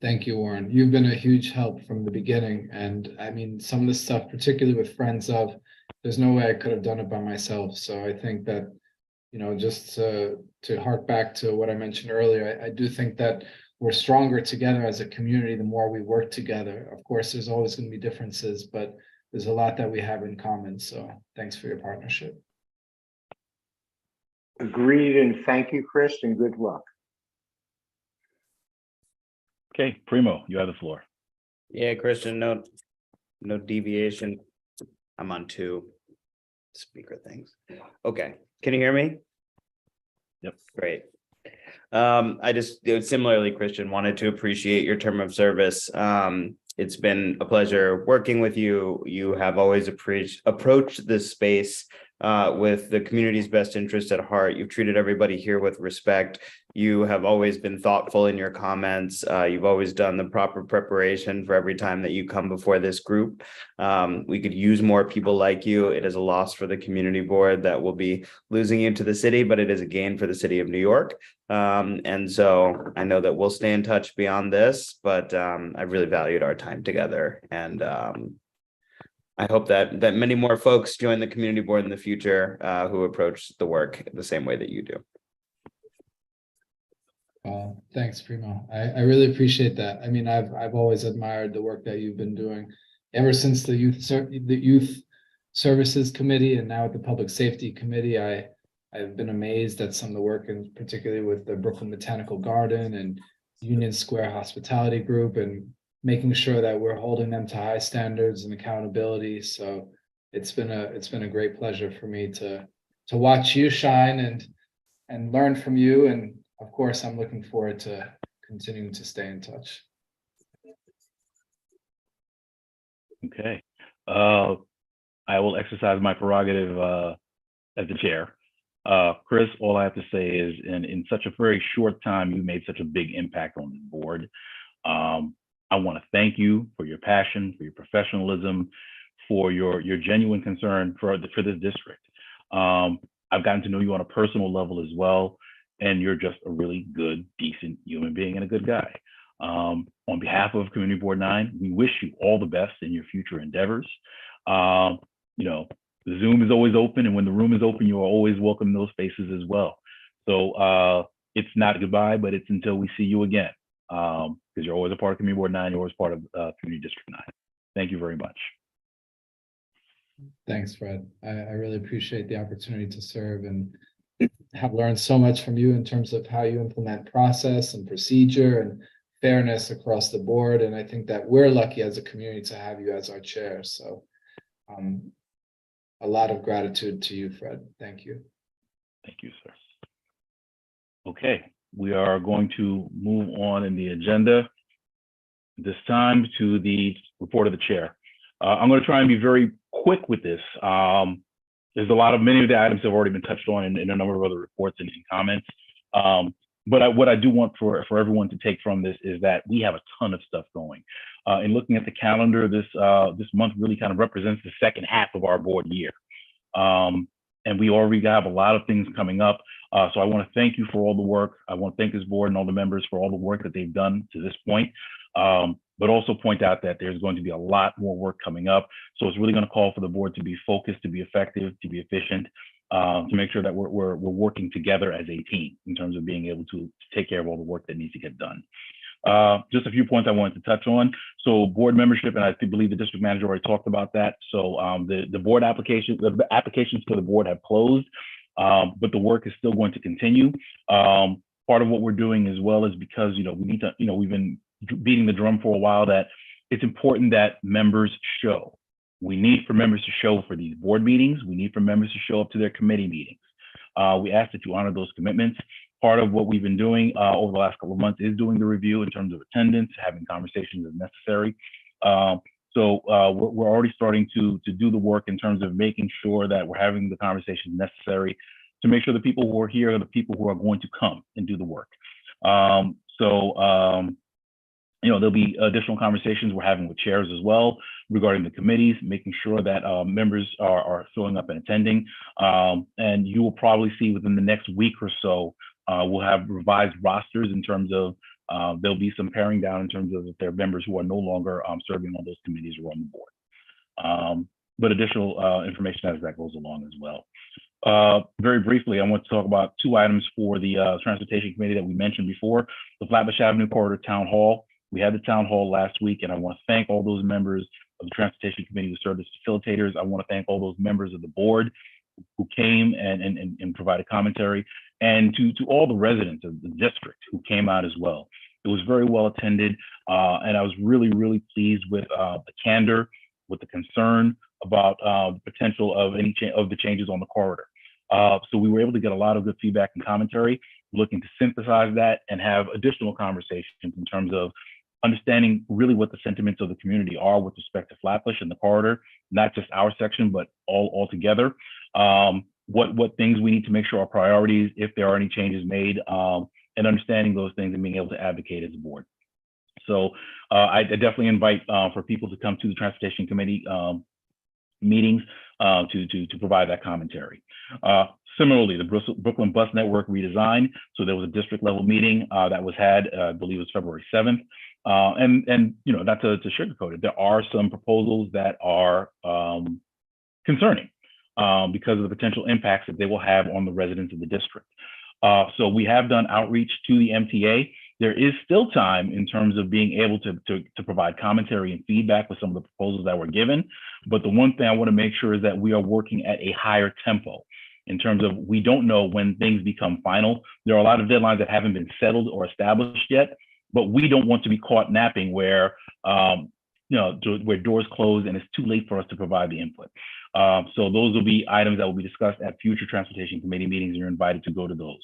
[SPEAKER 18] Thank you, Warren. You've been a huge help from the beginning. And I mean, some of the stuff, particularly with Friends of, there's no way I could have done it by myself. So I think that, you know, just to hark back to what I mentioned earlier, I do think that we're stronger together as a community the more we work together. Of course, there's always going to be differences, but there's a lot that we have in common. So thanks for your partnership.
[SPEAKER 16] Agreed, and thank you, Chris, and good luck.
[SPEAKER 1] Okay, Primo, you have the floor.
[SPEAKER 15] Yeah, Christian, no deviation. I'm on 2 speaker things. Okay, can you hear me?
[SPEAKER 1] Yep.
[SPEAKER 15] Great. I just similarly, Christian, wanted to appreciate your term of service. It's been a pleasure working with you. You have always approached this space with the community's best interest at heart. You've treated everybody here with respect. You have always been thoughtful in your comments. You've always done the proper preparation for every time that you come before this group. We could use more people like you. It is a loss for the community board that will be losing you to the city, but it is a gain for the city of New York. And so I know that we'll stay in touch beyond this, but I really valued our time together. And I hope that many more folks join the community board in the future who approach the work the same way that you do.
[SPEAKER 18] Thanks, Primo. I really appreciate that. I mean, I've always admired the work that you've been doing ever since the youth services committee, and now at the public safety committee. I've been amazed at some of the work, and particularly with the Brooklyn Botanical Garden and Union Square Hospitality Group, and making sure that we're holding them to high standards and accountability. So it's been a great pleasure for me to watch you shine and learn from you. And of course, I'm looking forward to continuing to stay in touch.
[SPEAKER 1] Okay. I will exercise my prerogative as the chair. Chris, all I have to say is in such a very short time, you made such a big impact on the board. I want to thank you for your passion, for your professionalism, for your genuine concern for this district. I've gotten to know you on a personal level as well, and you're just a really good, decent human being and a good guy. On behalf of Community Board 9, we wish you all the best in your future endeavors. You know, the Zoom is always open, and when the room is open, you are always welcome in those spaces as well. So it's not goodbye, but it's until we see you again, because you're always a part of Community Board 9, you're always part of Community District 9. Thank you very much.
[SPEAKER 18] Thanks, Fred. I really appreciate the opportunity to serve, and have learned so much from you in terms of how you implement process and procedure and fairness across the board. And I think that we're lucky as a community to have you as our chair. So a lot of gratitude to you, Fred. Thank you.
[SPEAKER 1] Thank you, sir. Okay, we are going to move on in the agenda this time to the report of the chair. I'm going to try and be very quick with this. There's many of the items have already been touched on in a number of other reports and comments. But what I do want for everyone to take from this is that we have a ton of stuff going. In looking at the calendar, this month really kind of represents the second half of our board year. And we already have a lot of things coming up. So I want to thank you for all the work. I want to thank this board and all the members for all the work that they've done to this point. But also point out that there's going to be a lot more work coming up. So it's really going to call for the board to be focused, to be effective, to be efficient, to make sure that we're working together as a team in terms of being able to take care of all the work that needs to get done. Just a few points I wanted to touch on. So board membership, and I believe the district manager already talked about that. So the board applications for the board have closed, but the work is still going to continue. Part of what we're doing as well is because, we need to, we've been beating the drum for a while that it's important that members show. We need for members to show for these board meetings. We need for members to show up to their committee meetings. We ask that you honor those commitments. Part of what we've been doing over the last couple of months is doing the review in terms of attendance, having conversations as necessary. So we're already starting to do the work in terms of making sure that we're having the conversations necessary to make sure the people who are here are the people who are going to come and do the work. There'll be additional conversations we're having with chairs as well regarding the committees, making sure that members are showing up and attending. And you will probably see within the next week or so, we'll have revised rosters in terms of there'll be some paring down in terms of if there are members who are no longer serving on those committees or on the board. But additional information as that goes along as well. Very briefly, I want to talk about two items for the Transportation Committee that we mentioned before, the Flatbush Avenue Corridor Town Hall. We had the town hall last week, and I want to thank all those members of the Transportation Committee who served as facilitators. I want to thank all those members of the board who came and provided commentary, and to all the residents of the district who came out as well. It was very well attended, and I was really, really pleased with the candor, with the concern about the potential of any of the changes on the corridor. So we were able to get a lot of good feedback and commentary, looking to synthesize that and have additional conversations in terms of understanding really what the sentiments of the community are with respect to Flatbush and the corridor, not just our section, but all together. What things we need to make sure are priorities if there are any changes made, and understanding those things and being able to advocate as a board. So I definitely invite for people to come to the Transportation Committee meetings to provide that commentary. Similarly, the Brooklyn Bus Network redesign. So there was a district level meeting that was had, I believe it was February 7th. And not to sugarcoat it, there are some proposals that are concerning because of the potential impacts that they will have on the residents of the district. So we have done outreach to the MTA. There is still time in terms of being able to provide commentary and feedback with some of the proposals that were given. But the one thing I want to make sure is that we are working at a higher tempo in terms of we don't know when things become final. There are a lot of deadlines that haven't been settled or established yet, but we don't want to be caught napping where where doors close and it's too late for us to provide the input. So those will be items that will be discussed at future Transportation Committee meetings, and you're invited to go to those.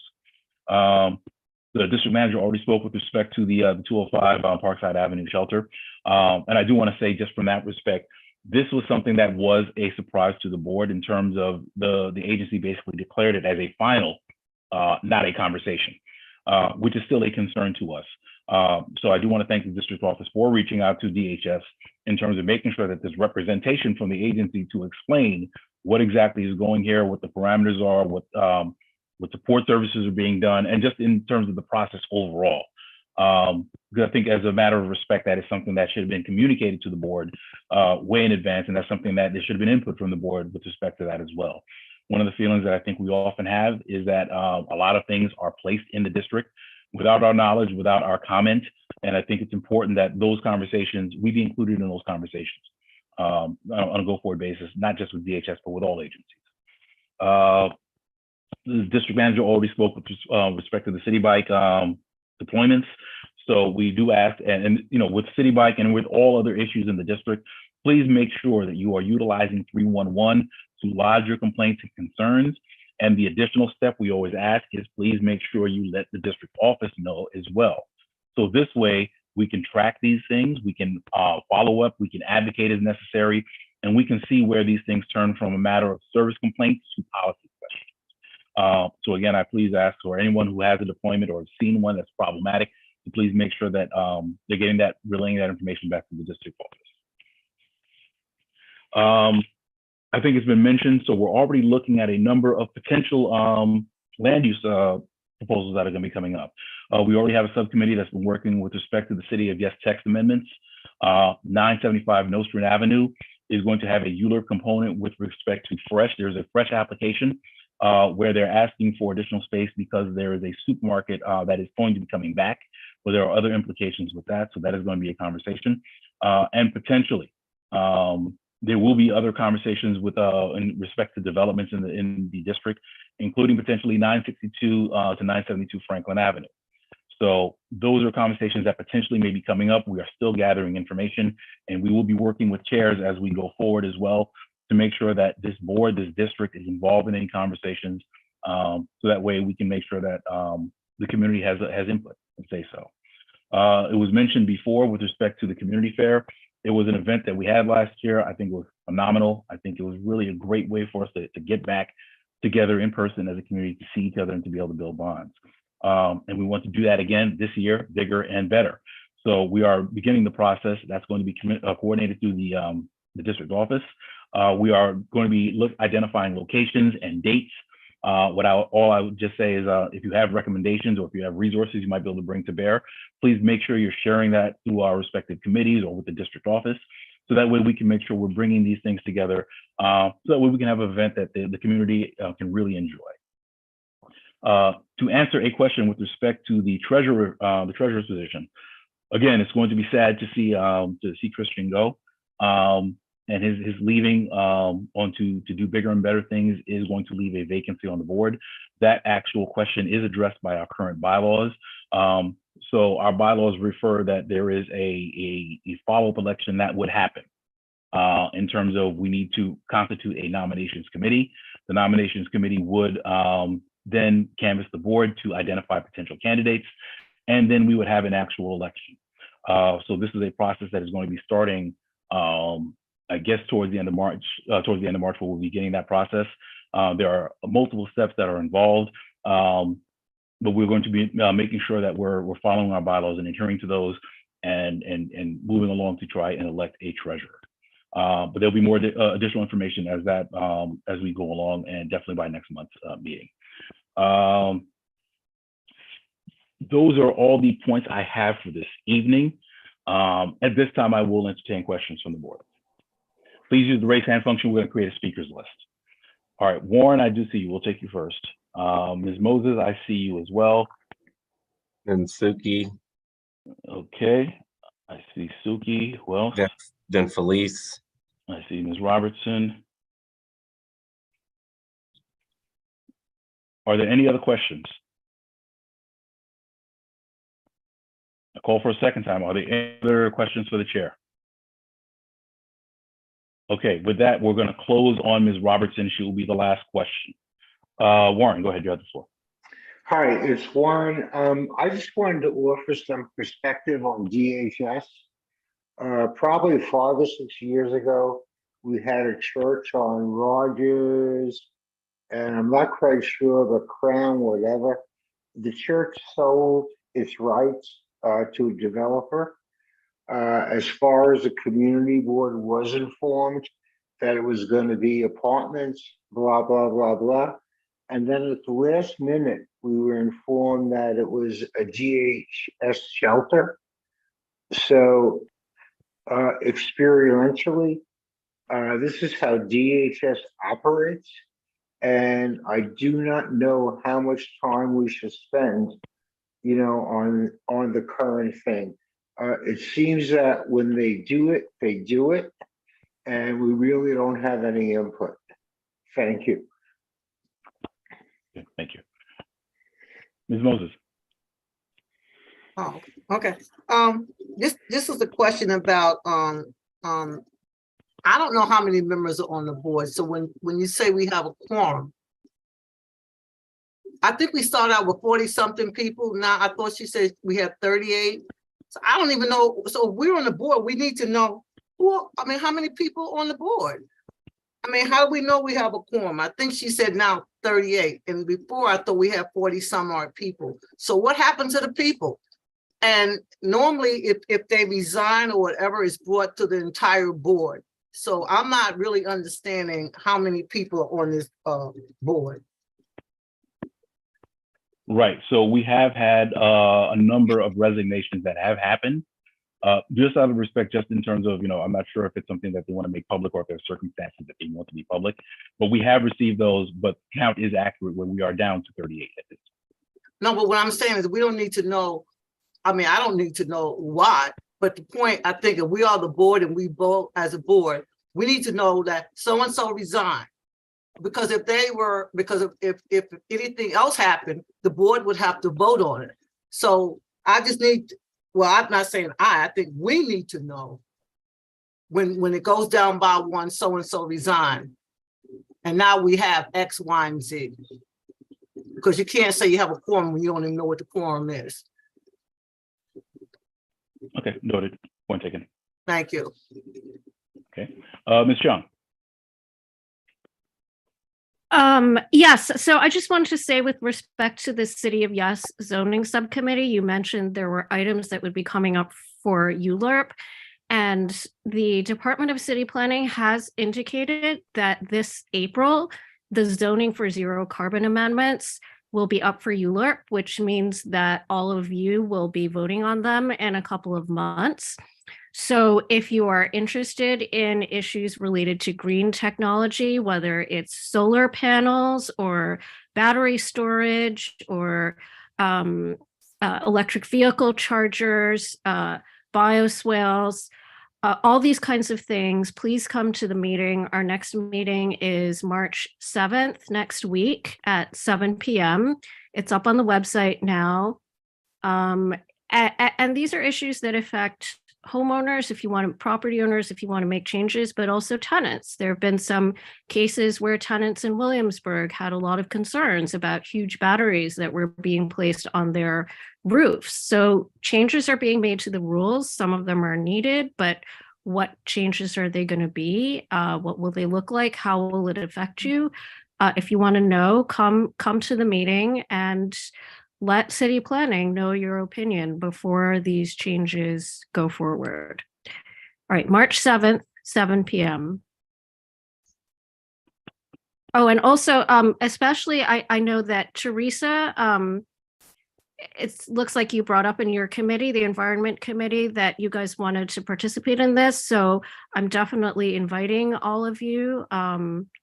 [SPEAKER 1] The district manager already spoke with respect to the 205 Parkside Avenue shelter. And I do want to say, just from that respect, this was something that was a surprise to the board in terms of the agency basically declared it as a final, not a conversation, which is still a concern to us. So I do want to thank the district office for reaching out to DHS in terms of making sure that there's representation from the agency to explain what exactly is going here, what the parameters are, what support services are being done, and just in terms of the process overall. Because I think as a matter of respect, that is something that should have been communicated to the board way in advance, and that's something that there should have been input from the board with respect to that as well. One of the feelings that I think we often have is that a lot of things are placed in the district without our knowledge, without our comment, and I think it's important that those conversations, we be included in those conversations on a go-forward basis, not just with DHS, but with all agencies. The district manager already spoke with respect to the city bike deployments. So we do ask, and you know, with City Bike and with all other issues in the district, please make sure that you are utilizing 311 to lodge your complaints and concerns. And the additional step we always ask is please make sure you let the district office know as well. So this way we can track these things, we can follow up, we can advocate as necessary, and we can see where these things turn from a matter of service complaints to policy questions. So again, I please ask for anyone who has a deployment or has seen one that's problematic to please make sure that they're getting that, relaying that information back to the district office. I think it's been mentioned, so we're already looking at a number of potential land use proposals that are going to be coming up. We already have a subcommittee that's been working with respect to the City of Yes text amendments. 975 Nostrand Avenue is going to have a ULURP component with respect to fresh. There's a fresh application where they're asking for additional space because there is a supermarket that is going to be coming back, but there are other implications with that. So that is going to be a conversation. And potentially, there will be other conversations with in respect to developments in the district, including potentially 962 to 972 Franklin Avenue. So those are conversations that potentially may be coming up. We are still gathering information, and we will be working with chairs as we go forward as well to make sure that this board, this district is involved in any conversations. So that way we can make sure that the community has input and say so. It was mentioned before with respect to the community fair. It was an event that we had last year. I think it was phenomenal. I think it was really a great way for us to get back together in person as a community, to see each other and to be able to build bonds. And we want to do that again this year, bigger and better. So we are beginning the process. That's going to be coordinated through the district office. We are going to be identifying locations and dates. All I would just say is if you have recommendations or if you have resources you might be able to bring to bear, please make sure you're sharing that through our respective committees or with the district office. So that way we can make sure we're bringing these things together. So that way we can have an event that the community can really enjoy. To answer a question with respect to the treasurer's position, again, it's going to be sad to see Christian go. And his leaving on to do bigger and better things is going to leave a vacancy on the board. That actual question is addressed by our current bylaws. So our bylaws refer that there is a follow-up election that would happen in terms of we need to constitute a nominations committee. The nominations committee would then canvass the board to identify potential candidates, and then we would have an actual election. So this is a process that is going to be starting I guess towards the end of March, we'll be getting that process. There are multiple steps that are involved, but we're going to be making sure that we're following our bylaws and adhering to those and moving along to try and elect a treasurer. But there'll be more additional information as we go along, and definitely by next month's meeting. Those are all the points I have for this evening. At this time, I will entertain questions from the board. Please use the raise hand function. We're going to create a speakers list. All right, Warren, I do see you. We'll take you first. Ms. Moses, I see you as well.
[SPEAKER 11] And Suki.
[SPEAKER 1] Okay, I see Suki. Who else?
[SPEAKER 11] Then Felice.
[SPEAKER 1] I see Ms. Robertson. Are there any other questions? I call for a second time. Are there any other questions for the chair? Okay, with that, we're going to close on Ms. Robertson. She will be the last question. Warren, go ahead. You have the floor.
[SPEAKER 16] Hi, it's Warren. I just wanted to offer some perspective on DHS. Probably 5 or 6 years ago, we had a church on Rogers, and I'm not quite sure, but Crown, whatever. The church sold its rights to a developer. As far as the community board was informed that it was going to be apartments, blah, blah, blah, blah. And then at the last minute, we were informed that it was a DHS shelter. So experientially, this is how DHS operates. And I do not know how much time we should spend, on the current thing. It seems that when they do it, and we really don't have any input. Thank you.
[SPEAKER 1] Okay, thank you. Ms. Moses.
[SPEAKER 13] Oh, okay. This is a question about, I don't know how many members are on the board. So when you say we have a quorum, I think we started out with 40 something people. Now I thought she said we had 38. So I don't even know. So if we're on the board, we need to know how many people on the board? I mean, how do we know we have a quorum? I think she said now 38. And before I thought we had 40 some odd people. So what happened to the people? And normally if they resign or whatever, is brought to the entire board. So I'm not really understanding how many people are on this board.
[SPEAKER 1] Right. So we have had a number of resignations that have happened. Just out of respect, just in terms of, I'm not sure if it's something that they want to make public or if there's circumstances that they want to be public, but we have received those, but count is accurate when we are down to 38 at this time.
[SPEAKER 13] No, but what I'm saying is we don't need to know. I mean, I don't need to know why, but the point, I think if we are the board and we vote as a board, we need to know that so-and-so resigned. Because if if anything else happened, the board would have to vote on it. So I just need, well, I'm not saying I think we need to know when it goes down by one, so-and-so resigned. And now we have X, Y, and Z. Because you can't say you have a quorum when you don't even know what the quorum is.
[SPEAKER 1] Okay, noted. Point taken.
[SPEAKER 13] Thank you.
[SPEAKER 1] Okay, Ms. Young.
[SPEAKER 3] Yes, so I just wanted to say with respect to the City of Yes zoning subcommittee, you mentioned there were items that would be coming up for ULURP. And the Department of City Planning has indicated that this April, the zoning for zero carbon amendments will be up for ULURP, which means that all of you will be voting on them in a couple of months. So if you are interested in issues related to green technology, whether it's solar panels or battery storage or electric vehicle chargers, bioswales, all these kinds of things, please come to the meeting. Our next meeting is March 7th, next week at 7 p.m. It's up on the website now. And these are issues that affect homeowners, if you want property owners, if you want to make changes, but also tenants. There have been some cases where tenants in Williamsburg had a lot of concerns about huge batteries that were being placed on their roofs. So changes are being made to the rules. Some of them are needed, but what changes are they going to be? What will they look like? How will it affect you? If you want to know, come to the meeting and let city planning know your opinion before these changes go forward. All right, March 7th, 7 p.m. Oh, and also, especially, I know that Teresa, it looks like you brought up in your committee, the Environment Committee, that you guys wanted to participate in this. So I'm definitely inviting all of you,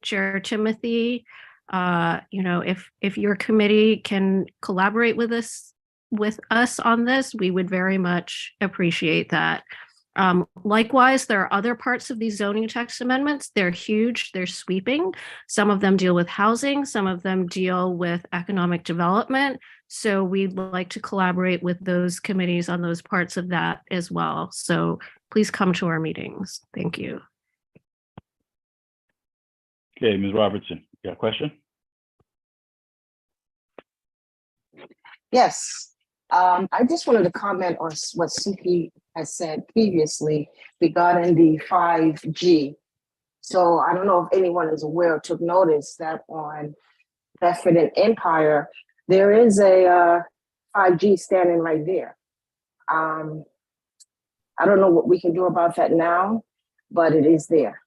[SPEAKER 3] Chair Timothy, if your committee can collaborate with us on this, we would very much appreciate that. Likewise, there are other parts of these zoning text amendments. They're huge, they're sweeping. Some of them deal with housing, some of them deal with economic development. So we'd like to collaborate with those committees on those parts of that as well. So please come to our meetings. Thank you.
[SPEAKER 1] Okay, Ms. Robertson, you got a question?
[SPEAKER 14] Yes, I just wanted to comment on what CP has said previously regarding the 5G. So I don't know if anyone is aware or took notice that on Bedford and Empire, there is a 5G standing right there. I don't know what we can do about that now, but it is there.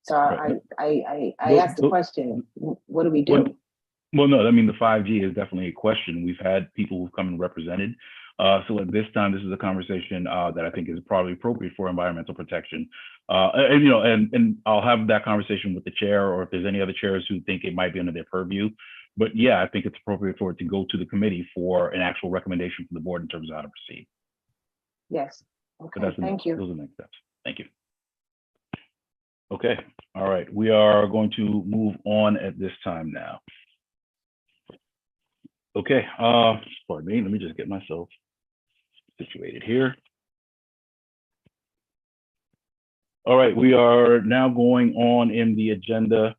[SPEAKER 14] So I asked the question, what do we do?
[SPEAKER 1] Well, no, I mean, the 5G is definitely a question. We've had people who've come and represented. So at this time, this is a conversation that I think is probably appropriate for environmental protection. And I'll have that conversation with the chair, or if there's any other chairs who think it might be under their purview. But yeah, I think it's appropriate for it to go to the committee for an actual recommendation from the board in terms of how to proceed.
[SPEAKER 14] Yes. Okay, thank you.
[SPEAKER 1] Those are the next steps. Thank you. Okay, all right. We are going to move on at this time now. Okay, pardon me, let me just get myself situated here. All right, we are now going on in the agenda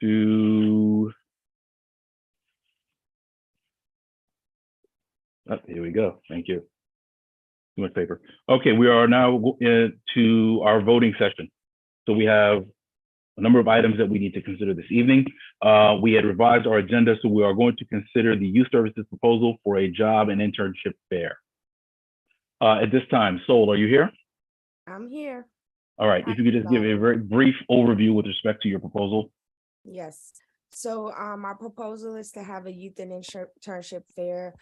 [SPEAKER 1] to, here we go, thank you. Too much paper. Okay, we are now to our voting session. So we have a number of items that we need to consider this evening. We had revised our agenda, so we are going to consider the youth services proposal for a job and internship fair. At this time, Sol, are you here?
[SPEAKER 19] I'm here.
[SPEAKER 1] All right, if you could just give a very brief overview with respect to your proposal.
[SPEAKER 19] Yes. So our proposal is to have a youth and internship fair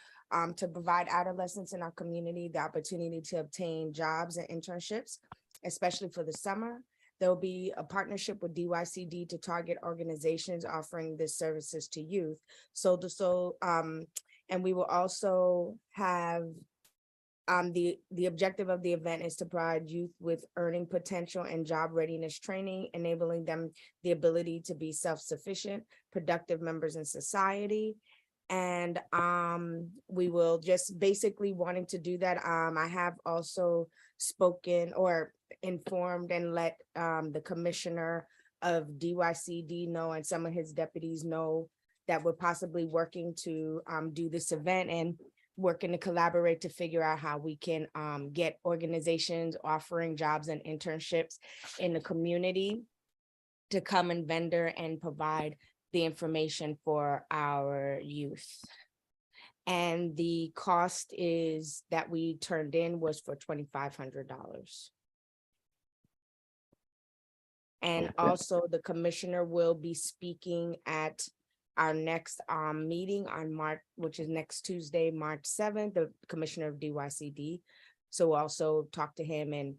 [SPEAKER 19] to provide adolescents in our community the opportunity to obtain jobs and internships, especially for the summer. There will be a partnership with DYCD to target organizations offering these services to youth. And we will also have the objective of the event is to provide youth with earning potential and job readiness training, enabling them the ability to be self-sufficient, productive members in society. And we will just basically wanting to do that. I have also spoken or informed and let the commissioner of DYCD know and some of his deputies know that we're possibly working to do this event and working to collaborate to figure out how we can get organizations offering jobs and internships in the community to come and vendor and provide the information for our youth. And the cost is that we turned in was for $2,500. And also the commissioner will be speaking at our next meeting on March, which is next Tuesday, March 7th, the commissioner of DYCD. So we'll also talk to him and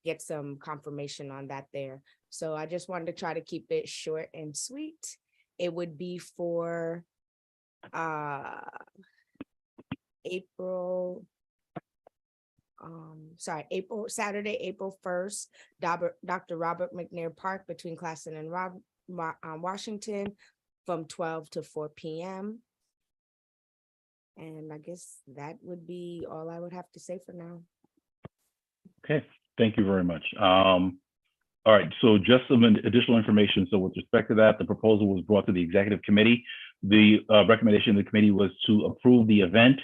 [SPEAKER 19] get some confirmation on that there. So I just wanted to try to keep it short and sweet. It would be for Saturday, April 1st, Dr. Robert McNair Park between Classen and Washington from 12 to 4 p.m. And I guess that would be all I would have to say for now.
[SPEAKER 1] Okay, thank you very much. All right, so just some additional information. So with respect to that, the proposal was brought to the executive committee. The recommendation of the committee was to approve the event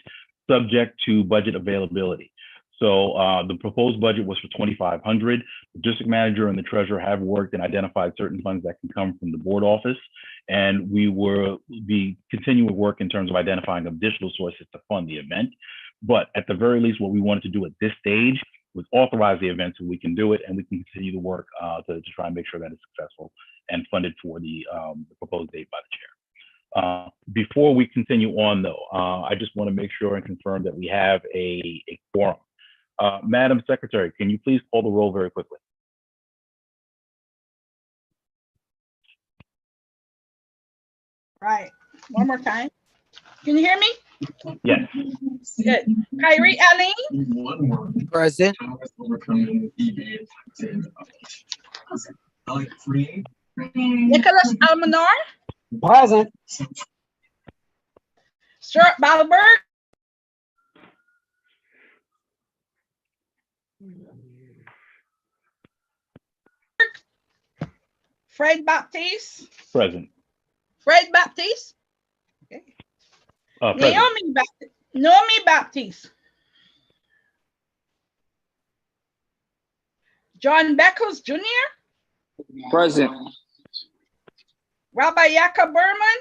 [SPEAKER 1] subject to budget availability. So the proposed budget was for $2,500. The district manager and the treasurer have worked and identified certain funds that can come from the board office. And we will be continuing work in terms of identifying additional sources to fund the event. But at the very least, what we wanted to do at this stage was authorize the event so we can do it and we can continue to work to try and make sure that it's successful and funded for the proposed date by the chair. Before we continue on though, I just want to make sure and confirm that we have a quorum. Madam Secretary, can you please call the roll very quickly?
[SPEAKER 7] Right, one more time. Can you hear me?
[SPEAKER 1] Yes.
[SPEAKER 7] Good. Kyrie Allen.
[SPEAKER 12] Present.
[SPEAKER 7] Nicholas Almanar.
[SPEAKER 8] Present.
[SPEAKER 7] Stuart Balberg. Fred Baptiste.
[SPEAKER 1] Present.
[SPEAKER 7] Fred Baptiste. Okay. Naomi Baptiste. John Beckles Jr.
[SPEAKER 8] Present.
[SPEAKER 7] Rabbi Yaakov Berman.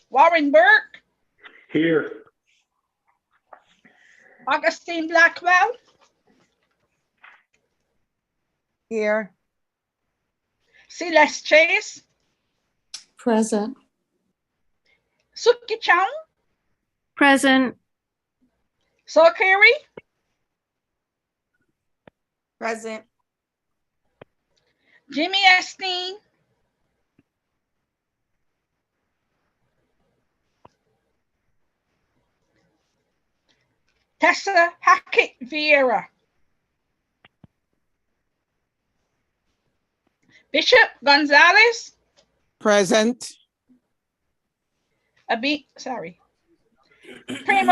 [SPEAKER 7] Warren Burke.
[SPEAKER 16] Here.
[SPEAKER 7] Augustine Blackwell.
[SPEAKER 19] Here.
[SPEAKER 7] Celeste Chase.
[SPEAKER 19] Present.
[SPEAKER 7] Suki Chang.
[SPEAKER 3] Present.
[SPEAKER 7] Saul Carey.
[SPEAKER 19] Present.
[SPEAKER 7] Jimmy Esteen. Tessa Hackett Vieira. Bishop Gonzalez,
[SPEAKER 10] Present.
[SPEAKER 7] Primo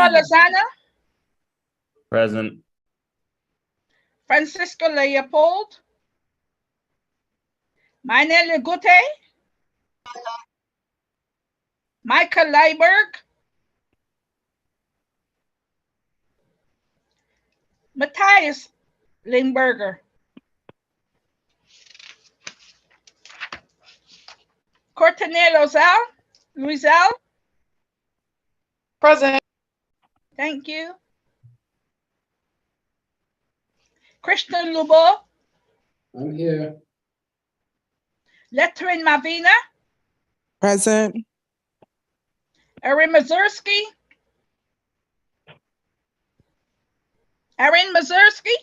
[SPEAKER 7] Lozano,
[SPEAKER 4] Present.
[SPEAKER 7] Francisco Leopold, Maynel Legute, Michael Leiberg, Matthias Lindberger, Courtney Luizal.
[SPEAKER 6] Present.
[SPEAKER 7] Thank you. Christian Lubo,
[SPEAKER 18] I'm here.
[SPEAKER 7] Letrin Mavina,
[SPEAKER 10] Present.
[SPEAKER 7] Erin Mazursky. Erin Mazursky.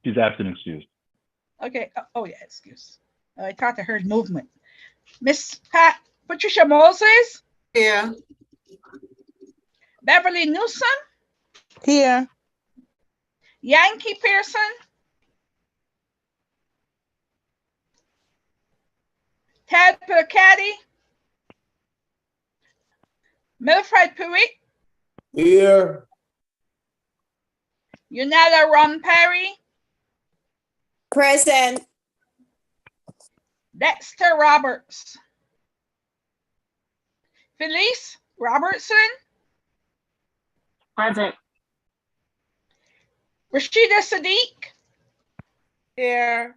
[SPEAKER 1] She's absent, excused.
[SPEAKER 7] Okay. Oh yeah, excuse. I thought I heard movement. Miss Patricia Moses.
[SPEAKER 13] Here.
[SPEAKER 7] Beverly Newsom.
[SPEAKER 10] Here.
[SPEAKER 7] Yankee Pearson. Ted Percati. Milfred Pruitt.
[SPEAKER 17] Here.
[SPEAKER 7] Yunella Ron Perry.
[SPEAKER 19] Present.
[SPEAKER 7] Dexter Roberts. Felice Robertson.
[SPEAKER 6] Present.
[SPEAKER 7] Rashida Sadiq.
[SPEAKER 10] Here.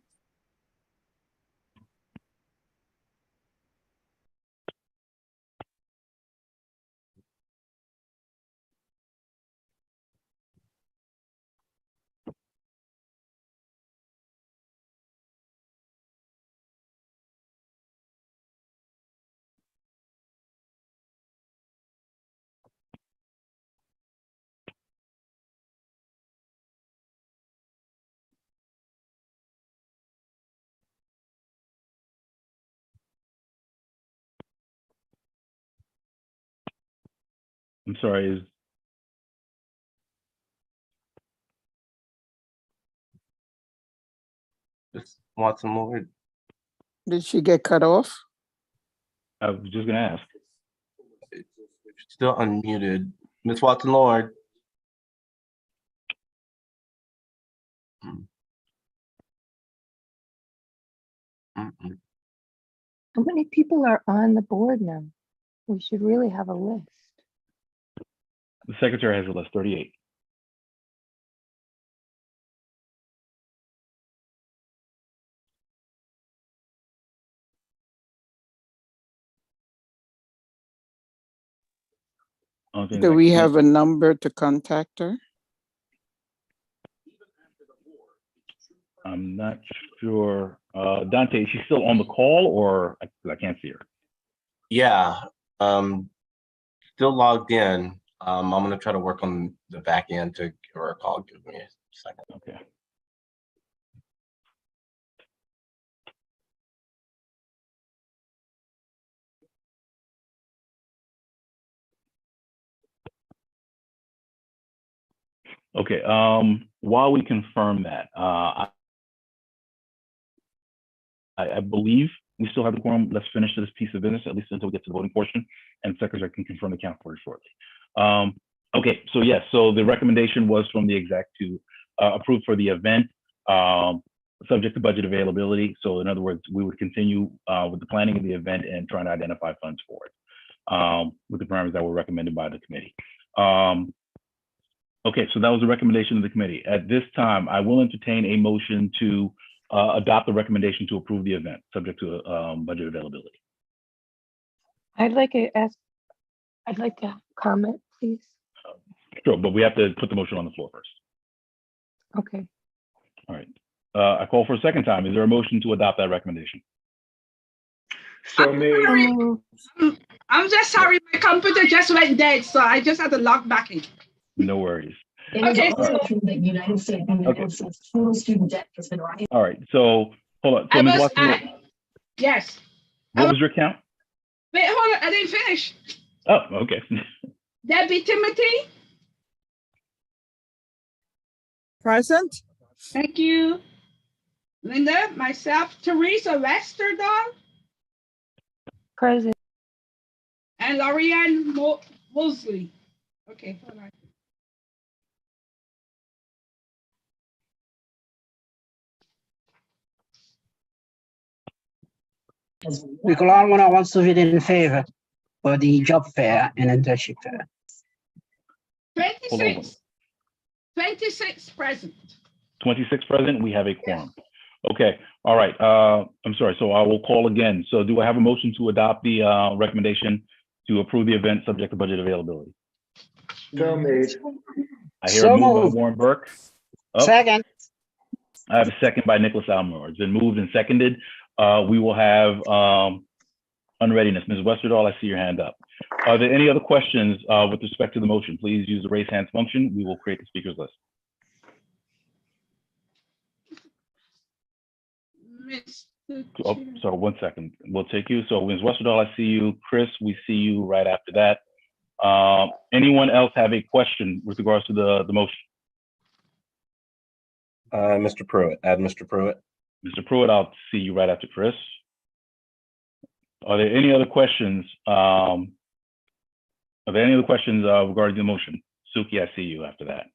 [SPEAKER 1] I'm sorry,
[SPEAKER 11] Just want some more.
[SPEAKER 10] Did she get cut off?
[SPEAKER 1] I was just gonna ask.
[SPEAKER 11] Still unmuted. Ms. Watson Lord.
[SPEAKER 2] How many people are on the board now? We should really have a list.
[SPEAKER 1] The secretary has a list, 38.
[SPEAKER 10] Do we have a number to contact her?
[SPEAKER 1] I'm not sure. Dante, is she still on the call or I can't see her?
[SPEAKER 11] Yeah, still logged in. I'm gonna try to work on the back end to give her a call. Give me a second.
[SPEAKER 1] Okay. Okay, while we confirm that, I believe we still have the quorum. Let's finish this piece of business, at least until we get to the voting portion, and secretary can confirm the count for it shortly. Okay, so yes, so the recommendation was from the exec to approve for the event, subject to budget availability. So in other words, we would continue with the planning of the event and trying to identify funds for it with the parameters that were recommended by the committee. Okay, so that was the recommendation of the committee. At this time, I will entertain a motion to adopt the recommendation to approve the event, subject to budget availability.
[SPEAKER 2] I'd like to comment, please.
[SPEAKER 1] Sure, but we have to put the motion on the floor first.
[SPEAKER 2] Okay.
[SPEAKER 1] All right. I call for a second time. Is there a motion to adopt that recommendation?
[SPEAKER 16] So maybe.
[SPEAKER 7] I'm just sorry, my computer just went dead, so I just had to log back in.
[SPEAKER 1] No worries.
[SPEAKER 7] Okay.
[SPEAKER 1] Total student debt has been rising. All right, so hold on. So Ms. Watson,
[SPEAKER 7] Yes.
[SPEAKER 1] what was your count?
[SPEAKER 7] Wait, hold on. I didn't finish.
[SPEAKER 1] Oh, okay.
[SPEAKER 7] Debbie Timothy.
[SPEAKER 10] Present.
[SPEAKER 7] Thank you. Linda, myself, Teresa Westerdahl,
[SPEAKER 2] Present.
[SPEAKER 7] and Lorianne Mosley. Okay, hold on.
[SPEAKER 8] Nicola wants to read in favor for the job fair and internship fair.
[SPEAKER 7] 26 present.
[SPEAKER 1] 26 present, we have a quorum. Okay, all right. I'm sorry, so I will call again. So do I have a motion to adopt the recommendation to approve the event subject to budget availability?
[SPEAKER 16] So made.
[SPEAKER 1] I hear
[SPEAKER 8] So
[SPEAKER 1] a move by
[SPEAKER 8] moved.
[SPEAKER 1] Warren Burke. Oh,
[SPEAKER 8] Second.
[SPEAKER 1] I have a second by Nicholas Almore. It's been moved and seconded. We will have unreadiness. Ms. Westerdahl, I see your hand up. Are there any other questions with respect to the motion? Please use the raise hands function. We will create the speakers list. Oh, sorry, 1 second. We'll take you. So Ms. Westerdahl, I see you. Chris, we see you right after that. Anyone else have a question with regards to the motion?
[SPEAKER 11] Mr. Pruitt, add Mr. Pruitt.
[SPEAKER 1] Mr. Pruitt, I'll see you right after Chris. Are there any other questions? Regarding the motion? Suki, I see you after that.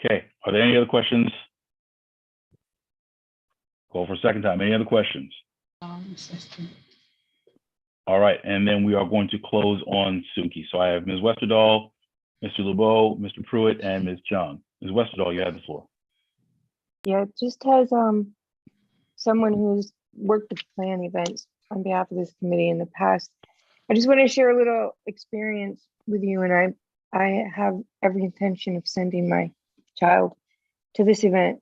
[SPEAKER 1] Okay, are there any other questions? Call for a second time. Any other questions? All right, and then we are going to close on Suki. So I have Ms. Westerdahl, Mr. LeBeau, Mr. Pruitt, and Ms. Jung. Ms. Westerdahl, you have the floor.
[SPEAKER 2] Yeah, just as someone who's worked to plan events on behalf of this committee in the past, I just want to share a little experience with you. And I have every intention of sending my child to this event.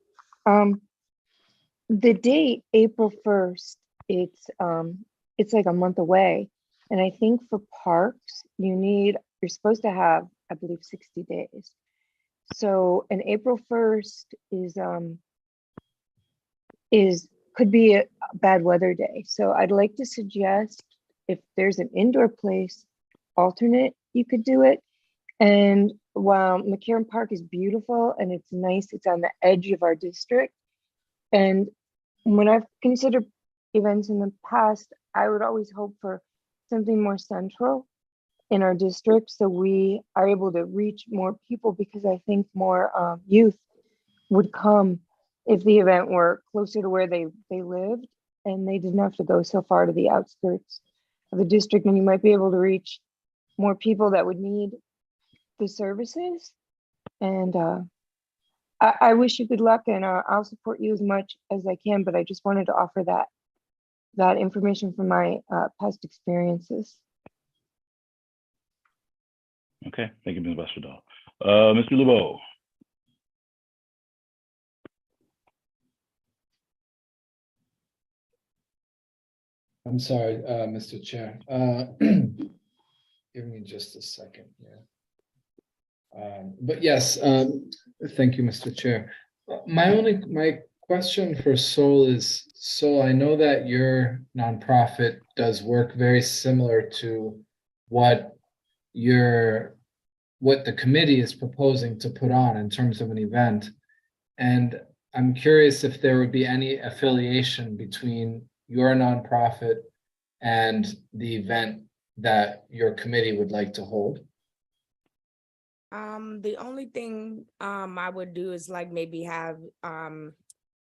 [SPEAKER 2] The date, April 1st, it's like a month away. And I think for parks, you're supposed to have, I believe, 60 days. So an April 1st could be a bad weather day. So I'd like to suggest if there's an indoor place alternate, you could do it. And while McCarran Park is beautiful and it's nice, it's on the edge of our district. And when I've considered events in the past, I would always hope for something more central in our district so we are able to reach more people, because I think more youth would come if the event were closer to where they lived and they didn't have to go so far to the outskirts of the district, and you might be able to reach more people that would need the services. And I wish you good luck, and I'll support you as much as I can, but I just wanted to offer that information from my past experiences.
[SPEAKER 1] Okay, thank you, Ms. Westerdahl. Mr. LeBeau.
[SPEAKER 18] I'm sorry, Mr. Chair. Give me just a second here. But yes, thank you, Mr. Chair. My question for Sol is, Sol, I know that your nonprofit does work very similar to what the committee is proposing to put on in terms of an event. And I'm curious if there would be any affiliation between your nonprofit and the event that your committee would like to hold.
[SPEAKER 19] The only thing I would do is like maybe have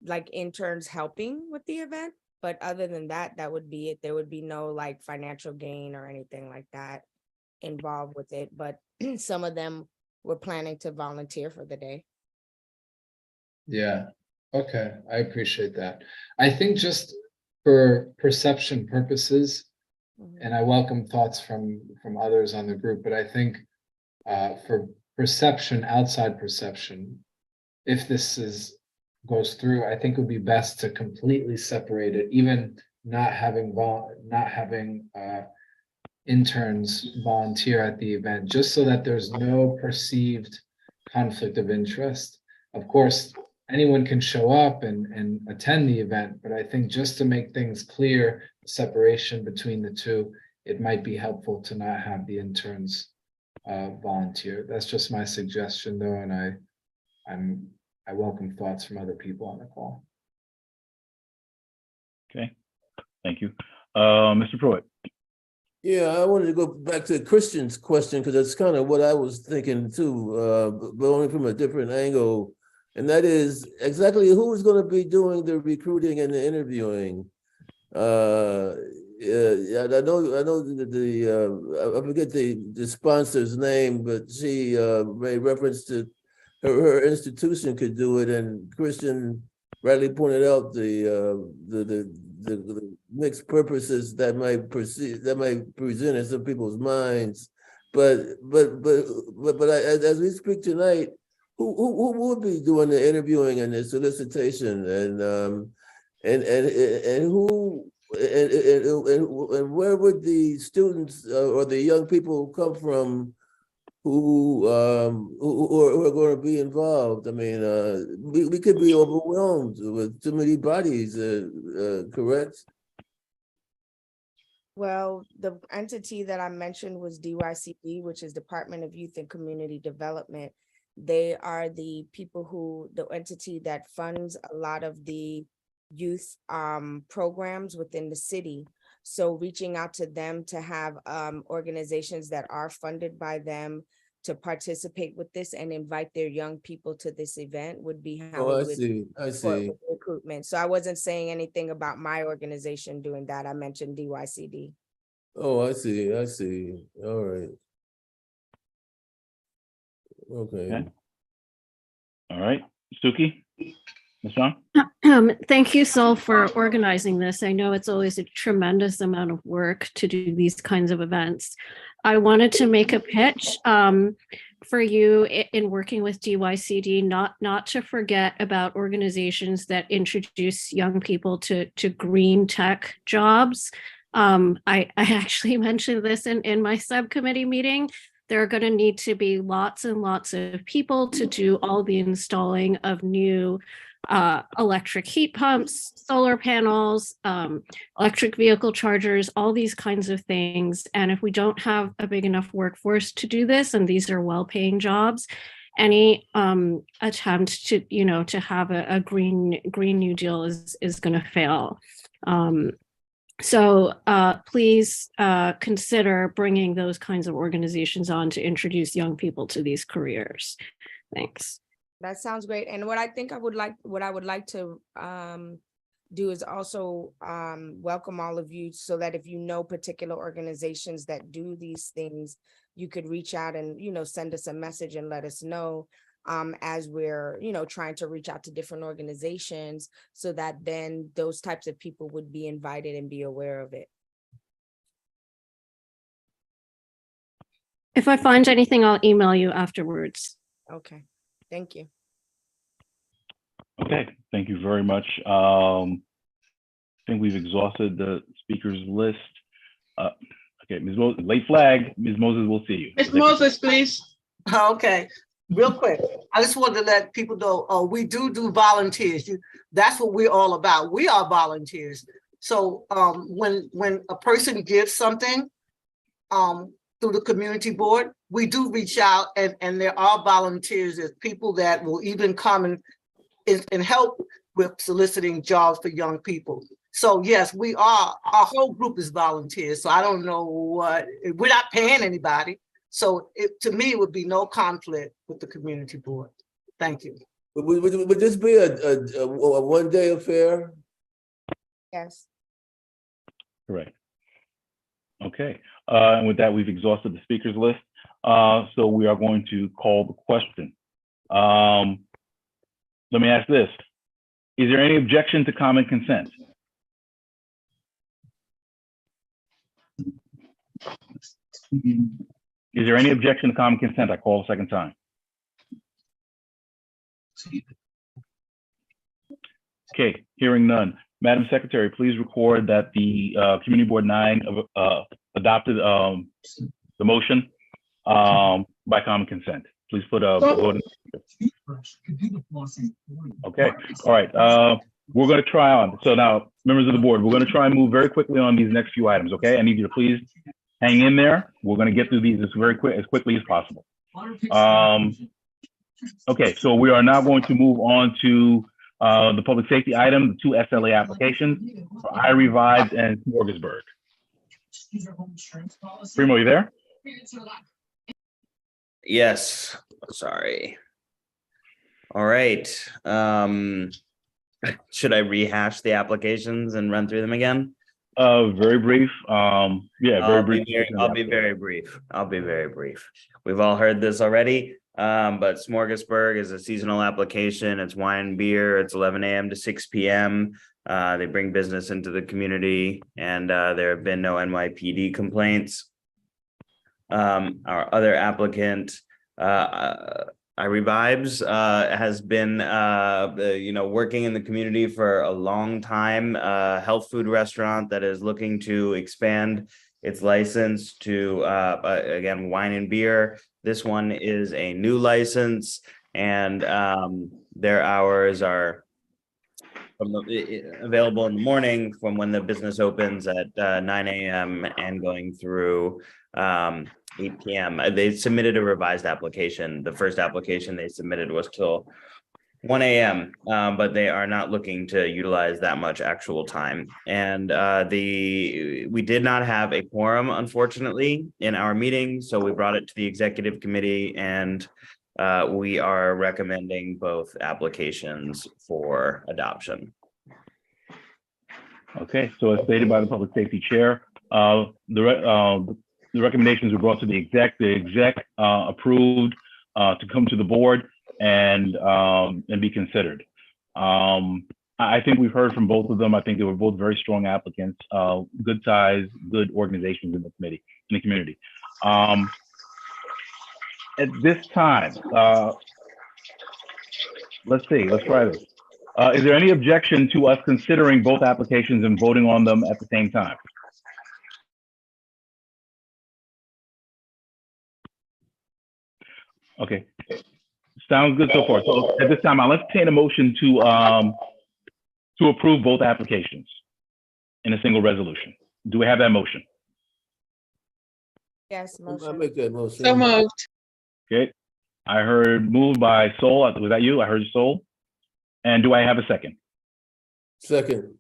[SPEAKER 19] like interns helping with the event, but other than that, that would be it. There would be no like financial gain or anything like that involved with it, but some of them were planning to volunteer for the day.
[SPEAKER 18] Yeah, okay, I appreciate that. I think just for perception purposes, and I welcome thoughts from others on the group, but I think for perception, outside perception, if this goes through, I think it would be best to completely separate it, even not having interns volunteer at the event, just so that there's no perceived conflict of interest. Of course, anyone can show up and attend the event, but I think just to make things clear, separation between the two, it might be helpful to not have the interns volunteer. That's just my suggestion though, and I welcome thoughts from other people on the call.
[SPEAKER 1] Okay, thank you. Mr. Pruitt.
[SPEAKER 17] Yeah, I wanted to go back to Christian's question because that's kind of what I was thinking too, but only from a different angle. And that is exactly who is going to be doing the recruiting and the interviewing. Yeah, I know I forget the sponsor's name, but she made reference to her institution could do it, and Christian rightly pointed out the mixed purposes that might present in some people's minds. But as we speak tonight, who would be doing the interviewing and the solicitation, and who and where would the students or the young people come from who are going to be involved? I mean, we could be overwhelmed with too many bodies, correct?
[SPEAKER 19] Well, the entity that I mentioned was DYCD, which is Department of Youth and Community Development. They are the people the entity that funds a lot of the youth programs within the city. So reaching out to them to have organizations that are funded by them to participate with this and invite their young people to this event would be how
[SPEAKER 17] Oh,
[SPEAKER 19] we
[SPEAKER 17] I
[SPEAKER 19] would
[SPEAKER 17] see.
[SPEAKER 19] support with recruitment. So I wasn't saying anything about my organization doing that. I mentioned DYCD.
[SPEAKER 17] Oh, I see. All right. Okay.
[SPEAKER 1] All right, Suki, Ms. John.
[SPEAKER 3] Thank you, Sol, for organizing this. I know it's always a tremendous amount of work to do these kinds of events. I wanted to make a pitch for you in working with DYCD, not to forget about organizations that introduce young people to green tech jobs. I actually mentioned this in my subcommittee meeting. There are going to need to be lots and lots of people to do all the installing of new electric heat pumps, solar panels, electric vehicle chargers, all these kinds of things. And if we don't have a big enough workforce to do this, and these are well-paying jobs, any attempt to have a green New Deal is going to fail. So please consider bringing those kinds of organizations on to introduce young people to these careers. Thanks.
[SPEAKER 19] That sounds great. And what I would like to do is also welcome all of you, so that if you know particular organizations that do these things, you could reach out and, send us a message and let us know as we're, trying to reach out to different organizations, so that then those types of people would be invited and be aware of it.
[SPEAKER 3] If I find anything, I'll email you afterwards.
[SPEAKER 19] Okay, thank you.
[SPEAKER 1] Okay, thank you very much. I think we've exhausted the speakers list. Okay, Ms. Moses, late flag. Ms. Moses, we'll see you.
[SPEAKER 7] Ms. Moses, please.
[SPEAKER 13] Okay, real quick. I just wanted to let people know, we do volunteers. That's what we're all about. We are volunteers. So when a person gives something through the community board, we do reach out, and there are volunteers. There's people that will even come and help with soliciting jobs for young people. So yes, our whole group is volunteers. So I don't know we're not paying anybody. So to me, it would be no conflict with the community board. Thank you.
[SPEAKER 17] Would this be a one-day affair?
[SPEAKER 19] Yes.
[SPEAKER 1] Correct. Okay, and with that, we've exhausted the speakers list. So we are going to call the question. Let me ask this. Is there any objection to common consent? Is there any objection to common consent? I call a second time. Okay, hearing none. Madam Secretary, please record that the Community Board 9 adopted the motion by common consent. Please put a vote in. Okay, all right. We're going to try on. So now, members of the board, we're going to try and move very quickly on these next few items, okay? I need you to please hang in there. We're going to get through these as quickly as possible. Okay, so we are now going to move on to the public safety item, the 2 SLA applications for iRevive and Smorgasburg. Primo, you there?
[SPEAKER 4] Yes, sorry. All right. Should I rehash the applications and run through them again?
[SPEAKER 1] Very brief. Yeah, very brief.
[SPEAKER 4] I'll be very brief. I'll be very brief. We've all heard this already, but Smorgasburg is a seasonal application. It's wine and beer. It's 11 a.m. to 6 p.m. They bring business into the community, and there have been no NYPD complaints. Our other applicant, iRevives, has been working in the community for a long time. Health food restaurant that is looking to expand its license to again, wine and beer. This one is a new license, and their hours are available in the morning from when the business opens at 9 a.m. and going through 8 p.m. They submitted a revised application. The first application they submitted was till 1 a.m., but they are not looking to utilize that much actual time. And we did not have a quorum, unfortunately, in our meeting, so we brought it to the executive committee, and we are recommending both applications for adoption.
[SPEAKER 1] Okay, so as stated by the public safety chair, the recommendations were brought to the exec. The exec approved to come to the board and be considered. I think we've heard from both of them. I think they were both very strong applicants, good size, good organizations in the community. At this time, let's try this. Is there any objection to us considering both applications and voting on them at the same time? Okay, sounds good so far. So at this time, I'll entertain a motion to approve both applications in a single resolution. Do we have that motion?
[SPEAKER 19] Yes,
[SPEAKER 17] I'll
[SPEAKER 19] motion.
[SPEAKER 17] make that motion.
[SPEAKER 7] So moved.
[SPEAKER 1] Okay, I heard moved by Sol. Was that you? I heard Sol. And do I have a second?
[SPEAKER 17] Second.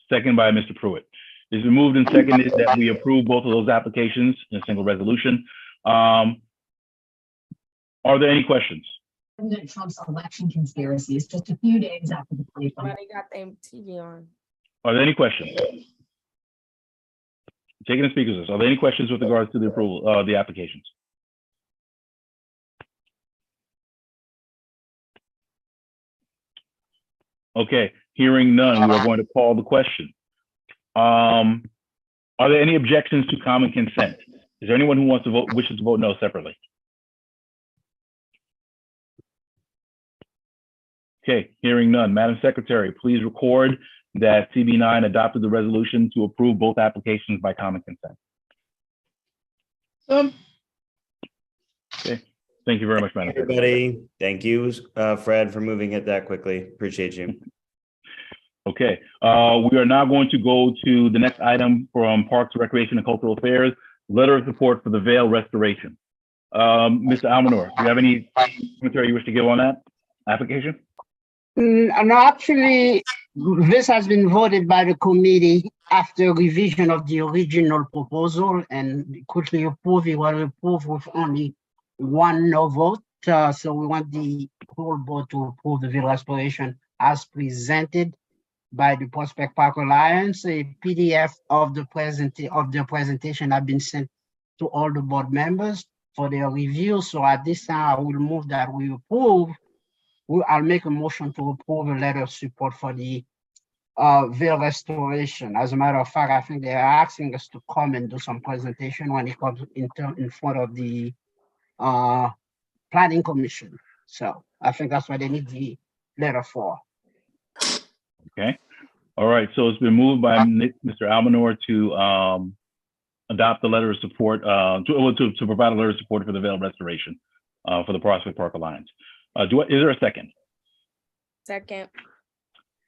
[SPEAKER 1] Second by Mr. Pruitt. It's been moved and seconded that we approve both of those applications in a single resolution. Are there any questions?
[SPEAKER 20] President Trump's election conspiracy is just a few days after the 2020.
[SPEAKER 19] Somebody got their TV on.
[SPEAKER 1] Are there any questions? Taking the speakers list. Are there any questions with regards to the approval of the applications? Okay, hearing none, we are going to call the question. Are there any objections to common consent? Is there anyone who wants to vote, wishes to vote no separately? Okay, hearing none. Madam Secretary, please record that CB9 adopted the resolution to approve both applications by common consent. Okay, thank you very much, Madam Secretary.
[SPEAKER 4] Everybody, thank you, Fred, for moving it that quickly. Appreciate you.
[SPEAKER 1] Okay, we are now going to go to the next item from Parks, Recreation, and Cultural Affairs, letter of support for the Vail restoration. Mr. Almanor, do you have any commentary you wish to give on that application?
[SPEAKER 8] No, actually, this has been voted by the committee after revision of the original proposal and quickly approved. It was approved with only one no vote. So we want the whole board to approve the Vail restoration as presented by the Prospect Park Alliance. A PDF of the presentation have been sent to all the board members for their review. So at this time, I will move that we approve. I'll make a motion to approve a letter of support for the Vail restoration. As a matter of fact, I think they're asking us to come and do some presentation when it comes in front of the planning commission. So I think that's what they need the letter for.
[SPEAKER 1] Okay. All right. So it's been moved by Mr. Almanor to adopt the letter of support, to provide a letter of support for the Vail restoration for the Prospect Park Alliance. Is there a second?
[SPEAKER 19] Second.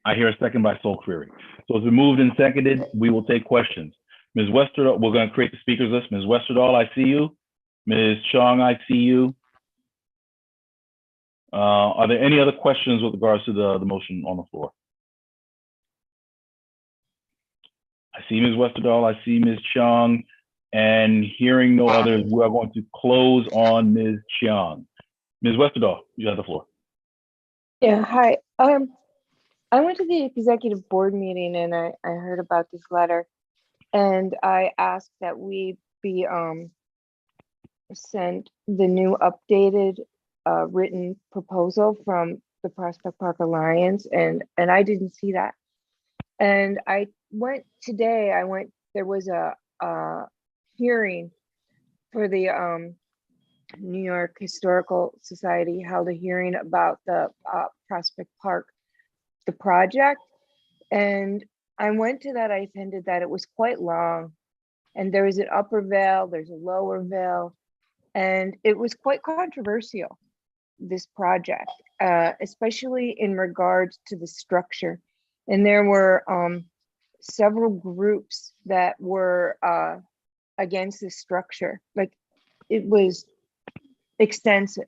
[SPEAKER 1] I hear a second by Sol Query. So it's been moved and seconded. We will take questions. Ms. Westerdahl, we're going to create the speakers list. Ms. Westerdahl, I see you. Ms. Chong, I see you. Are there any other questions with regards to the motion on the floor? I see Ms. Westerdahl, I see Ms. Chung, and hearing no others, we are going to close on Ms. Chung. Ms. Westerdahl, you have the floor.
[SPEAKER 2] Yeah, hi. I went to the executive board meeting and I heard about this letter, and I asked that we be sent the new updated written proposal from the Prospect Park Alliance, and I didn't see that. And I went today, there was a hearing for the New York Historical Society held a hearing about the Prospect Park, the project. And I went to that, I attended that, it was quite long. And there was an upper veil, there's a lower veil, and it was quite controversial, this project, especially in regards to the structure. And there were several groups that were against this structure. Like, it was extensive.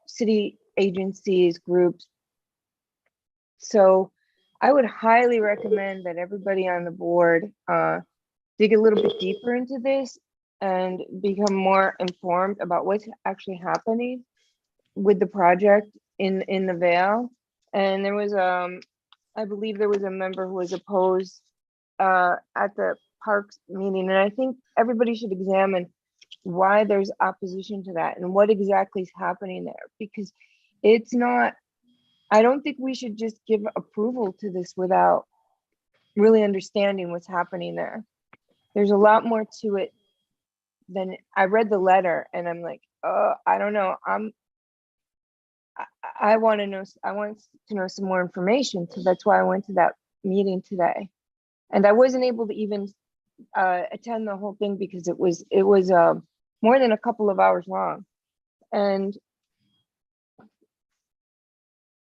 [SPEAKER 2] City agencies, groups. So I would highly recommend that everybody on the board dig a little bit deeper into this and become more informed about what's actually happening with the project in the Vale. And there was I believe there was a member who was opposed at the parks meeting, and I think everybody should examine why there's opposition to that and what exactly is happening there, because it's not, I don't think we should just give approval to this without really understanding what's happening there. There's a lot more to it than, I read the letter and I'm like, I don't know. I want to know some more information. So that's why I went to that meeting today. And I wasn't able to even attend the whole thing because it was more than a couple of hours long. And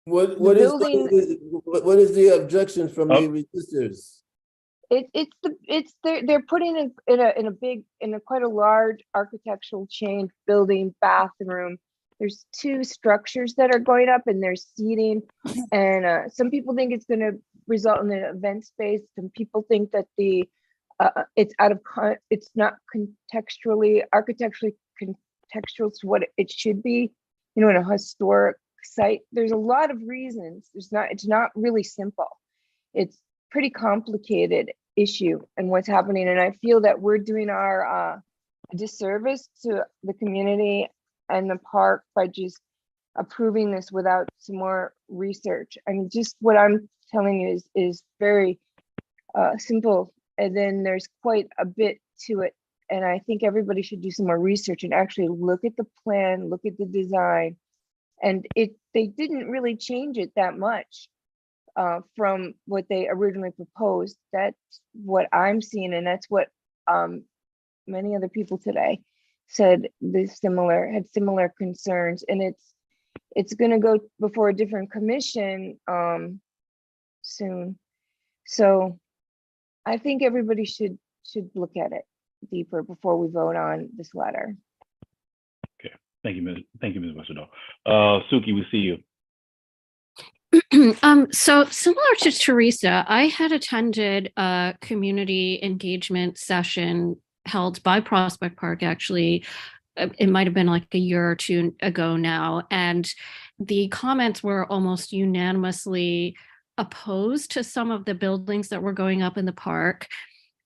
[SPEAKER 17] what is the objection from the resistors?
[SPEAKER 2] They're putting it in a quite a large architectural change, building, bathroom. There's two structures that are going up and there's seating, and some people think it's going to result in an event space. Some people think that it's not architecturally contextual to what it should be, in a historic site. There's a lot of reasons. It's not really simple. It's pretty complicated issue and what's happening. And I feel that we're doing our disservice to the community and the park by just approving this without some more research. I mean, just what I'm telling you is very simple. And then there's quite a bit to it. And I think everybody should do some more research and actually look at the plan, look at the design. And they didn't really change it that much from what they originally proposed. That's what I'm seeing, and that's what many other people today said had similar concerns. And it's going to go before a different commission soon. So I think everybody should look at it deeper before we vote on this letter.
[SPEAKER 1] Okay, thank you, Ms. Westerdahl. Suki, we see you.
[SPEAKER 3] So similar to Teresa, I had attended a community engagement session held by Prospect Park, actually. It might have been like a year or two ago now. And the comments were almost unanimously opposed to some of the buildings that were going up in the park.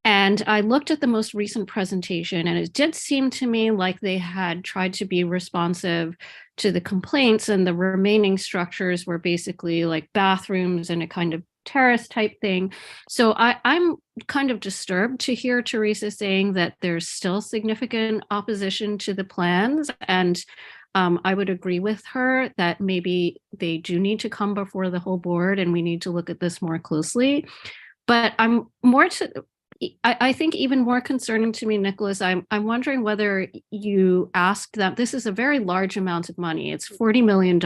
[SPEAKER 3] And I looked at the most recent presentation, and it did seem to me like they had tried to be responsive to the complaints, and the remaining structures were basically like bathrooms and a kind of terrace type thing. So I'm kind of disturbed to hear Teresa saying that there's still significant opposition to the plans. And I would agree with her that maybe they do need to come before the whole board and we need to look at this more closely. But I think even more concerning to me, Nicholas, I'm wondering whether you asked them. This is a very large amount of money. It's $40 million.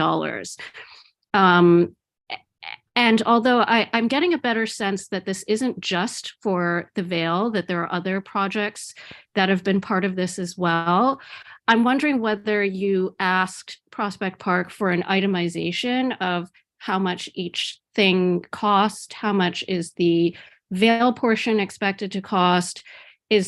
[SPEAKER 3] And although I'm getting a better sense that this isn't just for the Vale, that there are other projects that have been part of this as well, I'm wondering whether you asked Prospect Park for an itemization of how much each thing cost, how much is the Vale portion expected to cost,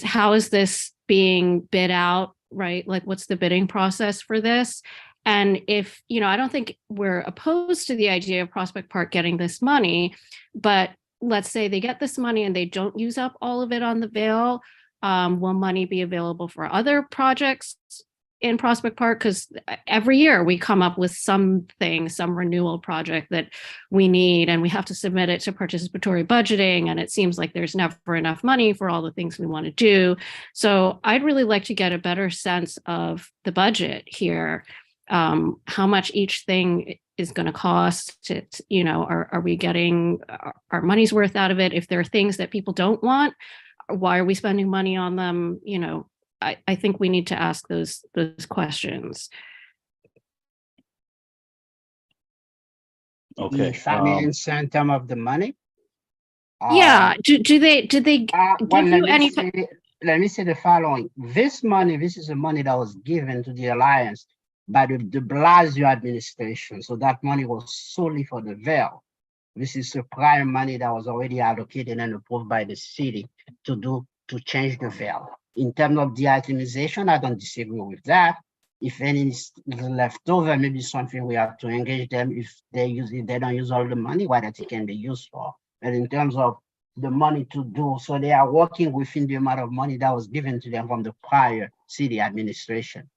[SPEAKER 3] how is this being bid out, right? Like, what's the bidding process for this? And if, I don't think we're opposed to the idea of Prospect Park getting this money, but let's say they get this money and they don't use up all of it on the Vale, will money be available for other projects in Prospect Park? Because every year we come up with something, some renewal project that we need, and we have to submit it to participatory budgeting. And it seems like there's never enough money for all the things we want to do. So I'd really like to get a better sense of the budget here. How much each thing is going to cost. Are we getting our money's worth out of it? If there are things that people don't want, why are we spending money on them? I think we need to ask those questions.
[SPEAKER 1] Okay.
[SPEAKER 8] If I may answer in terms of the money.
[SPEAKER 3] Yeah. Did they give you any?
[SPEAKER 8] Let me say the following. This is the money that was given to the Alliance by the de Blasio administration. So that money was solely for the Vale. This is the prior money that was already allocated and approved by the city to change the Vale. In terms of the itemization, I don't disagree with that. If any is left over, maybe something we have to engage them if they don't use all the money, what it can be used for. And in terms of the money to do, so they are working within the amount of money that was given to them from the prior city administration.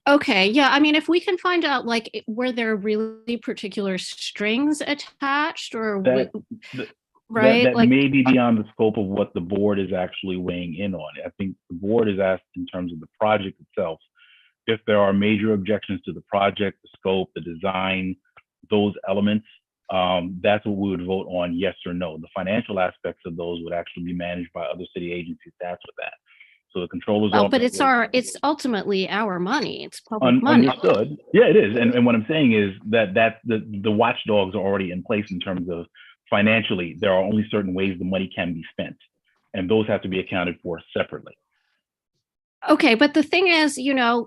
[SPEAKER 3] Okay, yeah. I mean, if we can find out, like, were there really particular strings attached, or right?
[SPEAKER 1] That may be beyond the scope of what the board is actually weighing in on. I think the board is asked in terms of the project itself, if there are major objections to the project, the scope, the design, those elements, that's what we would vote on, yes or no. The financial aspects of those would actually be managed by other city agencies tasked with that. So the controllers.
[SPEAKER 3] But it's ultimately our money. It's public money.
[SPEAKER 1] Understood. Yeah, it is. And what I'm saying is that the watchdogs are already in place in terms of financially, there are only certain ways the money can be spent, and those have to be accounted for separately.
[SPEAKER 3] Okay, but the thing is,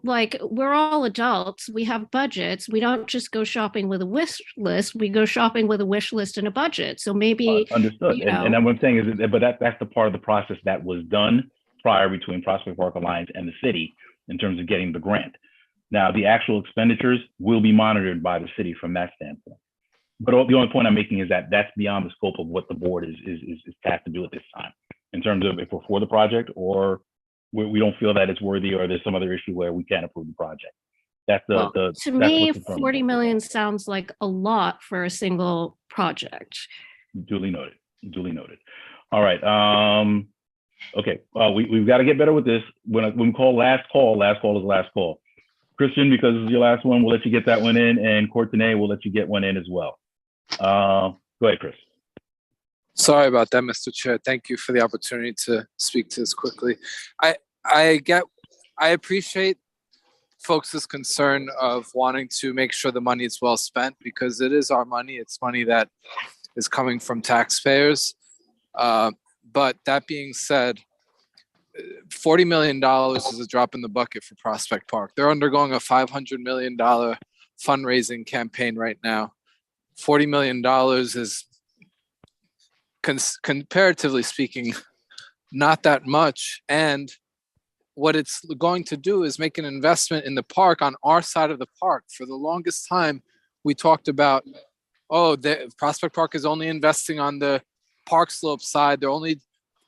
[SPEAKER 3] like, we're all adults. We have budgets. We don't just go shopping with a wish list. We go shopping with a wish list and a budget. So maybe
[SPEAKER 1] understood. And what I'm saying is, but that's the part of the process that was done prior between Prospect Park Alliance and the city in terms of getting the grant. Now, the actual expenditures will be monitored by the city from that standpoint. But the only point I'm making is that that's beyond the scope of what the board is tasked to do at this time, in terms of if we're for the project or we don't feel that it's worthy, or there's some other issue where we can't approve the project. That's
[SPEAKER 3] to me, 40 million sounds like a lot for a single project.
[SPEAKER 1] Duly noted. All right. Okay. We've got to get better with this. When we call last call is last call. Christian, because it's your last one, we'll let you get that one in, and Courtenay, we'll let you get one in as well. Go ahead, Chris.
[SPEAKER 5] Sorry about that, Mr. Chair. Thank you for the opportunity to speak to this quickly. I appreciate folks' concern of wanting to make sure the money is well spent, because it is our money. It's money that is coming from taxpayers. But that being said, $40 million is a drop in the bucket for Prospect Park. They're undergoing a $500 million fundraising campaign right now. $40 million is, comparatively speaking, not that much. And what it's going to do is make an investment in the park on our side of the park. For the longest time, we talked about, Prospect Park is only investing on the park slope side. They're only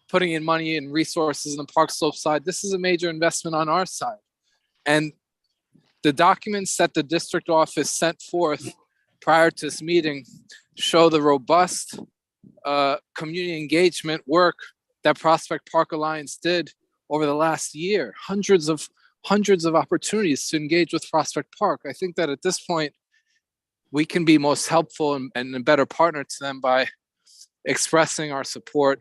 [SPEAKER 5] putting in money and resources in the park slope side. This is a major investment on our side. And the documents that the district office sent forth prior to this meeting show the robust community engagement work that Prospect Park Alliance did over the last year. Hundreds of opportunities to engage with Prospect Park. I think that at this point, we can be most helpful and a better partner to them by expressing our support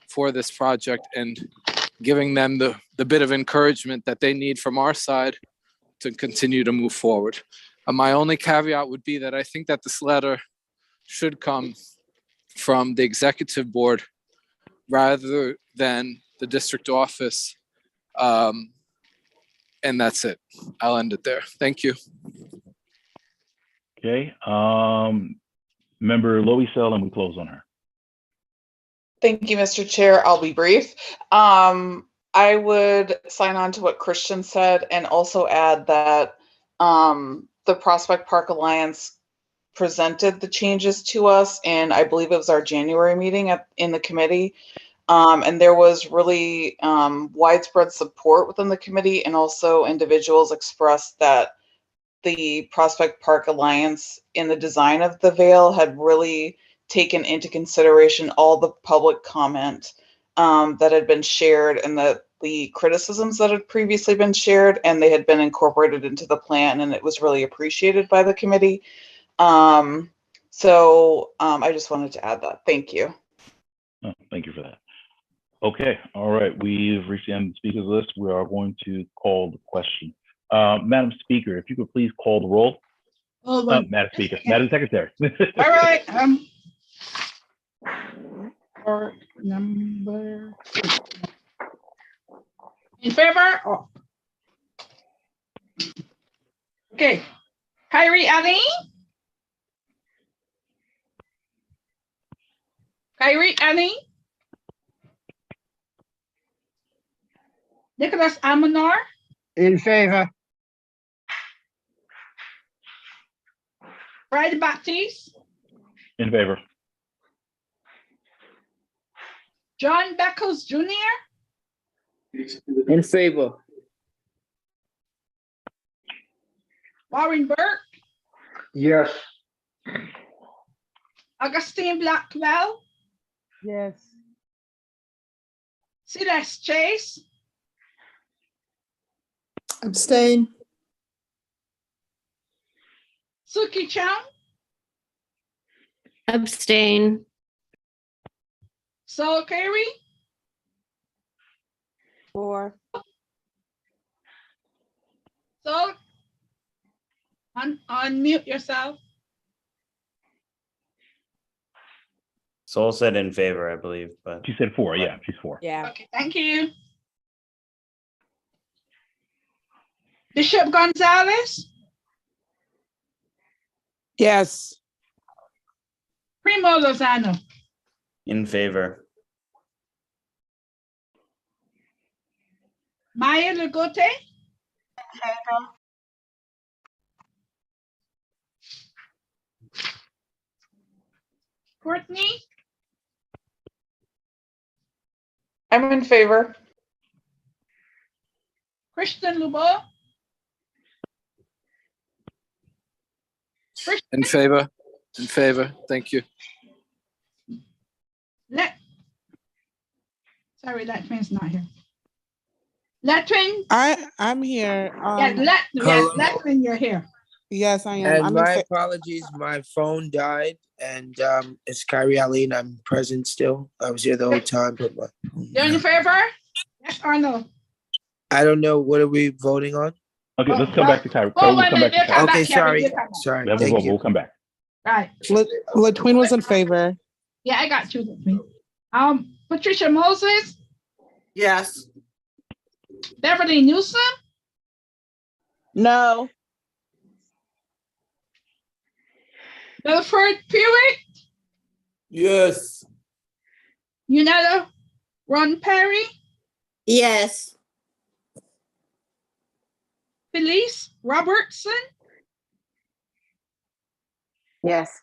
[SPEAKER 5] for this project and giving them the bit of encouragement that they need from our side to continue to move forward. My only caveat would be that I think that this letter should come from the executive board rather than the district office. And that's it. I'll end it there. Thank you.
[SPEAKER 1] Okay. Member Loisel, and we close on her.
[SPEAKER 21] Thank you, Mr. Chair. I'll be brief. I would sign on to what Christian said and also add that the Prospect Park Alliance presented the changes to us, and I believe it was our January meeting in the committee. And there was really widespread support within the committee, and also individuals expressed that the Prospect Park Alliance in the design of the Vail had really taken into consideration all the public comment that had been shared and the criticisms that had previously been shared, and they had been incorporated into the plan, and it was really appreciated by the committee. So I just wanted to add that. Thank you.
[SPEAKER 1] Oh, thank you for that. Okay, all right, we've reached the end of the speakers list. We are going to call the question. Madam Speaker, if you could please call the roll. Madam Speaker, Madam Secretary.
[SPEAKER 7] All right, or number in favor? Oh. Okay, Kyrie Annie? Kyrie Annie? Nicholas Amonor?
[SPEAKER 8] In favor.
[SPEAKER 7] Fred Baptiste?
[SPEAKER 1] In favor.
[SPEAKER 7] John Beckles Jr.?
[SPEAKER 12] In favor.
[SPEAKER 7] Warren Burke?
[SPEAKER 16] Yes.
[SPEAKER 7] Augustine Blackwell?
[SPEAKER 13] Yes.
[SPEAKER 7] Celeste Chase?
[SPEAKER 10] Abstain.
[SPEAKER 7] Suki Chang?
[SPEAKER 3] Abstain.
[SPEAKER 7] Saul Carey?
[SPEAKER 19] 4.
[SPEAKER 7] So unmute yourself.
[SPEAKER 15] Sol said in favor, I believe, but
[SPEAKER 1] She said 4, yeah, she's 4.
[SPEAKER 19] Yeah.
[SPEAKER 7] Okay, thank you. Bishop Gonzalez?
[SPEAKER 10] Yes.
[SPEAKER 7] Primo Lozano?
[SPEAKER 15] in favor.
[SPEAKER 7] Maya Legote? Courtney?
[SPEAKER 21] I'm in favor.
[SPEAKER 7] Christian Lubo?
[SPEAKER 5] In favor. In favor. Thank you.
[SPEAKER 7] Sorry, Letwin's not here. Letwin?
[SPEAKER 10] I'm here.
[SPEAKER 7] Letwin, you're here.
[SPEAKER 10] Yes, I am.
[SPEAKER 12] And
[SPEAKER 10] I'm
[SPEAKER 12] my apologies, my phone died, and it's Kyrie Aline. I'm present still. I was here the whole time, but
[SPEAKER 7] You're in favor? Yes or no?
[SPEAKER 12] I don't know. What are we voting on?
[SPEAKER 1] Okay, let's come back to Kyrie.
[SPEAKER 7] Oh,
[SPEAKER 1] We'll come back to Kyrie.
[SPEAKER 12] Okay, sorry. Sorry.
[SPEAKER 1] We'll
[SPEAKER 12] Thank you.
[SPEAKER 1] We'll come back.
[SPEAKER 7] Right.
[SPEAKER 10] Latwin was in favor.
[SPEAKER 7] Yeah, I got you, Letwin. Patricia Moses?
[SPEAKER 13] Yes.
[SPEAKER 7] Beverly Newsom?
[SPEAKER 10] No.
[SPEAKER 7] Belford Pewitt?
[SPEAKER 17] Yes.
[SPEAKER 7] Unetta Ron Perry?
[SPEAKER 10] Yes.
[SPEAKER 7] Felice Robertson?
[SPEAKER 14] Yes.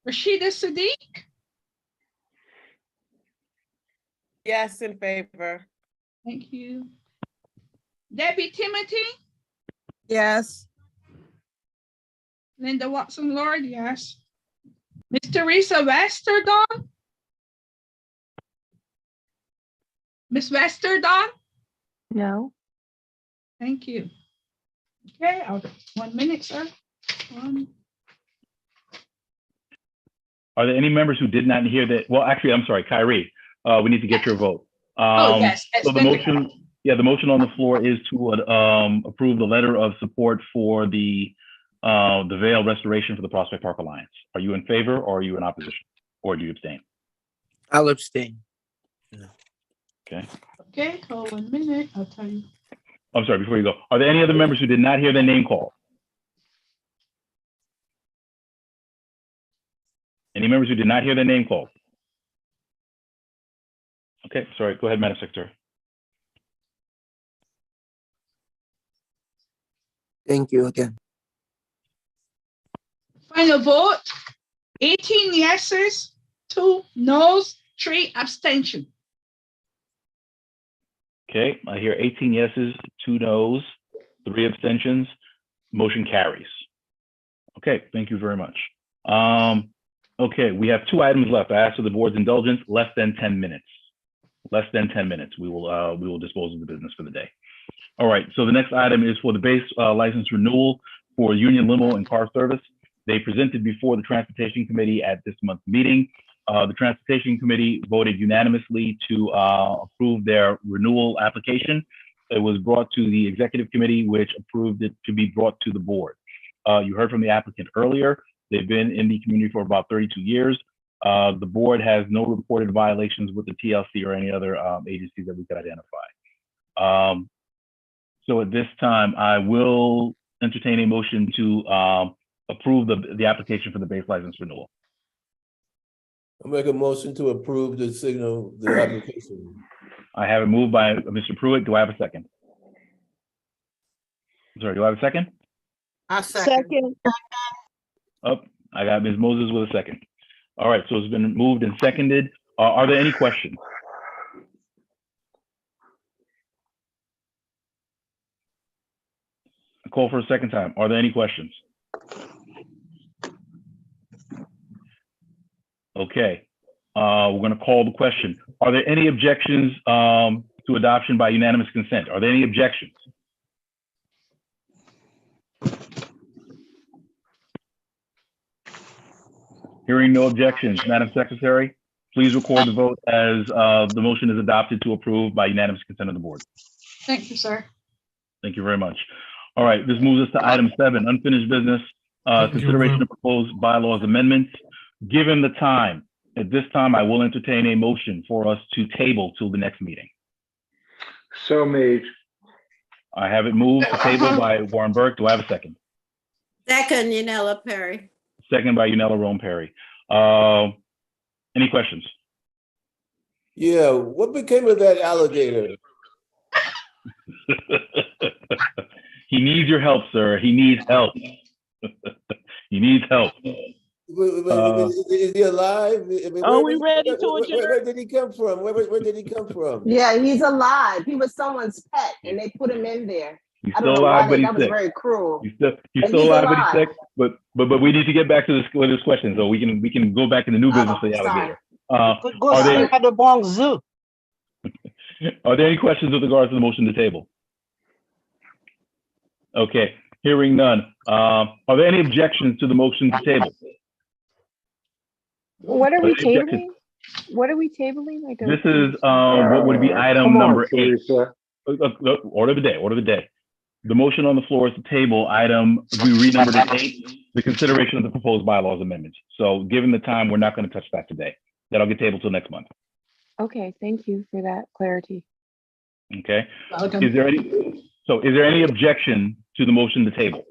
[SPEAKER 7] Rashida Sadiq?
[SPEAKER 10] Yes, in favor.
[SPEAKER 7] Thank you. Debbie Timothy?
[SPEAKER 10] Yes.
[SPEAKER 7] Linda Watson Lord, yes. Miss Teresa Westerdahl? Miss Westerdahl?
[SPEAKER 2] No.
[SPEAKER 7] Thank you. Okay, 1 minute, sir.
[SPEAKER 1] Are there any members who did not hear that? Well, actually, I'm sorry, Kyrie. We need to get your vote.
[SPEAKER 7] Yes.
[SPEAKER 1] So the motion, the motion on the floor is to approve the letter of support for the the Vale restoration for the Prospect Park Alliance. Are you in favor or are you in opposition? Or do you abstain?
[SPEAKER 12] I'll abstain.
[SPEAKER 1] Okay.
[SPEAKER 9] Okay, hold 1 minute, I'll tell you.
[SPEAKER 1] I'm sorry, before you go, are there any other members who did not hear their name called? Any members who did not hear their name called? Okay, sorry, go ahead, Madam Secretary.
[SPEAKER 12] Thank you again.
[SPEAKER 9] Final vote, 18 yeses, 2 noes, 3 abstention.
[SPEAKER 1] Okay, I hear 18 yeses, 2 noes, 3 abstentions. Motion carries. Okay, thank you very much. Okay, we have 2 items left. I ask for the board's indulgence, less than 10 minutes. Less than 10 minutes. We will dispose of the business for the day. All right, so the next item is for the base license renewal for Union Limo and Car Service. They presented before the Transportation Committee at this month's meeting. The Transportation Committee voted unanimously to approve their renewal application. It was brought to the Executive Committee, which approved it to be brought to the board. You heard from the applicant earlier. They've been in the community for about 32 years. The board has no reported violations with the TLC or any other agencies that we could identify. So at this time, I will entertain a motion to approve the application for the base license renewal.
[SPEAKER 17] I'll make a motion to approve the application.
[SPEAKER 1] I have it moved by Mr. Pruitt. Do I have a second? Sorry, do I have a second?
[SPEAKER 10] I second.
[SPEAKER 1] Oh, I got Ms. Moses with a second. All right, so it's been moved and seconded. Are there any questions? I call for a second time. Are there any questions? Okay, we're going to call the question. Are there any objections to adoption by unanimous consent? Are there any objections? Hearing no objections, Madam Secretary, please record the vote as the motion is adopted to approve by unanimous consent of the board.
[SPEAKER 9] Thank you, sir.
[SPEAKER 1] Thank you very much. All right, this moves us to item 7, unfinished business, consideration of proposed bylaws amendments. Given the time, at this time, I will entertain a motion for us to table till the next meeting.
[SPEAKER 16] So made.
[SPEAKER 1] I have it moved to table by Warren Burke. Do I have a second?
[SPEAKER 22] Second, Yanela Perry.
[SPEAKER 1] Second by Unella Rome Perry. Any questions?
[SPEAKER 17] Yeah, what became of that alligator?
[SPEAKER 1] He needs your help, sir. He needs help. He needs help.
[SPEAKER 17] Is he alive? I mean,
[SPEAKER 10] Are we ready to adjourn?
[SPEAKER 17] Where did he come from? Where did he come from?
[SPEAKER 14] Yeah, he's alive. He was someone's pet and they put him in there.
[SPEAKER 1] He's
[SPEAKER 14] I don't
[SPEAKER 1] still
[SPEAKER 14] know why
[SPEAKER 1] alive, but he's
[SPEAKER 14] that was
[SPEAKER 1] sick.
[SPEAKER 14] very cruel.
[SPEAKER 1] He's
[SPEAKER 14] But
[SPEAKER 1] still
[SPEAKER 14] he's
[SPEAKER 1] alive, but
[SPEAKER 14] alive.
[SPEAKER 1] he's sick. But we need to get back to this question, so we can go back in the new business for the alligator.
[SPEAKER 8] Go
[SPEAKER 1] Are
[SPEAKER 8] see
[SPEAKER 1] there
[SPEAKER 8] him at the Bronx Zoo.
[SPEAKER 1] are there any questions with regards to the motion to table? Okay, hearing none. Are there any objections to the motion to table?
[SPEAKER 2] What are we
[SPEAKER 1] Any objections?
[SPEAKER 2] tabling? What are we tabling? I don't
[SPEAKER 1] This is what would be item
[SPEAKER 16] Come on,
[SPEAKER 1] number 8.
[SPEAKER 16] Teresa.
[SPEAKER 1] Order of the day. Order of the day. The motion on the floor is to table item, we renumbered it 8, the consideration of the proposed bylaws amendments. So given the time, we're not going to touch that today. That'll get tabled till next month.
[SPEAKER 2] Okay, thank you for that clarity.
[SPEAKER 1] Okay.
[SPEAKER 9] Welcome.
[SPEAKER 1] Is there any objection to the motion to table?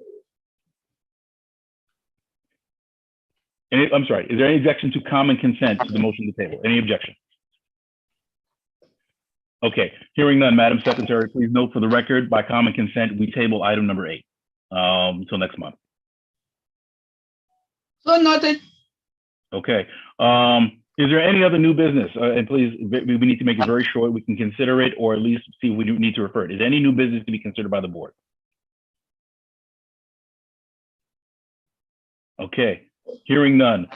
[SPEAKER 1] I'm sorry. Is there any objection to common consent to the motion to table? Any objection? Okay. Hearing none, Madam Secretary, please note for the record, by common consent, we table item number 8 until next month.
[SPEAKER 9] So noted.
[SPEAKER 1] Okay. Is there any other new business? And please, we need to make it very short. We can consider it or at least see if we do need to refer it. Is there any new business to be considered by the board? Okay. Hearing none.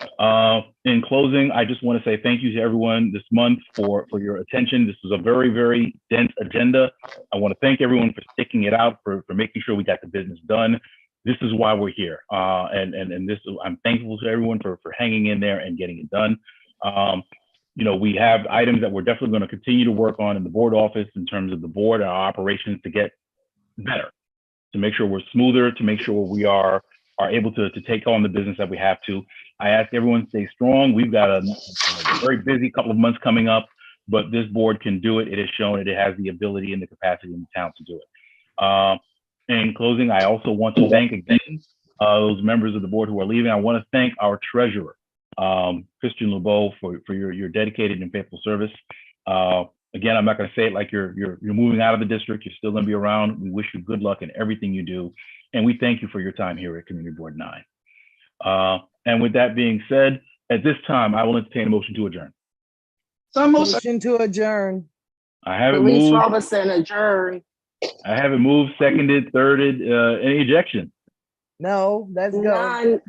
[SPEAKER 1] In closing, I just want to say thank you to everyone this month for your attention. This was a very, very dense agenda. I want to thank everyone for sticking it out, for making sure we got the business done. This is why we're here. And this, I'm thankful to everyone for hanging in there and getting it done. You know, we have items that we're definitely going to continue to work on in the board office in terms of the board and our operations to get better, to make sure we're smoother, to make sure we are are able to take on the business that we have to. I ask everyone to stay strong. We've got a very busy couple of months coming up, but this board can do it. It has shown it has the ability and the capacity and the talent to do it. In closing, I also want to thank again those members of the board who are leaving. I want to thank our treasurer, Christian Lebeau, for your dedicated and faithful service. Again, I'm not going to say it like you're moving out of the district. You're still going to be around. We wish you good luck in everything you do, and we thank you for your time here at Community Board 9. And with that being said, at this time, I will entertain a motion to adjourn.
[SPEAKER 6] Motion to adjourn.
[SPEAKER 1] I have it
[SPEAKER 14] Louise
[SPEAKER 1] moved.
[SPEAKER 14] Robertson, adjourn.
[SPEAKER 1] I have it moved, seconded, thirded. Any ejection?
[SPEAKER 6] No, let's go.
[SPEAKER 14] None.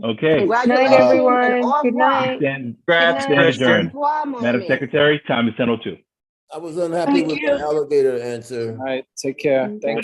[SPEAKER 1] Okay.
[SPEAKER 2] Good night, everyone. Good night.
[SPEAKER 1] Stand
[SPEAKER 2] Congrats,
[SPEAKER 1] adjourned.
[SPEAKER 14] Christian.
[SPEAKER 1] Madam Secretary, time is 10:02.
[SPEAKER 17] I was unhappy with the alligator answer.
[SPEAKER 5] All right, take care. Thank you.